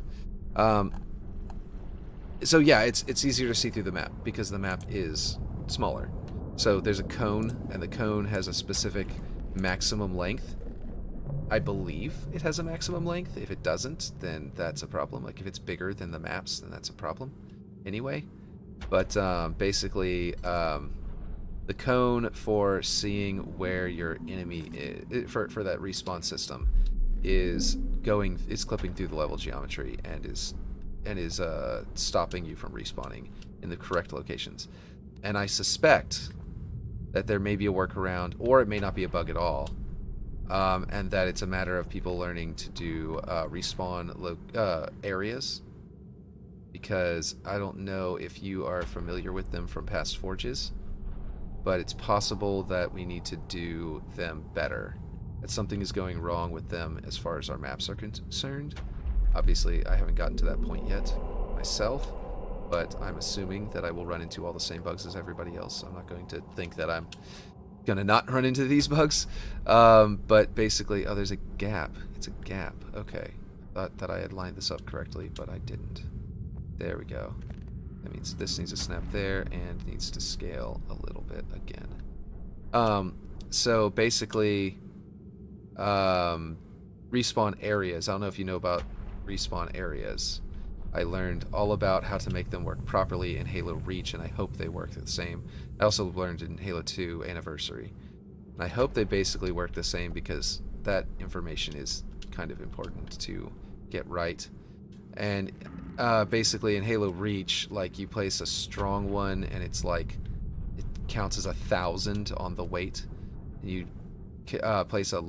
So yeah, it's easier to see through the map because the map is smaller. So there's a cone, and the cone has a specific maximum length. I believe it has a maximum length. If it doesn't, then that's a problem. Like if it's bigger than the maps, then that's a problem anyway. But basically, the cone for seeing where your enemy is, for that respawn system is clipping through the level geometry and is stopping you from respawning in the correct locations. And I suspect that there may be a workaround, or it may not be a bug at all, and that it's a matter of people learning to do respawn areas, because I don't know if you are familiar with them from past Forges, but it's possible that we need to do them better. That something is going wrong with them as far as our maps are concerned. Obviously, I haven't gotten to that point yet myself, but I'm assuming that I will run into all the same bugs as everybody else. I'm not going to think that I'm going to not run into these bugs. But basically, oh, there's a gap. It's a gap. Okay. Thought that I had lined this up correctly, but I didn't. There we go. That means this needs to snap there and needs to scale a little bit again. So basically, respawn areas. I don't know if you know about respawn areas. I learned all about how to make them work properly in Halo Reach, and I hope they work the same. I also learned in Halo 2 Anniversary, and I hope they basically work the same because that information is kind of important to get right. And basically in Halo Reach, like you place a strong one and it's like it counts as 1,000 on the weight. You place a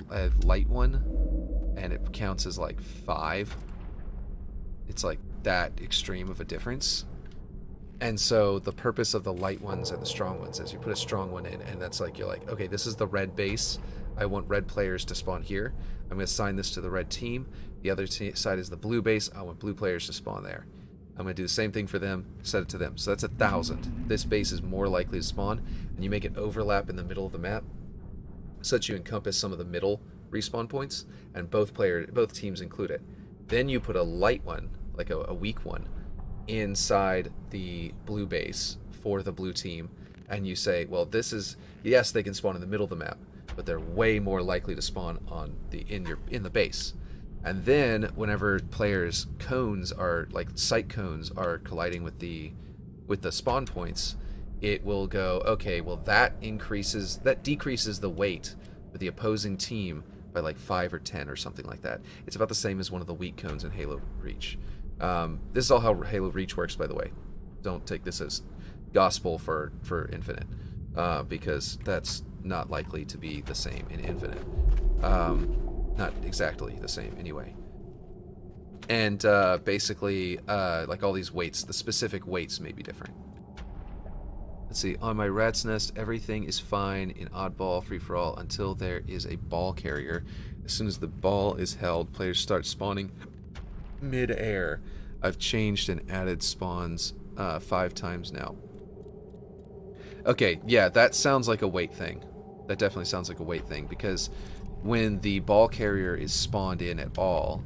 light one and it counts as like 5. It's like that extreme of a difference. And so the purpose of the light ones and the strong ones is you put a strong one in, and that's like, you're like, okay, this is the red base. I want red players to spawn here. I'm going to assign this to the red team. The other side is the blue base. I want blue players to spawn there. I'm going to do the same thing for them, set it to them. So that's 1,000. This base is more likely to spawn, and you make it overlap in the middle of the map so that you encompass some of the middle respawn points, and both teams include it. Then you put a light one, like a weak one, inside the blue base for the blue team, and you say, well, this is, yes, they can spawn in the middle of the map, but they're way more likely to spawn on in the base. And then whenever players' cones are, like sight cones, are colliding with the spawn points, it will go, okay, well, that decreases the weight of the opposing team by like 5 or 10 or something like that. It's about the same as one of the weak cones in Halo Reach. This is all how Halo Reach works, by the way. Don't take this as gospel for Infinite, because that's not likely to be the same in Infinite. Not exactly the same, anyway. And basically, like all these weights, the specific weights may be different. Let's see, on my rat's nest, everything is fine in oddball free-for-all until there is a ball carrier. As soon as the ball is held, players start spawning mid-air. I've changed and added spawns 5 times now. Okay, yeah, that sounds like a weight thing. That definitely sounds like a weight thing, because when the ball carrier is spawned in at all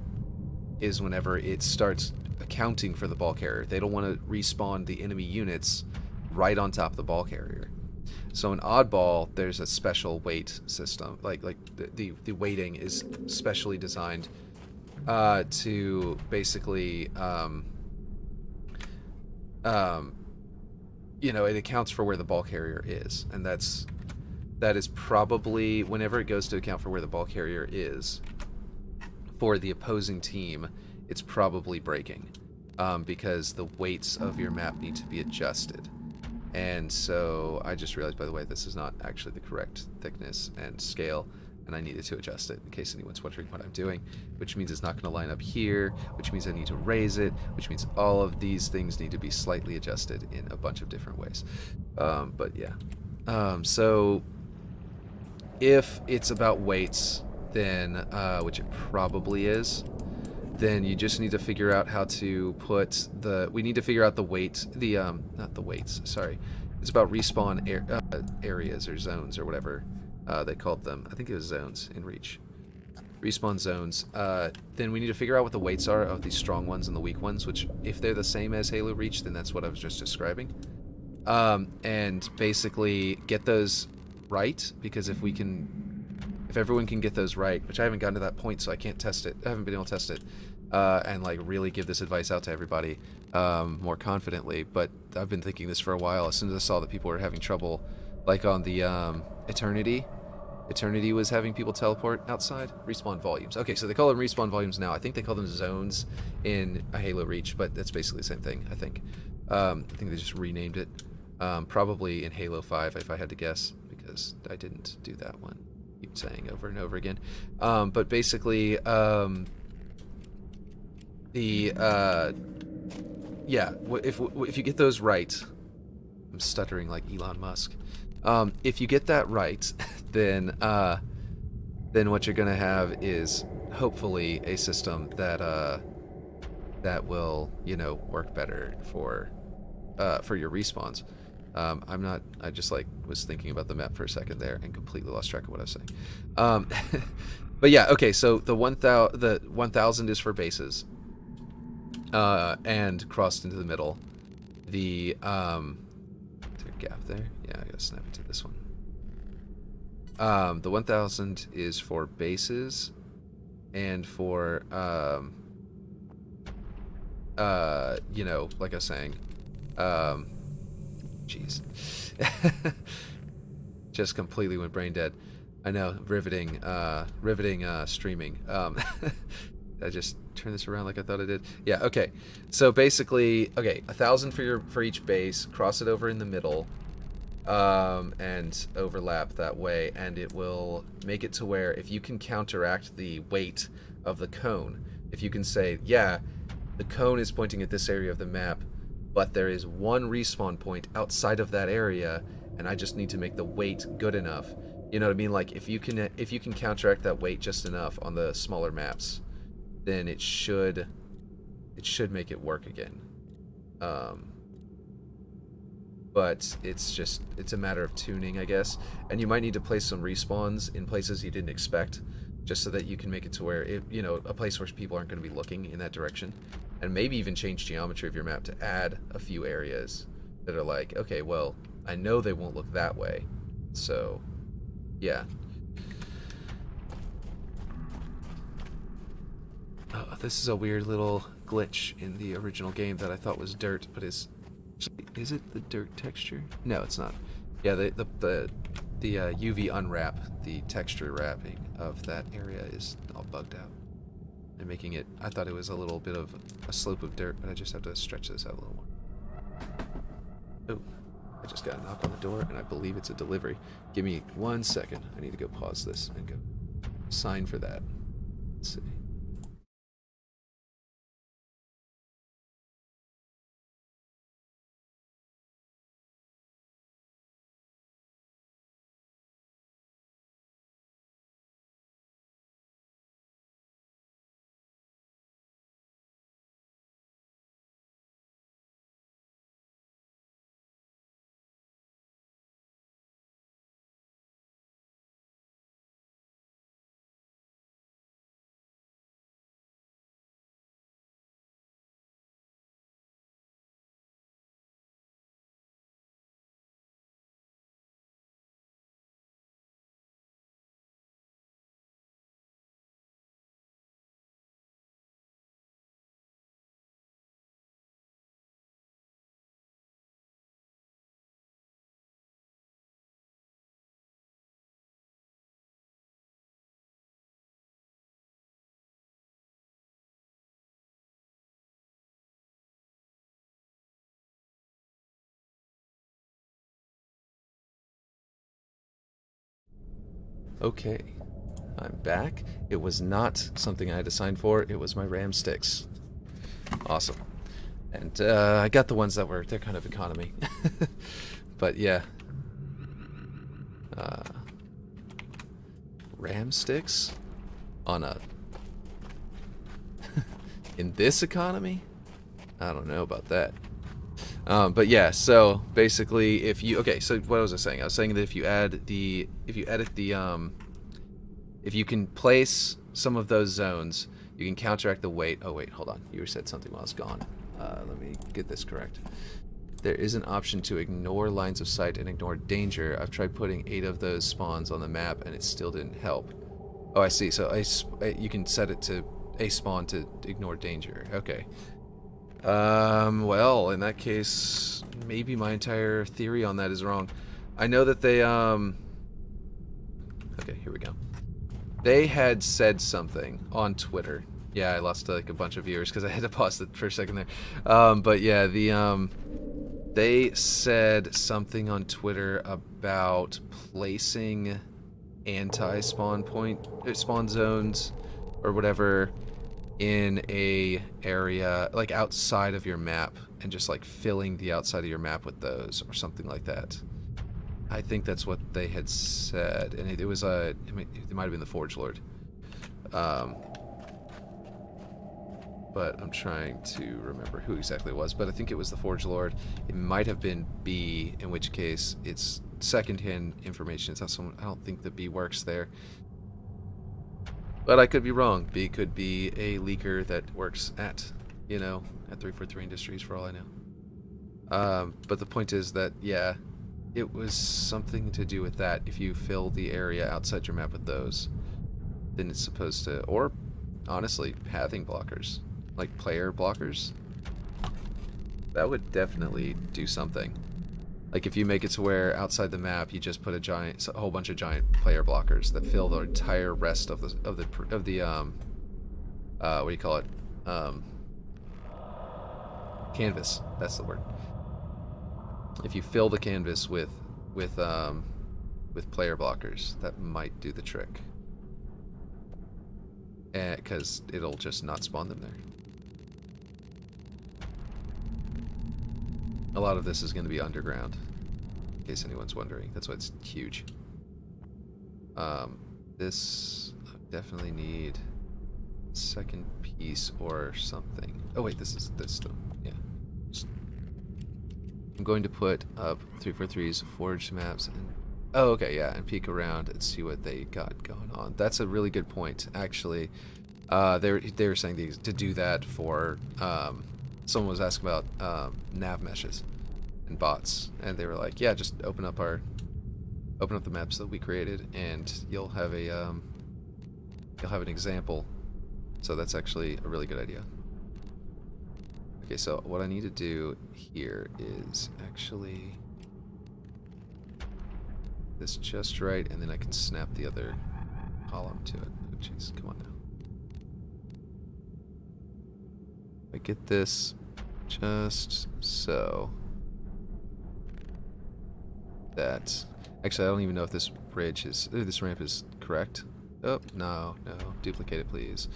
is whenever it starts accounting for the ball carrier. They don't want to respawn the enemy units right on top of the ball carrier. So in Oddball, there's a special weight system. Like the weighting is specially designed to basically you know, it accounts for where the ball carrier is, and that is probably, whenever it goes to account for where the ball carrier is for the opposing team, it's probably breaking, because the weights of your map need to be adjusted. And so I just realized, by the way, this is not actually the correct thickness and scale, and I needed to adjust it in case anyone's wondering what I'm doing, which means it's not going to line up here, which means I need to raise it, which means all of these things need to be slightly adjusted in a bunch of different ways. But yeah. So if it's about weights, then, which it probably is, then you just need to figure out how to put we need to figure out the weight, not the weights, sorry. It's about respawn areas or zones or whatever they called them. I think it was zones in Reach. Respawn zones. Then we need to figure out what the weights are of the strong ones and the weak ones, which if they're the same as Halo Reach, then that's what I was just describing. And basically get those right, because if everyone can get those right, which I haven't gotten to that point, so I can't test it. I haven't been able to test it. And like really give this advice out to everybody more confidently. But I've been thinking this for a while. As soon as I saw that people were having trouble, like on the Eternity was having people teleport outside. Respawn volumes. Okay, so they call them respawn volumes now. I think they call them zones in a Halo Reach, but that's basically the same thing, I think. I think they just renamed it. Probably in Halo 5, if I had to guess, because I didn't do that one. Keep saying over and over again. But basically, yeah, if you get those right, I'm stuttering like Elon Musk. If you get that right, then what you're gonna have is hopefully a system that that will, you know, work better for your respawns. I just like was thinking about the map for a second there and completely lost track of what I was saying. But yeah, okay, so the 1000 is for bases, and crossed into the middle. The, is there a gap there? Yeah, I gotta snap into this one. The 1000 is for bases, and for, you know, like I was saying, jeez. Just completely went brain dead. I know, riveting streaming. I just turned this around like I thought I did. Yeah, okay. So basically, okay, 1000 for each base, cross it over in the middle, and overlap that way, and it will make it to where if you can counteract the weight of the cone, if you can say, yeah, the cone is pointing at this area of the map, but there is one respawn point outside of that area, and I just need to make the weight good enough. You know what I mean? Like if you can counteract that weight just enough on the smaller maps, then it should make it work again. But it's a matter of tuning, I guess. And you might need to place some respawns in places you didn't expect, just so that you can make it to where you know, a place where people aren't going to be looking in that direction. And maybe even change geometry of your map to add a few areas that are like, okay, well, I know they won't look that way, so yeah. Oh, this is a weird little glitch in the original game that I thought was dirt, but is it the dirt texture? No, it's not. Yeah, the UV unwrap, the texture wrapping of that area is all bugged out. And making it, I thought it was a little bit of a slope of dirt, but I just have to stretch this out a little more. Oh, I just got a knock on the door, and I believe it's a delivery. Give me 1 second. I need to go pause this and go sign for that. Let's see. Okay, I'm back. It was not something I had to sign for. It was my RAM sticks. Awesome. And I got the ones that they're kind of economy. But yeah. RAM sticks? On a... in this economy? I don't know about that. But yeah, so basically if you... Okay, so what was I saying? I was saying that if you edit the... If you can place some of those zones, you can counteract the weight. Oh wait, hold on. You said something while I was gone. Let me get this correct. There is an option to ignore lines of sight and ignore danger. I've tried putting 8 of those spawns on the map and it still didn't help. Oh, I see. So you can set it to a spawn to ignore danger. Okay. Well, in that case, maybe my entire theory on that is wrong. I know that they, okay, here we go. They had said something on Twitter. Yeah, I lost like a bunch of viewers because I had to pause it for a second there. But yeah, they said something on Twitter about placing anti-spawn spawn zones or whatever in a area like outside of your map and just like filling the outside of your map with those or something like that. I think that's what they had said, and it was it might have been the Forge Lord. But I'm trying to remember who exactly it was, but I think it was the Forge Lord. It might have been B, in which case it's second-hand information. It's not someone, I don't think that B works there. But I could be wrong. B could be a leaker that works at, at 343 Industries for all I know. But the point is that, yeah, it was something to do with that. If you fill the area outside your map with those, then it's supposed to, or honestly, pathing blockers, like player blockers. That would definitely do something. Like if you make it to where outside the map you just put a whole bunch of giant player blockers that fill the entire rest of the what do you call it? Canvas. That's the word. If you fill the canvas with player blockers, that might do the trick. Because it'll just not spawn them there. A lot of this is going to be underground, in case anyone's wondering. That's why it's huge. This I definitely need a second piece or something. Oh wait, this still, yeah. I'm going to put up 343's forged maps and oh okay, yeah, and peek around and see what they got going on. That's a really good point, actually. They were saying to do that for someone was asking about Nav-meshes and bots, and they were like, yeah, just open up the maps that we created, and you'll have an example. So that's actually a really good idea. Okay, so what I need to do here is actually this just right, and then I can snap the other column to it. Oh, jeez, come on now. I get this just so that actually I don't even know if this ramp is correct. Oh no, duplicate it please.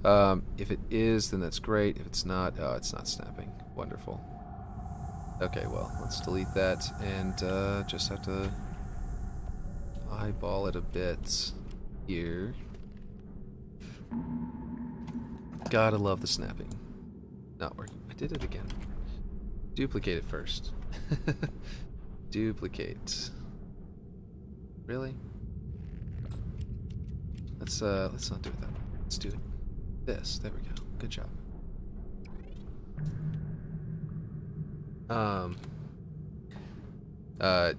If it is, then that's great. If it's not, oh, it's not snapping. Wonderful. Okay, well, let's delete that and just have to eyeball it a bit here. Gotta love the snapping. Not working. I did it again. Duplicate it first. Duplicate. Really? Let's not do it that way. Let's do it this. There we go. Good job.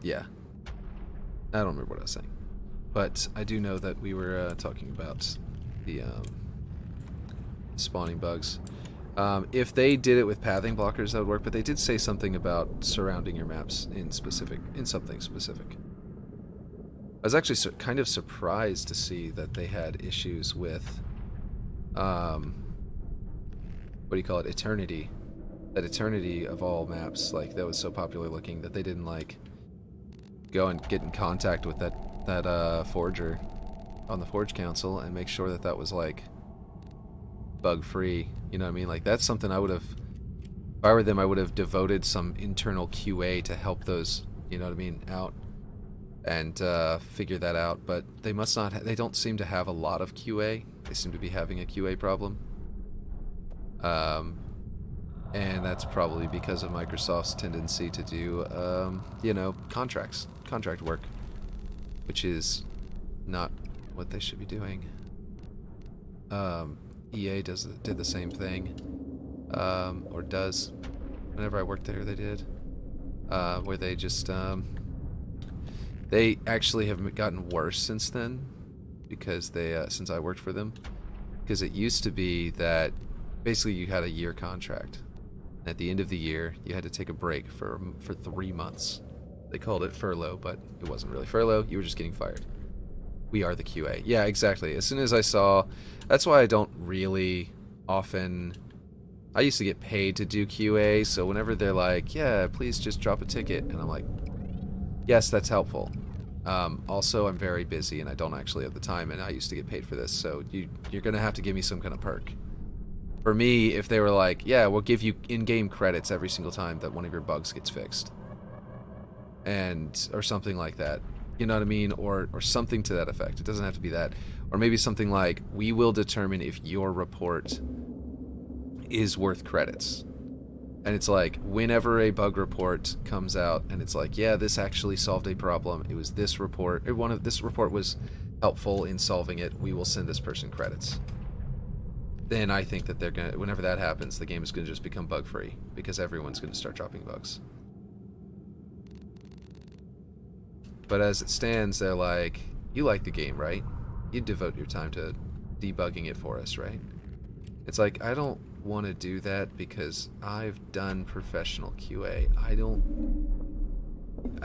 Yeah. I don't remember what I was saying. But I do know that we were talking about the spawning bugs. If they did it with pathing blockers, that would work, but they did say something about surrounding your maps in something specific. I was actually kind of surprised to see that they had issues with, what do you call it, Eternity. That Eternity of all maps, like, that was so popular looking that they didn't, like, go and get in contact with that forger on the Forge Council and make sure that that was like bug free. You know what I mean? Like that's something I would have. If I were them, I would have devoted some internal QA to help those, you know what I mean, out and figure that out. But they must not. They don't seem to have a lot of QA. They seem to be having a QA problem. And that's probably because of Microsoft's tendency to do, you know, contract work, which is not what they should be doing. EA did the same thing, or does. Whenever I worked there, they did, where they just, they actually have gotten worse since then, because they, since I worked for them, because it used to be that basically you had a year contract. At the end of the year, you had to take a break for 3 months. They called it furlough, but it wasn't really furlough. You were just getting fired. We are the QA. Yeah, exactly. As soon as I saw... That's why I don't really often... I used to get paid to do QA, so whenever they're like, yeah, please just drop a ticket, and I'm like, yes, that's helpful. Also, I'm very busy, and I don't actually have the time, and I used to get paid for this, so you're going to have to give me some kind of perk. For me, if they were like, yeah, we'll give you in-game credits every single time that one of your bugs gets fixed. Or something like that. You know what I mean? Or something to that effect. It doesn't have to be that. Or maybe something like, we will determine if your report is worth credits. And it's like, whenever a bug report comes out, and it's like, yeah, this actually solved a problem. It was this report. This report was helpful in solving it. We will send this person credits. Then I think that they're gonna, whenever that happens, the game is gonna just become bug-free, because everyone's gonna start dropping bugs. But as it stands, they're like, you like the game, right? You devote your time to debugging it for us, right? It's like, I don't want to do that because I've done professional QA.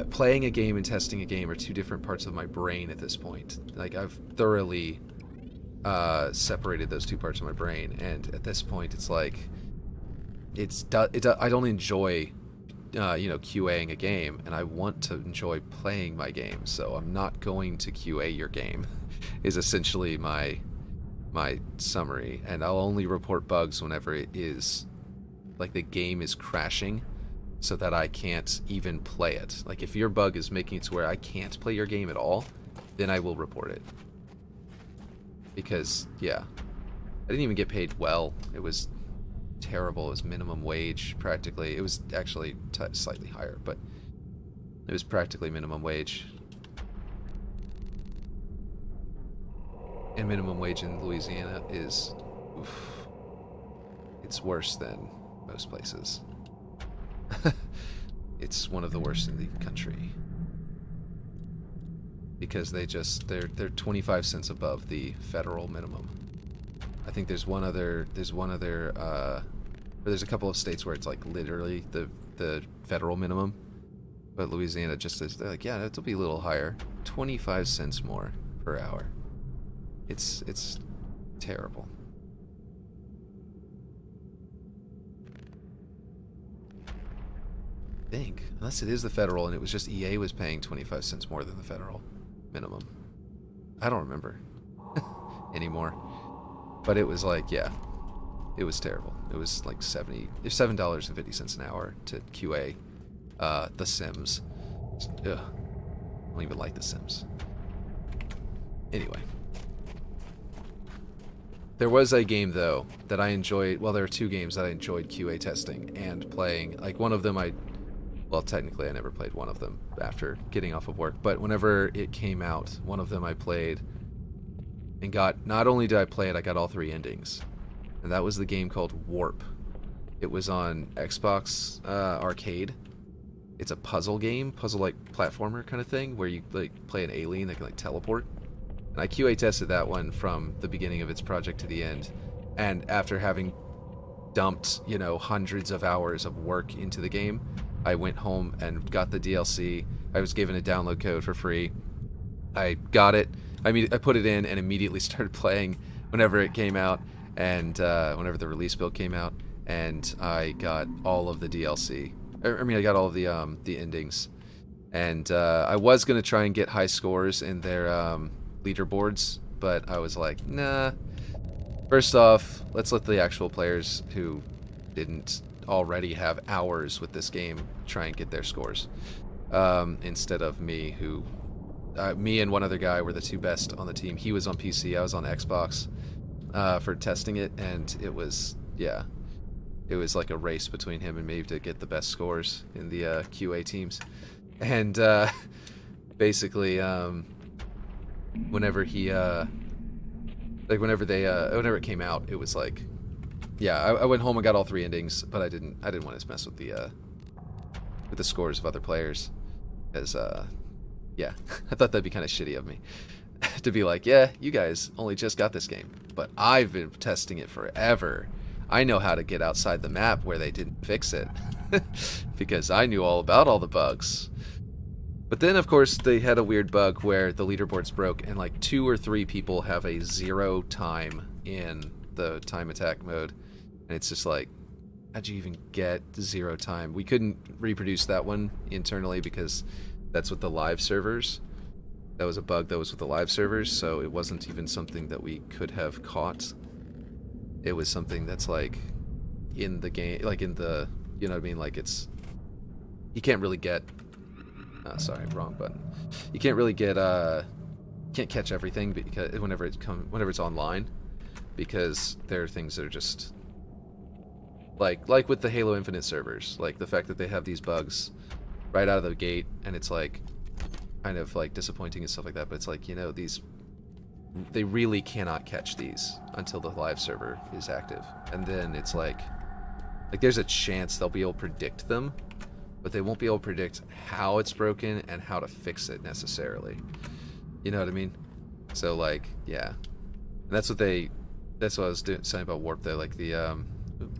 Playing a game and testing a game are two different parts of my brain at this point. Like, I've thoroughly separated those two parts of my brain, and at this point it's like I don't enjoy you know, QAing a game, and I want to enjoy playing my game, so I'm not going to QA your game is essentially my summary, and I'll only report bugs whenever it is like the game is crashing so that I can't even play it. Like if your bug is making it to where I can't play your game at all, then I will report it. Because, yeah, I didn't even get paid well. It was terrible. It was minimum wage, practically. It was actually slightly higher, but it was practically minimum wage. And minimum wage in Louisiana is, oof, it's worse than most places. It's one of the worst in the country. Because they're 25 cents above the federal minimum. I think there's a couple of states where it's like literally the federal minimum, but Louisiana just is, they're like, yeah, it'll be a little higher, 25 cents more per hour. It's terrible. I think, unless it is the federal and it was just EA was paying 25 cents more than the federal minimum. I don't remember anymore. But it was like, yeah, it was terrible. It was like $7.50 an hour to QA The Sims. Ugh. I don't even like The Sims. Anyway. There was a game, though, that I enjoyed. Well, there are two games that I enjoyed QA testing and playing. Like, one of them well, technically I never played one of them after getting off of work. But whenever it came out, one of them I played and got, not only did I play it, I got all 3 endings. And that was the game called Warp. It was on Xbox Arcade. It's a puzzle game, puzzle-like platformer kind of thing, where you like play an alien that can like teleport. And I QA tested that one from the beginning of its project to the end. And after having dumped, you know, hundreds of hours of work into the game, I went home and got the DLC. I was given a download code for free. I got it. I put it in and immediately started playing whenever it came out, and whenever the release build came out, and I got all of the DLC. I got all of the endings, and I was gonna try and get high scores in their leaderboards, but I was like, nah. First off, let's let the actual players who didn't already have hours with this game try and get their scores. Instead of me, who... me and one other guy were the two best on the team. He was on PC, I was on Xbox for testing it, and it was, yeah. It was like a race between him and me to get the best scores in the QA teams. And basically, whenever he... whenever it came out, it was like, yeah, I went home and got all 3 endings, but I didn't want to mess with the scores of other players, as yeah, I thought that'd be kind of shitty of me to be like, yeah, you guys only just got this game, but I've been testing it forever. I know how to get outside the map where they didn't fix it because I knew all about all the bugs. But then, of course, they had a weird bug where the leaderboards broke and like 2 or 3 people have a 0 time in the time attack mode. And it's just like, how'd you even get 0 time? We couldn't reproduce that one internally because that's with the live servers. That was a bug that was with the live servers, so it wasn't even something that we could have caught. It was something that's like in the game, like in the, you know what I mean? Like it's, you can't really get, sorry, wrong button. You can't really get, can't catch everything because whenever it's online, because there are things that are just like with the Halo Infinite servers, like the fact that they have these bugs right out of the gate, and it's like kind of like disappointing and stuff like that. But it's like, you know, they really cannot catch these until the live server is active, and then it's like there's a chance they'll be able to predict them, but they won't be able to predict how it's broken and how to fix it necessarily. You know what I mean? So like, yeah, and that's what I was saying about Warp there. Like the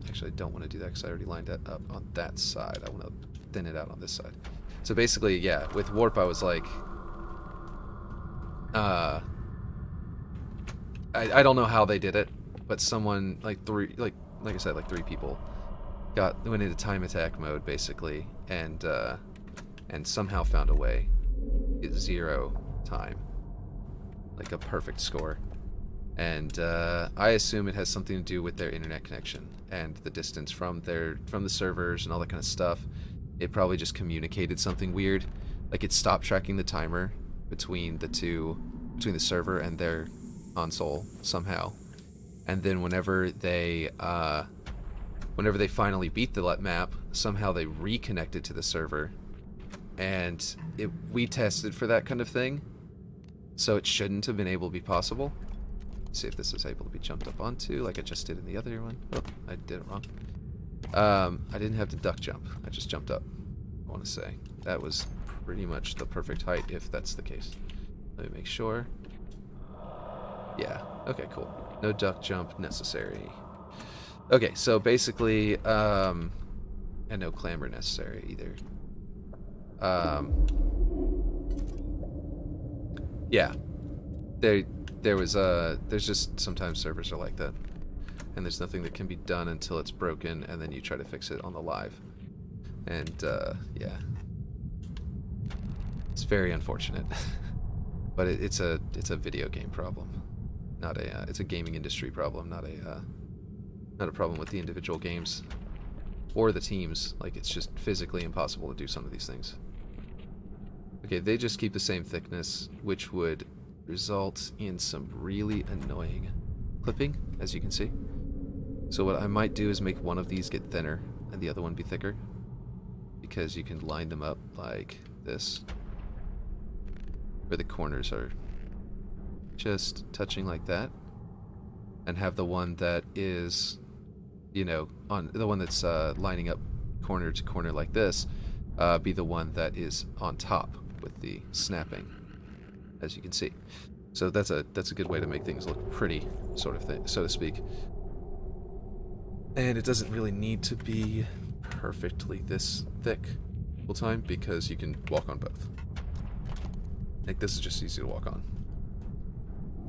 actually I don't want to do that because I already lined that up on that side. I want to thin it out on this side. So basically, yeah, with Warp I was like, I don't know how they did it, but someone like I said, like 3 people went into time attack mode basically, and somehow found a way to get 0 time, like a perfect score. And I assume it has something to do with their internet connection and the distance from the servers and all that kind of stuff. It probably just communicated something weird, like it stopped tracking the timer between the server and their console somehow. And then whenever they finally beat the map, somehow they reconnected to the server, and we tested for that kind of thing, so it shouldn't have been able to be possible. Let's see if this is able to be jumped up onto like I just did in the other one. Oh, I did it wrong. I didn't have to duck jump, I just jumped up. I want to say that was pretty much the perfect height, if that's the case. Let me make sure. Yeah, okay, cool. No duck jump necessary. Okay, so basically, and no clamber necessary either. Yeah, there's just sometimes servers are like that, and there's nothing that can be done until it's broken, and then you try to fix it on the live. And yeah, it's very unfortunate, but it's a video game problem, not a it's a gaming industry problem, not a problem with the individual games or the teams. Like, it's just physically impossible to do some of these things. Okay, they just keep the same thickness, which would result in some really annoying clipping, as you can see. So what I might do is make one of these get thinner and the other one be thicker, because you can line them up like this, where the corners are just touching like that, and have the one that is, you know, on the one that's lining up corner to corner like this, be the one that is on top with the snapping, as you can see. So that's a good way to make things look pretty, sort of thing, so to speak. And it doesn't really need to be perfectly this thick full time, because you can walk on both. Like, this is just easy to walk on.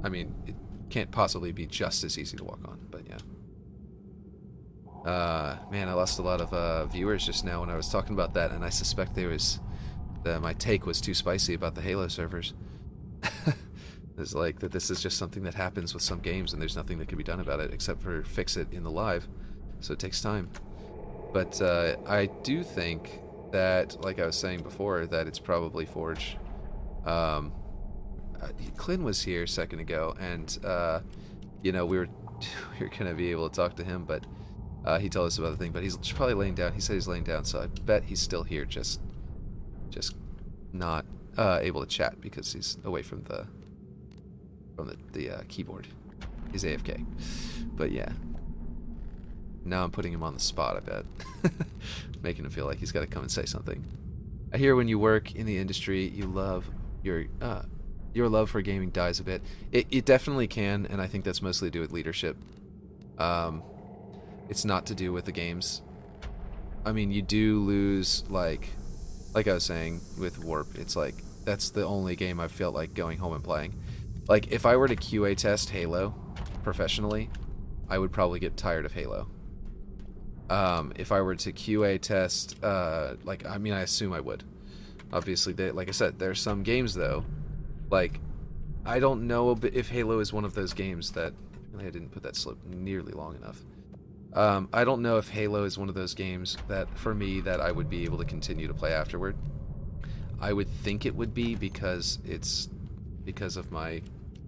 I mean, it can't possibly be just as easy to walk on, but yeah. Man, I lost a lot of viewers just now when I was talking about that, and I suspect my take was too spicy about the Halo servers. It's like that this is just something that happens with some games, and there's nothing that can be done about it except for fix it in the live. So it takes time. But I do think that, like I was saying before, that it's probably Forge. Clint was here a second ago, and you know, we were gonna be able to talk to him, but he told us about the thing. But he's probably laying down. He said he's laying down, so I bet he's still here, just not able to chat because he's away from the keyboard. He's AFK. But yeah. Now I'm putting him on the spot, I bet. Making him feel like he's got to come and say something. I hear when you work in the industry, you love your love for gaming dies a bit. It definitely can, and I think that's mostly to do with leadership. It's not to do with the games. I mean, you do lose, like I was saying with Warp, it's like that's the only game I've felt like going home and playing. Like, if I were to QA test Halo professionally, I would probably get tired of Halo. If I were to QA test, like, I mean, I assume I would. Obviously, like I said, there's some games, though. Like, I don't know if Halo is one of those games that... Really, I didn't put that slip nearly long enough. I don't know if Halo is one of those games that, for me, that I would be able to continue to play afterward. I would think it would be because it's... because of my,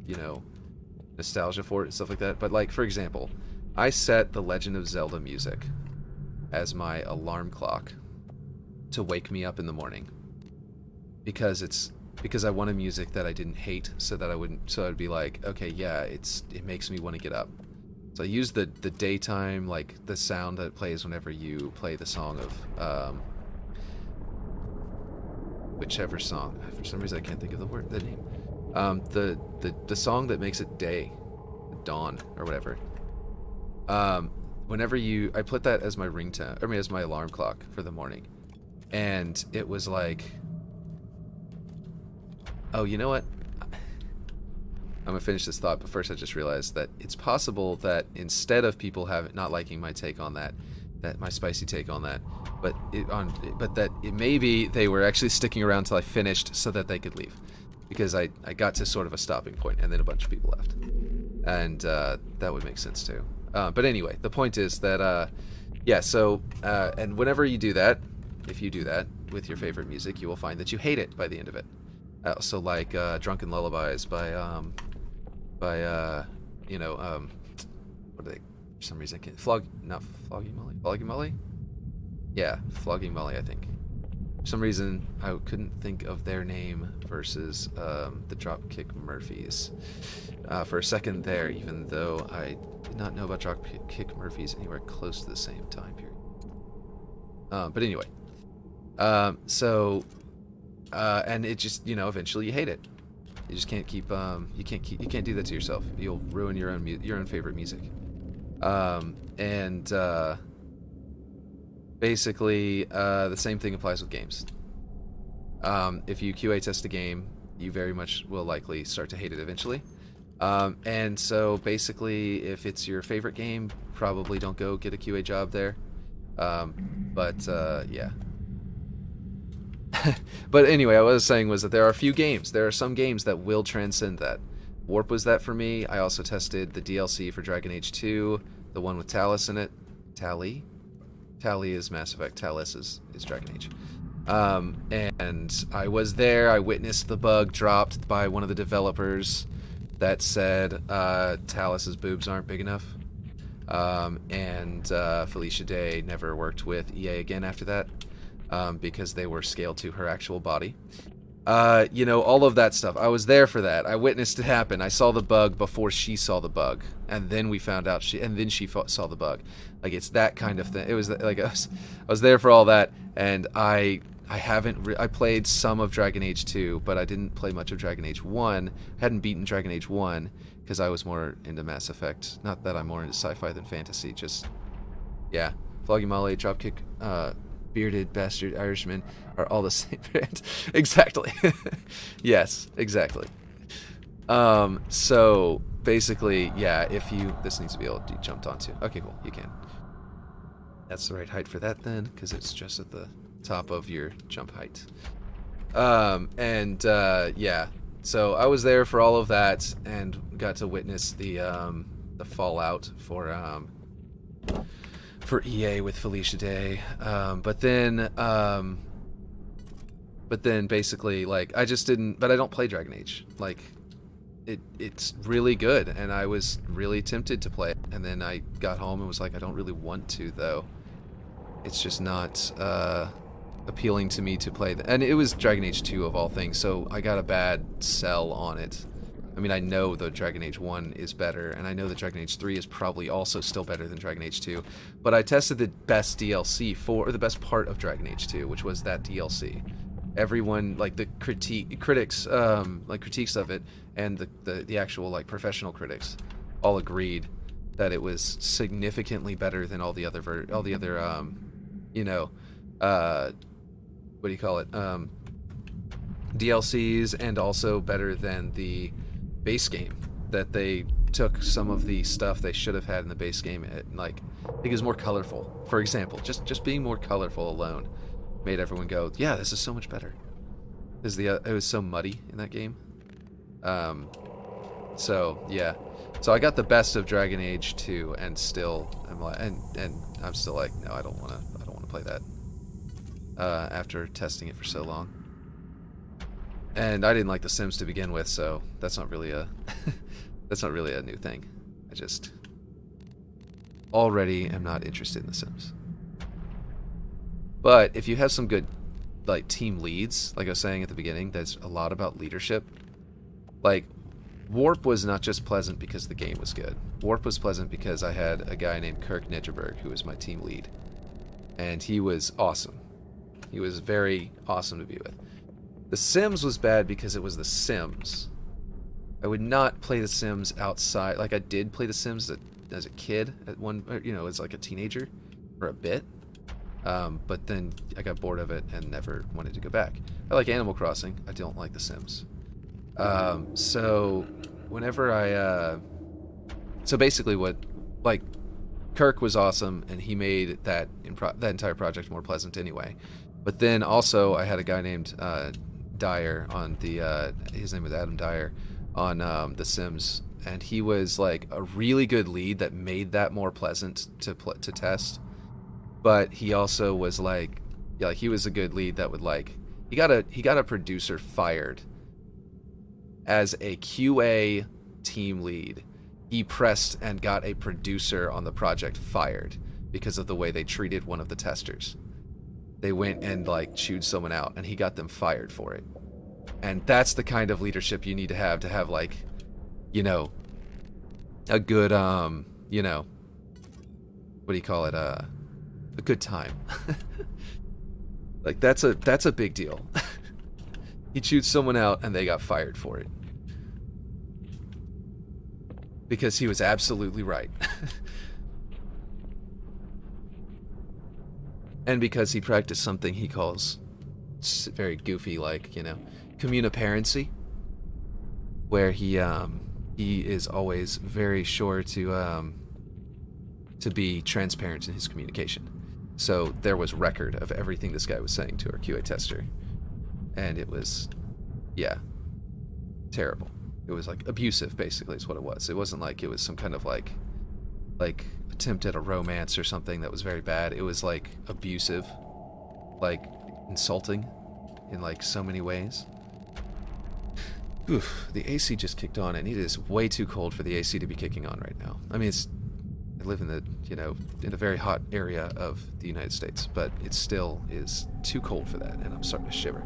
you know, nostalgia for it and stuff like that. But, like, for example, I set the Legend of Zelda music as my alarm clock to wake me up in the morning, because I wanted music that I didn't hate, so that I'd be like, okay, yeah, it makes me want to get up. So I use the daytime, like the sound that plays whenever you play the song of whichever song. For some reason I can't think of the name. The song that makes it day, dawn or whatever. Whenever I put that as my ringtone, I mean as my alarm clock for the morning, and it was like, oh, you know what? I'm gonna finish this thought, but first I just realized that it's possible that instead of people not liking my take on that my spicy take on that, but that it maybe they were actually sticking around till I finished so that they could leave. Because I got to sort of a stopping point, and then a bunch of people left. And that would make sense too. But anyway, the point is that, yeah, so, and whenever you do that, if you do that with your favorite music, you will find that you hate it by the end of it. So like Drunken Lullabies by you know, what are they, for some reason I can't, not Flogging Molly? Yeah, Flogging Molly, I think. For some reason, I couldn't think of their name versus the Dropkick Murphys for a second there, even though I did not know about Dropkick Murphys anywhere close to the same time period. But anyway, and it just, you know, eventually you hate it. You just can't keep, you can't do that to yourself. You'll ruin your own favorite music. Basically, the same thing applies with games. If you QA test a game, you very much will likely start to hate it eventually. And so basically, if it's your favorite game, probably don't go get a QA job there. Yeah. But anyway, what I was saying was that there are some games that will transcend that. Warp was that for me. I also tested the DLC for Dragon Age 2, the one with Talus in it. Tali is Mass Effect, Talus is Dragon Age. And I was there, I witnessed the bug dropped by one of the developers that said Talus's boobs aren't big enough. Felicia Day never worked with EA again after that, because they were scaled to her actual body. You know, all of that stuff. I was there for that. I witnessed it happen. I saw the bug before she saw the bug, and then we found out she saw the bug. Like, it's that kind of thing. It was like I was there for all that, and I played some of Dragon Age 2, but I didn't play much of Dragon Age 1. I hadn't beaten Dragon Age 1 because I was more into Mass Effect. Not that I'm more into sci-fi than fantasy. Just, yeah, Flogging Molly, Dropkick, Bearded Bastard Irishman are all the same brand. Exactly. Yes, exactly. So basically, yeah, this needs to be able to be jumped onto. Okay, cool, you can. That's the right height for that then, because it's just at the top of your jump height. Yeah, So I was there for all of that and got to witness the fallout for EA with Felicia Day. But then basically, like, I just didn't. But I don't play Dragon Age. Like, it's really good, and I was really tempted to play it. And then I got home and was like, I don't really want to, though. It's just not appealing to me to play. And it was Dragon Age 2 of all things, so I got a bad sell on it. I mean, I know the Dragon Age 1 is better, and I know that Dragon Age 3 is probably also still better than Dragon Age 2. But I tested the best DLC or the best part of Dragon Age 2, which was that DLC. Everyone, like the critics of it, and the actual like professional critics, all agreed that it was significantly better than all the other what do you call it, DLCs, and also better than the base game. That they took some of the stuff they should have had in the base game, like, I think it was more colorful. For example, just being more colorful alone made everyone go, yeah, this is so much better. Because it was so muddy in that game. So yeah, so I got the best of Dragon Age 2, and still I'm like, and I'm still like, no, I don't want to play that. After testing it for so long, and I didn't like The Sims to begin with, so that's not really a that's not really a new thing. I just already am not interested in The Sims. But if you have some good, like, team leads, like I was saying at the beginning, that's a lot about leadership. Like, Warp was not just pleasant because the game was good. Warp was pleasant because I had a guy named Kirk Nidgerberg who was my team lead. And he was awesome. He was very awesome to be with. The Sims was bad because it was The Sims. I would not play The Sims outside. Like, I did play The Sims as a kid, as like a teenager for a bit. But then I got bored of it and never wanted to go back. I like Animal Crossing. I don't like The Sims. So whenever so basically Kirk was awesome, and he made that entire project more pleasant anyway. But then also I had a guy named Dyer on his name was Adam Dyer on The Sims, and he was like a really good lead that made that more pleasant to test. But he also was like, yeah, he was a good lead that would, like, he got a producer fired as a QA team lead. He pressed and got a producer on the project fired because of the way they treated one of the testers. They went and, like, chewed someone out, and he got them fired for it. And that's the kind of leadership you need to have like, a good what do you call it, a good time. Like, that's a big deal. He chewed someone out and they got fired for it. Because he was absolutely right. And because he practiced something he calls very goofy, like, communiparency, where he is always very sure to be transparent in his communication. So there was record of everything this guy was saying to our QA tester, and it was, yeah, terrible. It was like abusive, basically, is what it was. It wasn't like it was some kind of like attempt at a romance or something that was very bad. It was like abusive, like insulting in like so many ways. Oof, the AC just kicked on, and it is way too cold for the AC to be kicking on right now. I mean, I live in in a very hot area of the United States, but it still is too cold for that, and I'm starting to shiver.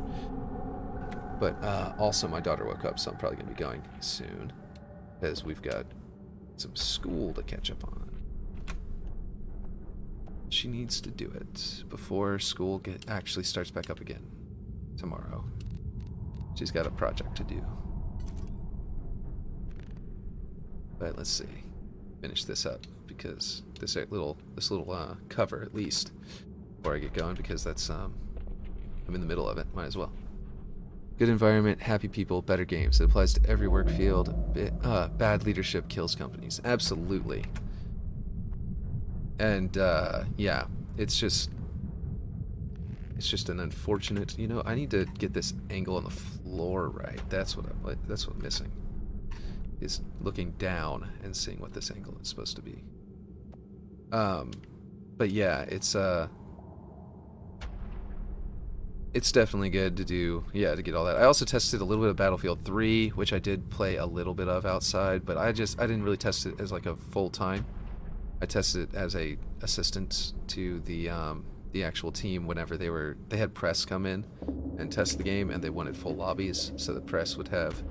But also, my daughter woke up, so I'm probably going to be going soon, because we've got some school to catch up on. She needs to do it before school actually starts back up again tomorrow. She's got a project to do. But let's see, finish this up, because this little cover at least before I get going, because that's I'm in the middle of it. Might as well. Good environment, happy people, better games. It applies to every work field. Bad leadership kills companies. Absolutely. And yeah, it's It's just an unfortunate, you know, I need to get this angle on the floor right. That's what I'm missing. Is looking down and seeing what this angle is supposed to be. But yeah, it's definitely good to do, to get all that. I also tested a little bit of Battlefield 3, which I did play a little bit of outside, but I didn't really test it as like a full time. I tested it as a assistant to the actual team whenever they had press come in and test the game, and they wanted full lobbies, so the press would have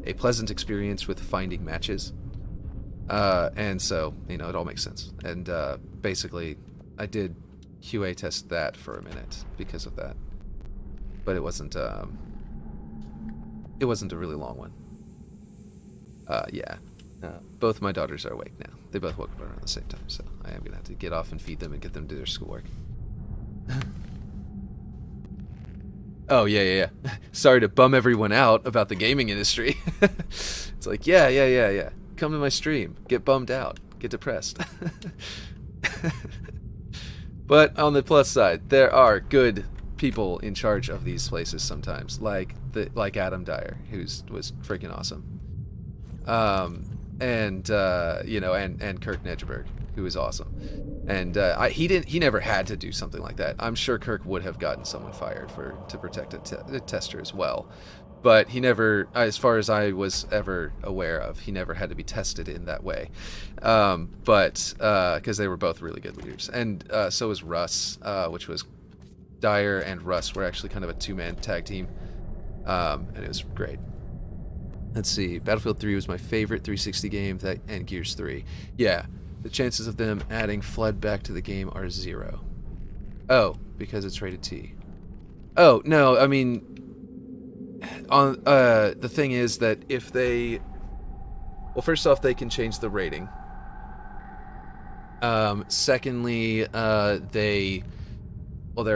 a pleasant experience with finding matches. And so, you know, it all makes sense. And basically, I did QA test that for a minute because of that. But it wasn't a really long one. Both my daughters are awake now. They both woke up around the same time, so I am going to have to get off and feed them and get them to do their schoolwork. Oh, yeah. Sorry to bum everyone out about the gaming industry. It's like, yeah. Come to my stream. Get bummed out. Get depressed. But on the plus side, there are good people in charge of these places sometimes, like Adam Dyer, was freaking awesome. And Kirk Nedgeberg, who is awesome. And he never had to do something like that. I'm sure Kirk would have gotten someone fired to protect a tester as well. But he never, as far as I was ever aware of, he never had to be tested in that way. But because they were both really good leaders. And so was Russ, which was Dyer and Russ were actually kind of a two-man tag team. And it was great. Let's see. Battlefield 3 was my favorite 360 game, and Gears 3. Yeah, the chances of them adding Flood back to the game are 0. Oh, because it's rated T. Oh, no, I mean, the thing is that if they... Well, first off, they can change the rating. Secondly, there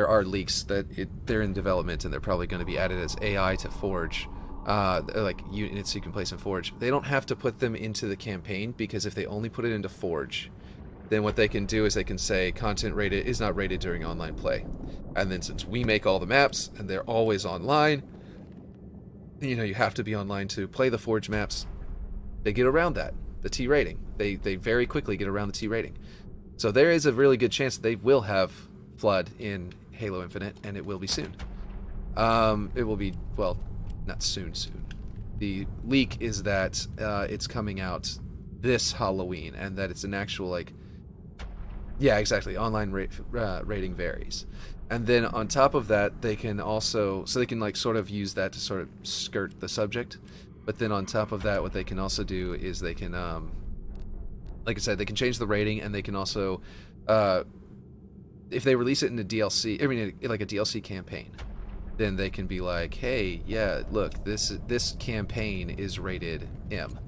are leaks that they're in development, and they're probably going to be added as AI to Forge. Like units you can place in Forge. They don't have to put them into the campaign, because if they only put it into Forge, then what they can do is they can say content rated is not rated during online play. And then since we make all the maps and they're always online, you know, you have to be online to play the Forge maps. They get around that, the T rating. They very quickly get around the T rating. So there is a really good chance that they will have Flood in Halo Infinite, and it will be soon. It will be, well, not soon. The leak is that it's coming out this Halloween, and that it's an actual, like, yeah, exactly, online rating varies. And then on top of that, they can also, so they can like sort of use that to sort of skirt the subject. But then on top of that, what they can also do is they can, like I said, they can change the rating, and they can also, if they release it in a DLC, I mean, like a DLC campaign, then they can be like, hey, yeah, look, this campaign is rated M,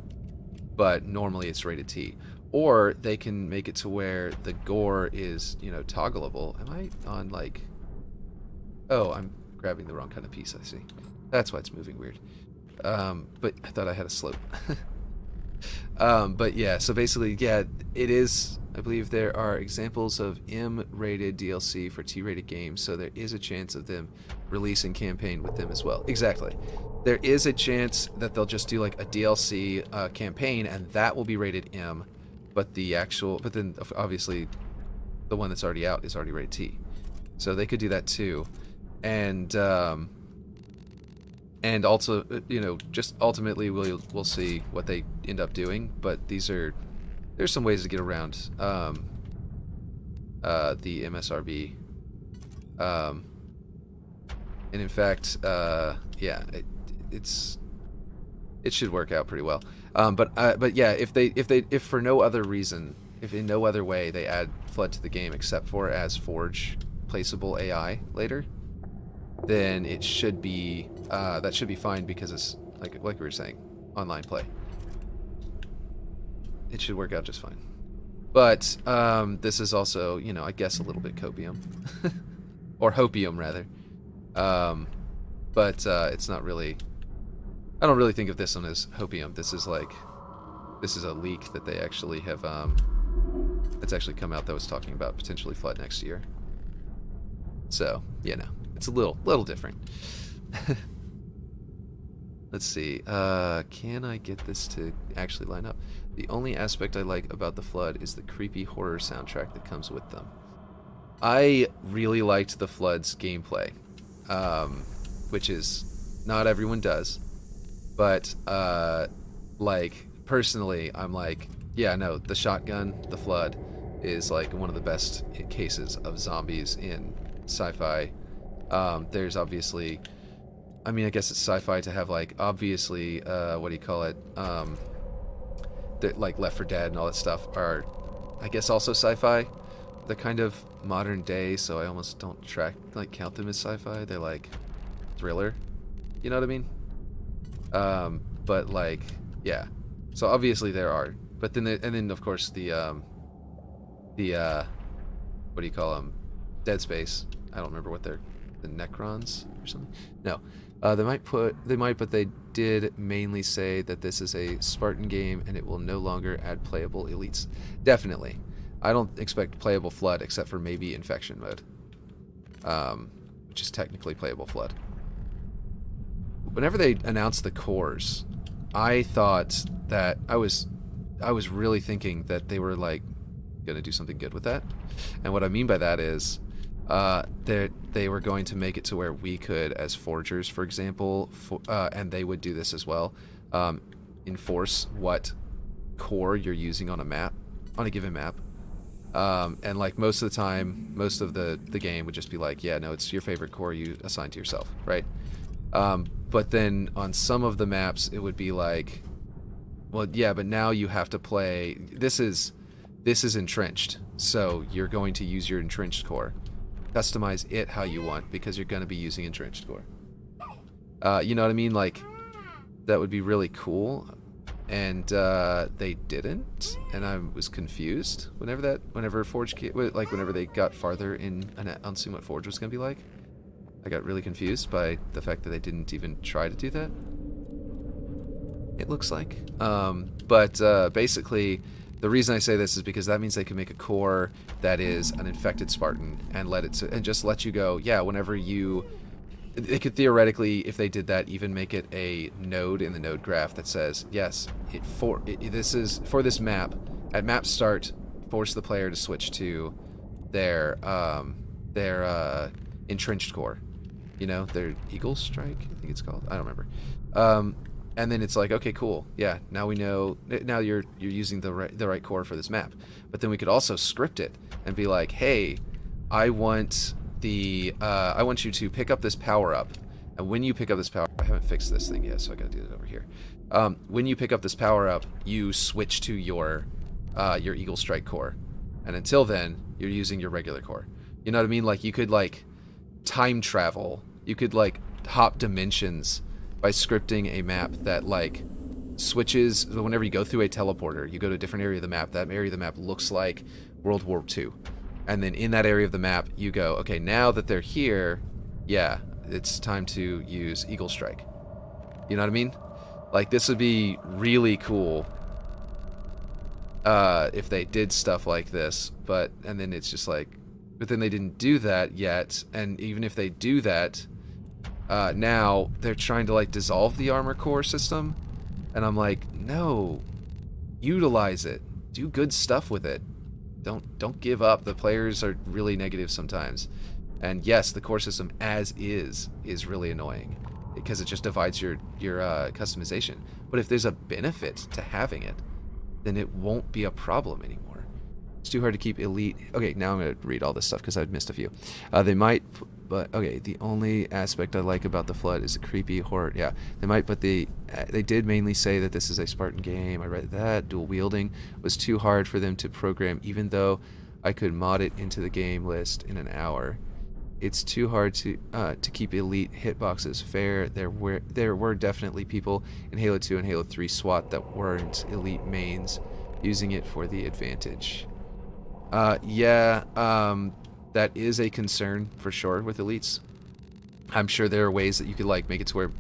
but normally it's rated T. Or they can make it to where the gore is, you know, toggleable. Am I on, like... Oh, I'm grabbing the wrong kind of piece, I see. That's why it's moving weird. But I thought I had a slope. But yeah, so basically, yeah, it is... I believe there are examples of M-rated DLC for T-rated games, so there is a chance of them releasing campaign with them as well. Exactly. There is a chance that they'll just do like a DLC campaign, and that will be rated M, but then obviously the one that's already out is already rated T. So they could do that too. And also, you know, just ultimately we'll see what they end up doing, but there's some ways to get around the MSRB. And in fact, yeah, it should work out pretty well. But yeah, if for no other reason, if in no other way they add Flood to the game except for as Forge placeable AI later, then it should be that should be fine, because it's like we were saying, online play. It should work out just fine. But this is also, you know, I guess a little bit copium. Or hopium, rather. But it's not really... I don't really think of this one as hopium. This is a leak that they actually have... It's actually come out that was talking about potentially Flood next year. So, you know, it's a little different. Let's see. Can I get this to actually line up? The only aspect I like about the Flood is the creepy horror soundtrack that comes with them. I really liked the Flood's gameplay, which is not everyone does, but like personally, I'm like, yeah, no, the shotgun, the Flood, is like one of the best cases of zombies in sci-fi. There's obviously, I mean, I guess it's sci-fi to have like obviously, what do you call it? Like Left 4 Dead and all that stuff are, I guess, also sci-fi. They're kind of modern day, so I almost don't count them as sci-fi. They're like thriller, you know what I mean? But like, yeah. So obviously there are, but then and then of course the what do you call them? Dead Space. I don't remember what they're, the Necrons or something. No, but they did mainly say that this is a Spartan game and it will no longer add playable elites. Definitely. I don't expect playable Flood except for maybe Infection mode, which is technically playable Flood. Whenever they announced the cores, I thought that I was really thinking that they were like gonna do something good with that. And what I mean by that is they were going to make it to where we could, as forgers, for example, and they would do this as well, enforce what core you're using on a map, on a given map. And like most of the time, most of the game would just be like, yeah, no, it's your favorite core you assign to yourself, right? But then on some of the maps, it would be like, well, yeah, but now you have to play, this is entrenched, so you're going to use your entrenched core. Customize it how you want, because you're going to be using entrenched core. You know what I mean? Like, that would be really cool. And they didn't, and I was confused whenever Forge whenever they got farther in on seeing what Forge was going to be like. I got really confused by the fact that they didn't even try to do that, it looks like. But basically, the reason I say this is because that means they can make a core that is an infected Spartan and just let you go, yeah, whenever you... They could theoretically, if they did that, even make it a node in the node graph that says, yes, this is for this map. At map start, force the player to switch to their entrenched core. You know, their Eagle Strike, I think it's called. I don't remember. And then it's like, okay, cool. Yeah, now we know. Now you're using the right core for this map. But then we could also script it and be like, hey, I want you to pick up this power up, and when you pick up this power, I haven't fixed this thing yet, so I gotta do it over here. When you pick up this power up, you switch to your Eagle Strike core, and until then, you're using your regular core. You know what I mean? Like, you could like time travel. You could like hop dimensions by scripting a map that like switches whenever you go through a teleporter. You go to a different area of the map. That area of the map looks like World War II. And then in that area of the map, you go, okay, now that they're here, yeah, it's time to use Eagle Strike. You know what I mean? Like, this would be really cool if they did stuff like this, and then it's just like, but then they didn't do that yet, and even if they do that, now they're trying to, like, dissolve the armor core system, and I'm like, no, utilize it. Do good stuff with it. Don't give up. The players are really negative sometimes. And yes, the core system as is really annoying because it just divides your customization. But if there's a benefit to having it, then it won't be a problem anymore. It's too hard to keep elite. Okay, now I'm going to read all this stuff because I've missed a few. They might, but okay, the only aspect I like about the Flood is the creepy horror. Yeah, they might, but they did mainly say that this is a Spartan game. I read that. Dual wielding was too hard for them to program, even though I could mod it into the game list in an hour. It's too hard to keep elite hitboxes fair. There were definitely people in Halo 2 and Halo 3 SWAT that weren't elite mains using it for the advantage. That is a concern for sure with elites. I'm sure there are ways that you could like make it to where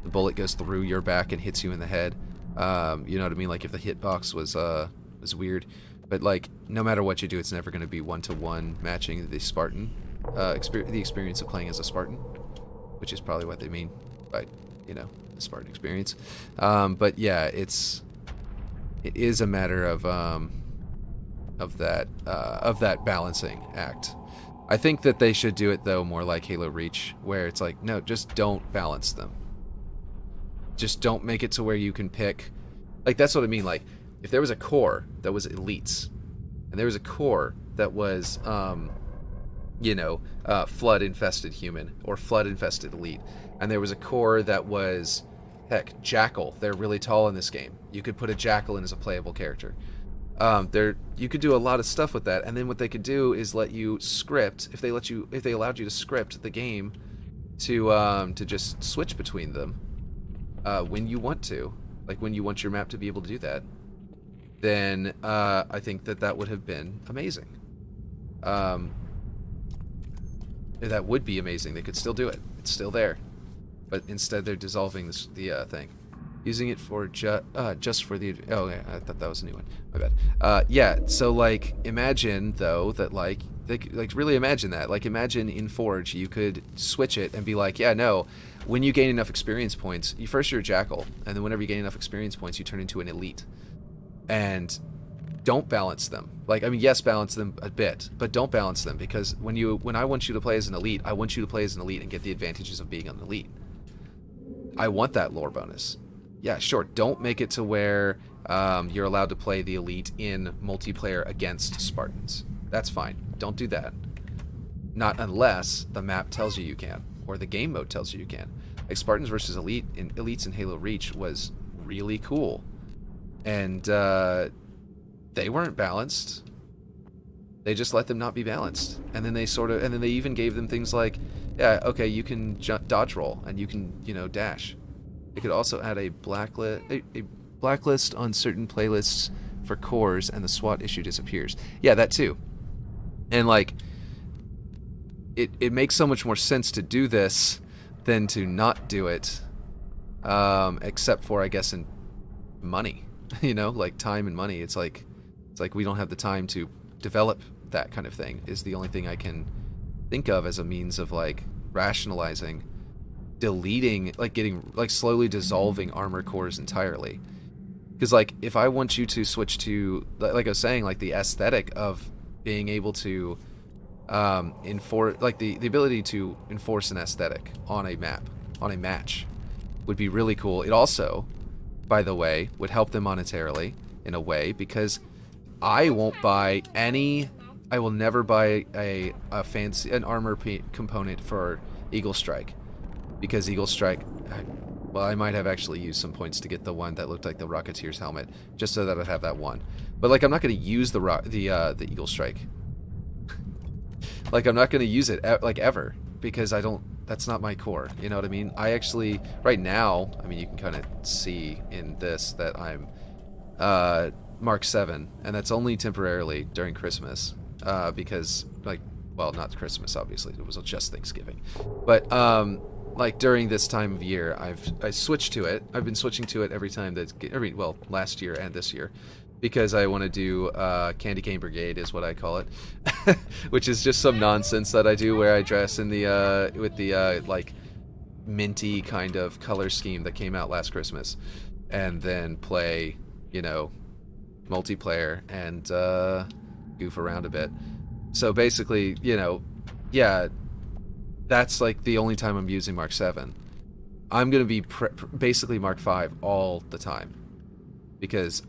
the bullet goes through your back and hits you in the head. You know what I mean? Like if the hitbox was weird, but like no matter what you do, it's never going to be one-to-one matching the Spartan. the experience of playing as a Spartan, which is probably what they mean by, you know, the Spartan experience. But yeah, it is a matter of that balancing act. I think that they should do it though more like Halo Reach, where it's like, no, just don't balance them. Just don't make it to where you can pick. Like, that's what I mean. Like, if there was a core that was elites, and there was a core that was, you know, flood-infested human or flood-infested elite, and there was a core that was, heck, Jackal. They're really tall in this game. You could put a Jackal in as a playable character. You could do a lot of stuff with that, and then what they could do is let you script, if they allowed you to script the game to just switch between them when you want to, like when you want your map to be able to do that, then I think that would have been amazing. That would be amazing. They could still do it. It's still there, but instead they're dissolving the thing. Using it for just for the... Oh, yeah, I thought that was a new one. My bad. Yeah, so, like, imagine, though, that, like, really imagine that. Like, imagine in Forge you could switch it and be like, yeah, no, when you gain enough experience points, you're a Jackal, and then whenever you gain enough experience points, you turn into an Elite. And don't balance them. Like, I mean, yes, balance them a bit, but don't balance them, because when I want you to play as an Elite, I want you to play as an Elite and get the advantages of being an Elite. I want that lore bonus. Yeah, sure. Don't make it to where you're allowed to play the Elite in multiplayer against Spartans. That's fine. Don't do that. Not unless the map tells you can, or the game mode tells you can. Like, Spartans versus Elites in Halo Reach was really cool, and they weren't balanced. They just let them not be balanced, and then they even gave them things like, yeah, okay, you can dodge roll, and you can, you know, dash. They could also add a blacklist on certain playlists for cores, and the SWAT issue disappears. Yeah, that too. And, like, it makes so much more sense to do this than to not do it, except for, I guess, in money. You know, like time and money. It's like we don't have the time to develop that kind of thing, is the only thing I can think of as a means of, like, rationalizing deleting, like, slowly dissolving armor cores entirely. Because, like, if I want you to switch to, like I was saying, like, the aesthetic of being able to enforce, like, the ability to enforce an aesthetic on a map, on a match, would be really cool. It also, by the way, would help them monetarily in a way, because I will never buy an armor component for Eagle Strike. Because Eagle Strike, well, I might have actually used some points to get the one that looked like the Rocketeer's helmet, just so that I'd have that one. But, like, I'm not going to use the Eagle Strike. Like, I'm not going to use it, like, ever, because that's not my core, you know what I mean? I actually, right now, I mean, you can kind of see in this that I'm Mark 7, and that's only temporarily during Christmas, because, like, well, not Christmas, obviously, it was just Thanksgiving. But, like, during this time of year, I switched to it. I've been switching to it every time well, last year and this year, because I want to do Candy Cane Brigade is what I call it, which is just some nonsense that I do where I dress in the with the like minty kind of color scheme that came out last Christmas, and then play, you know, multiplayer and goof around a bit. So basically, you know, yeah. That's, like, the only time I'm using Mark 7. I'm going to be basically Mark 5 all the time. Because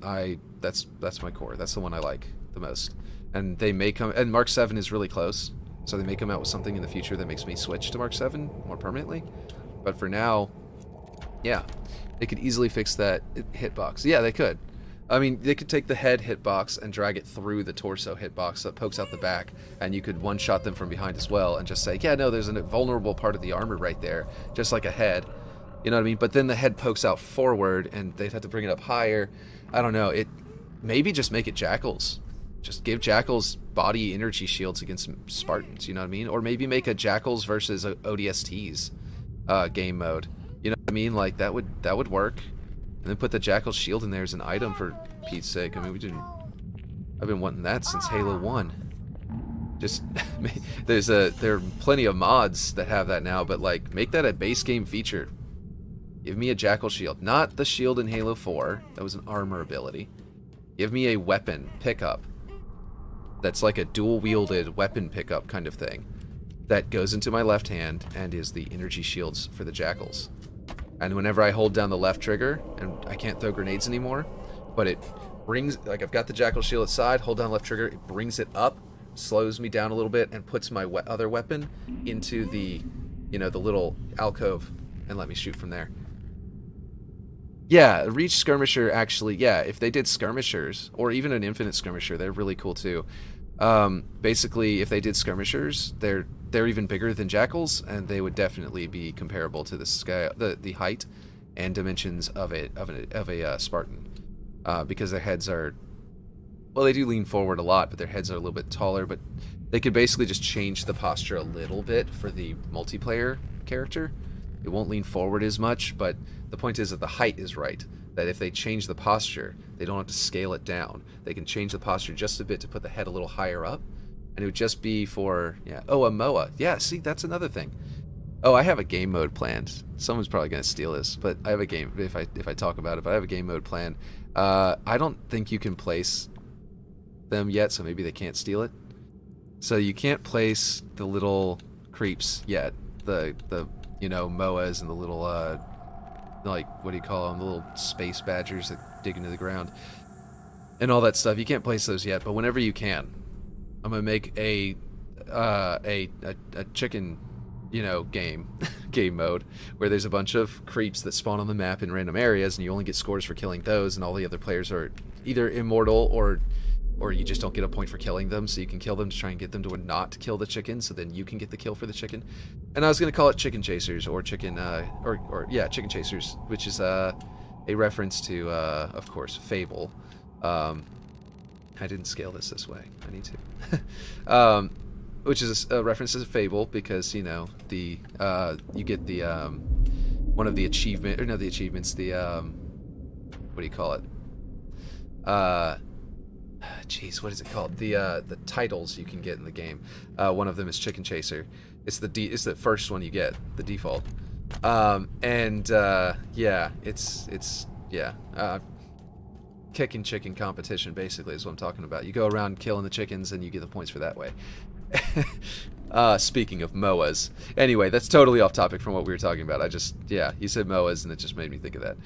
that's my core. That's the one I like the most. And they may come... And Mark 7 is really close. So they may come out with something in the future that makes me switch to Mark 7 more permanently. But for now, yeah. They could easily fix that hitbox. Yeah, they could. I mean, they could take the head hitbox and drag it through the torso hitbox that pokes out the back, and you could one-shot them from behind as well, and just say, yeah, no, there's a vulnerable part of the armor right there, just like a head. You know what I mean? But then the head pokes out forward, and they'd have to bring it up higher. I don't know. Maybe just make it Jackals. Just give Jackals body energy shields against Spartans, you know what I mean? Or maybe make a Jackals versus ODSTs game mode. You know what I mean? Like, that would work. And then put the Jackal shield in there as an item, for Pete's sake. I mean, I've been wanting that since Halo 1. Just there are plenty of mods that have that now, but like make that a base game feature. Give me a jackal shield, not the shield in Halo 4. That was an armor ability. Give me a weapon pickup. That's like a dual-wielded weapon pickup kind of thing that goes into my left hand and is the energy shields for the jackals. And whenever I hold down the left trigger, and I can't throw grenades anymore, but it brings, like I've got the jackal shield aside, hold down left trigger, it brings it up, slows me down a little bit, and puts my other weapon into the, you know, the little alcove and let me shoot from there. Yeah, Reach Skirmisher actually, yeah, if they did skirmishers, or even an infinite skirmisher, they're really cool too. Basically, if they did skirmishers, they're even bigger than jackals, and they would definitely be comparable to the scale, the height and dimensions of a Spartan, because their heads are, well, they do lean forward a lot, but their heads are a little bit taller. But they could basically just change the posture a little bit for the multiplayer character. It won't lean forward as much, but the point is that the height is right. That if they change the posture, they don't have to scale it down. They can change the posture just a bit to put the head a little higher up, and it would just be for, yeah. Oh, a MOA. Yeah, see, that's another thing. Oh, I have a game mode planned. Someone's probably gonna steal this, but I have a game. If I talk about it, but I have a game mode planned. I don't think you can place them yet, so maybe they can't steal it. So you can't place the little creeps yet. The you know, MOAs and the little like, what do you call them, the little space badgers that dig into the ground and all that stuff. You can't place those yet, but whenever you can, I'm gonna make a chicken, you know, game mode where there's a bunch of creeps that spawn on the map in random areas, and you only get scores for killing those, and all the other players are either immortal or you just don't get a point for killing them, so you can kill them to try and get them to not kill the chicken, so then you can get the kill for the chicken. And I was going to call it Chicken Chasers, or Chicken, yeah, Chicken Chasers, which is a reference to, of course, Fable. I didn't scale this way. I need to. Which is a reference to Fable, because, you know, the, you get the, one of the achievement, or no, the achievements, the, what do you call it? Jeez, what is it called? The titles you can get in the game. One of them is Chicken Chaser. It's the first one you get, the default. Yeah, it's kicking chicken competition basically is what I'm talking about. You go around killing the chickens and you get the points for that way. Speaking of MOAs. Anyway, that's totally off topic from what we were talking about. Yeah, you said MOAs and it just made me think of that.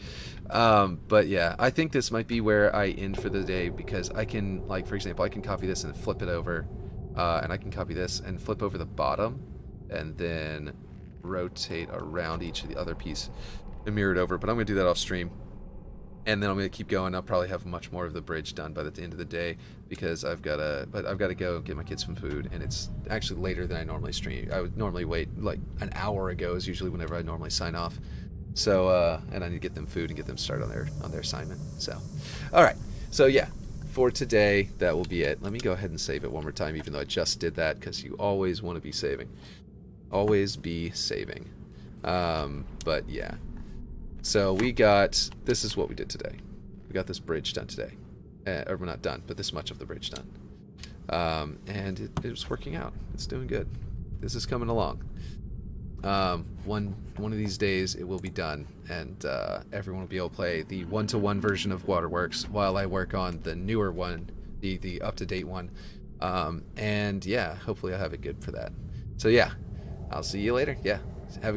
But yeah, I think this might be where I end for the day, because I can, like, for example, I can copy this and flip it over, and I can copy this and flip over the bottom, and then rotate around each of the other piece and mirror it over. But I'm going to do that off stream. And then I'm going to keep going. I'll probably have much more of the bridge done by the end of the day, because I've got to go get my kids some food, and it's actually later than I normally stream. I would normally wait like an hour ago is usually whenever I normally sign off. So and I need to get them food and get them started on their assignment. So, all right. So yeah, for today that will be it. Let me go ahead and save it one more time, even though I just did that, because you always want to be saving. Always be saving. But yeah. So this is what we did today. We got this bridge done today. Or we're not done, but this much of the bridge done. And it was working out. It's doing good. This is coming along. One of these days it will be done, and everyone will be able to play the one-to-one version of Waterworks while I work on the newer one, the up-to-date one. And yeah, hopefully I'll have it good for that. So yeah, I'll see you later. Yeah, have a